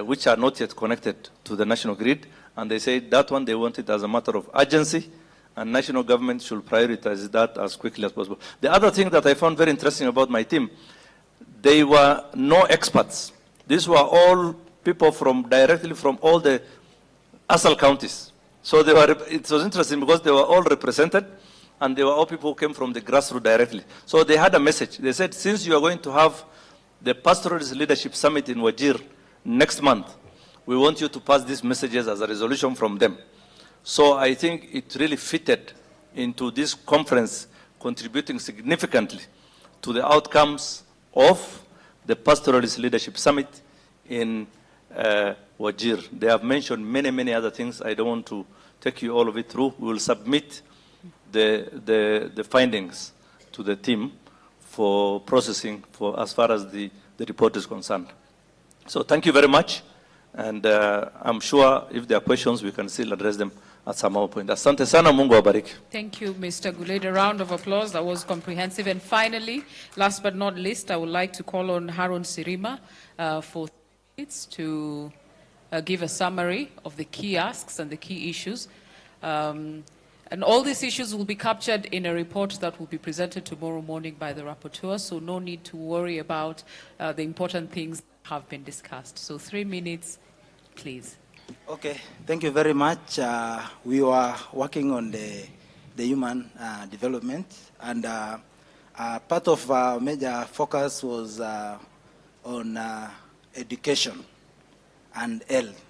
which are not yet connected to the national grid. And they said that one they want it as a matter of urgency, and national government should prioritize that as quickly as possible. The other thing that I found very interesting about my team, they were no experts. These were all people directly from all the Asal counties. So it was interesting because they were all represented, and they were all people who came from the grassroots directly. So they had a message. They said, since you are going to have the Pastoralist Leadership Summit in Wajir next month, we want you to pass these messages as a resolution from them. So I think it really fitted into this conference, contributing significantly to the outcomes of the Pastoralist Leadership Summit in Wajir. They have mentioned many, many other things. I don't want to take you all of it through. We will submit the findings to the team for processing as far as the report is concerned. So thank you very much. And I'm sure if there are questions, we can still address them at some other point. Asante sana, Mungu awabariki. Thank you, Mr. Guled. A round of applause. That was comprehensive. And finally, last but not least, I would like to call on Harun Sirima for 3 minutes to give a summary of the key asks and the key issues. And all these issues will be captured in a report that will be presented tomorrow morning by the rapporteur, so no need to worry about the important things that have been discussed. So 3 minutes, please. Okay, thank you very much. We were working on the human development, and part of our major focus was on education and health.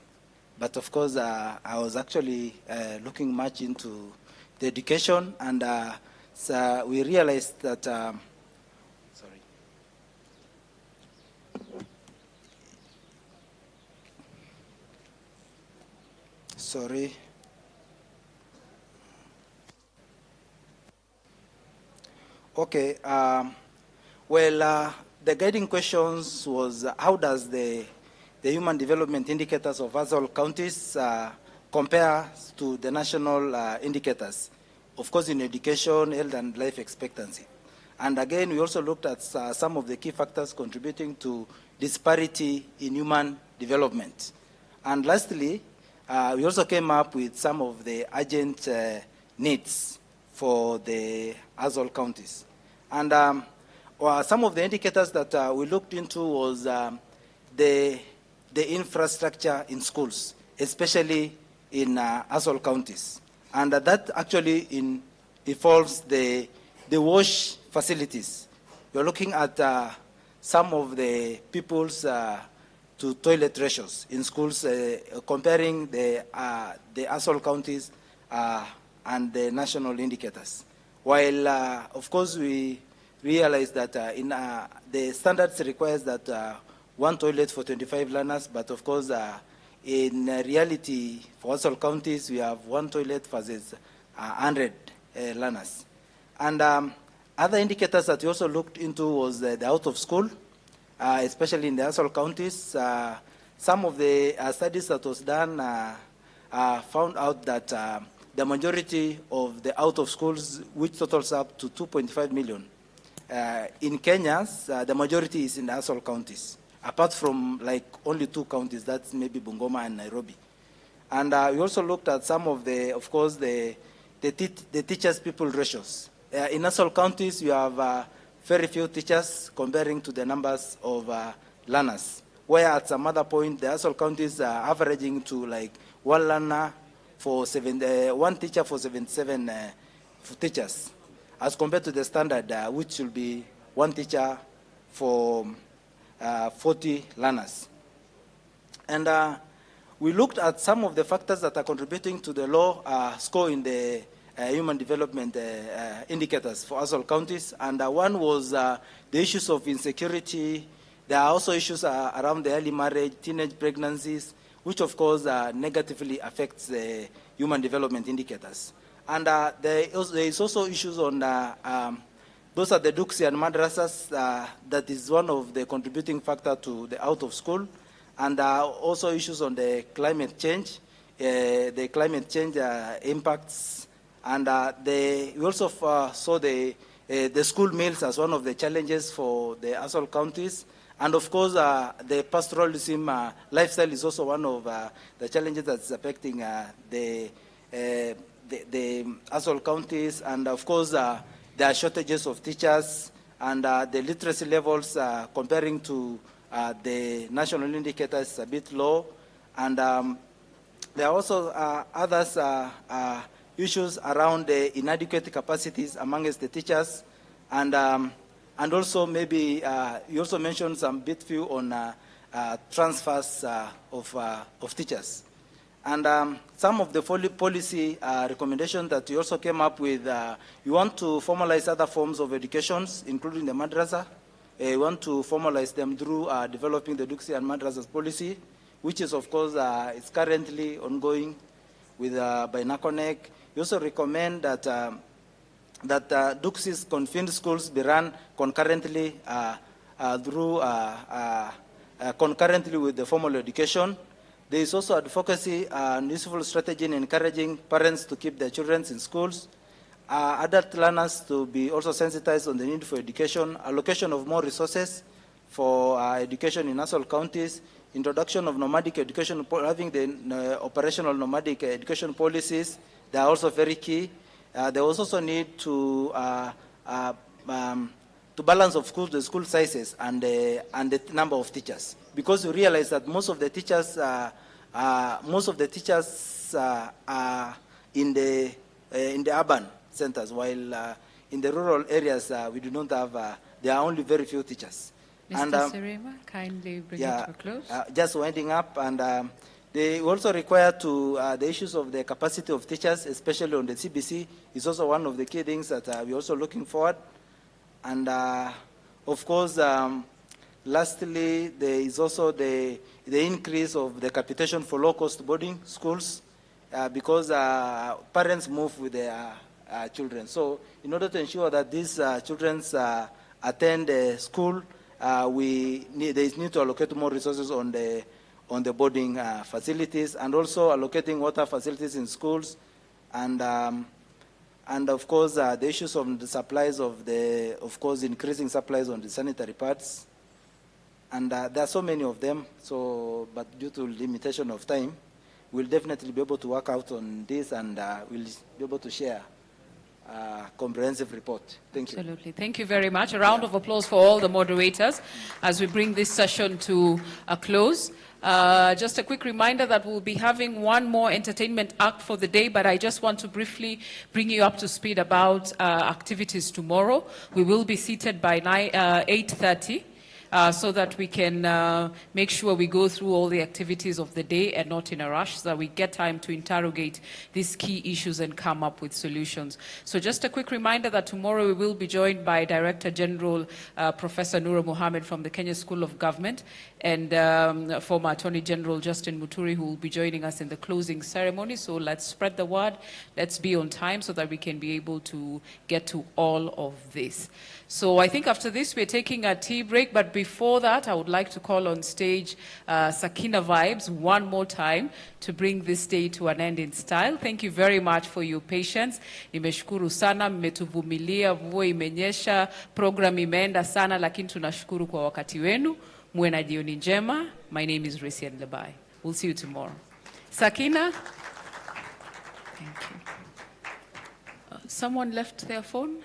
But of course, I was actually looking much into the education, and so we realized that, Okay, well, the guiding questions was how does the human development indicators of Asal counties compare to the national indicators, of course in education, health and life expectancy. And again, we also looked at some of the key factors contributing to disparity in human development. And lastly, we also came up with some of the urgent needs for the Asal counties. And some of the indicators that we looked into was the infrastructure in schools, especially in Asal counties. And that actually involves the wash facilities. We're looking at some of the people's to toilet ratios in schools, comparing the Asal counties and the national indicators. While, of course, we realize that the standards requires that 1 toilet for 25 learners, but of course, in reality, for Asal counties, we have 1 toilet versus 100 learners. And other indicators that we also looked into was the out of school, especially in the Asal counties. Some of the studies that was done found out that the majority of the out of schools, which totals up to 2.5 million, in Kenya, the majority is in the Asal counties, apart from like only 2 counties, that's maybe Bungoma and Nairobi. And we also looked at some of the, of course, the teachers-people ratios. In Nassau counties, you have very few teachers comparing to the numbers of learners, where at some other point, the Nassau counties are averaging to like one learner for one teacher for 77 teachers, as compared to the standard, which should be one teacher for 40 learners. And we looked at some of the factors that are contributing to the low score in the human development indicators for Nassau counties. And one was the issues of insecurity. There are also issues around the early marriage, teenage pregnancies, which of course negatively affects the human development indicators. And there is also issues on, those are the Duksi and madrasas, that is one of the contributing factor to the out of school. And also issues on the climate change, impacts. And we also saw the school meals as one of the challenges for the Nassau counties. And of course, the pastoralism lifestyle is also one of the challenges that's affecting the Nassau counties. And of course, there are shortages of teachers, and the literacy levels comparing to the national indicators is a bit low. And there are also others issues around the inadequate capacities amongst the teachers. And also maybe you also mentioned some bit few on transfers of teachers. And some of the policy recommendations that you also came up with, you want to formalize other forms of educations, including the madrasa. You want to formalize them through developing the Duksi and madrasas policy, which is, of course, is currently ongoing with by NACONEC. You also recommend that Duksi's confined schools be run concurrently concurrently with the formal education. There is also advocacy and useful strategy in encouraging parents to keep their children in schools. Adult learners to be also sensitized on the need for education, allocation of more resources for education in Nassau counties, introduction of nomadic education, having the operational nomadic education policies. They are also very key. There was also need to balance, of course, the school sizes and the number of teachers, because we realize that most of the teachers are in the urban centers, while in the rural areas we do not have. There are only very few teachers. Mr. Serema, kindly bring it to a close. Just winding up, and they also require to the issues of the capacity of teachers, especially on the CBC, is also one of the key things that we're also looking forward. And of course, lastly, there is also the increase of the capitation for low-cost boarding schools, because parents move with their children. So in order to ensure that these children attend school, there is need to allocate more resources on the boarding facilities, and also allocating water facilities in schools, and of course the issues of the supplies of course increasing supplies on the sanitary pads, and there are so many of them. So, but due to limitation of time, we'll definitely be able to work out on this, and we'll be able to share a comprehensive report. Thank you. Absolutely. Thank you very much. A round of applause for all the moderators as we bring this session to a close. Just a quick reminder that we'll be having one more entertainment act for the day, but I just want to briefly bring you up to speed about activities tomorrow. We will be seated by 8:30. So that we can make sure we go through all the activities of the day and not in a rush, so that we get time to interrogate these key issues and come up with solutions. So just a quick reminder that tomorrow we will be joined by Director General Professor Nura Mohammed from the Kenya School of Government, and former Attorney General Justin Muturi, who will be joining us in the closing ceremony. So let's spread the word. Let's be on time so that we can be able to get to all of this. So I think after this, we're taking a tea break. But before that, I would like to call on stage Sakina Vibes one more time to bring this day to an end in style. Thank you very much for your patience. Nimeshukuru sana, mmetuvumilia, mvua imenyesha, program imeenda sana, lakini tunashukuru kwa wakati wenu. Muwe na jioni njema. My name is Resian Lebai. We'll see you tomorrow. Sakina? Thank you. Someone left their phone?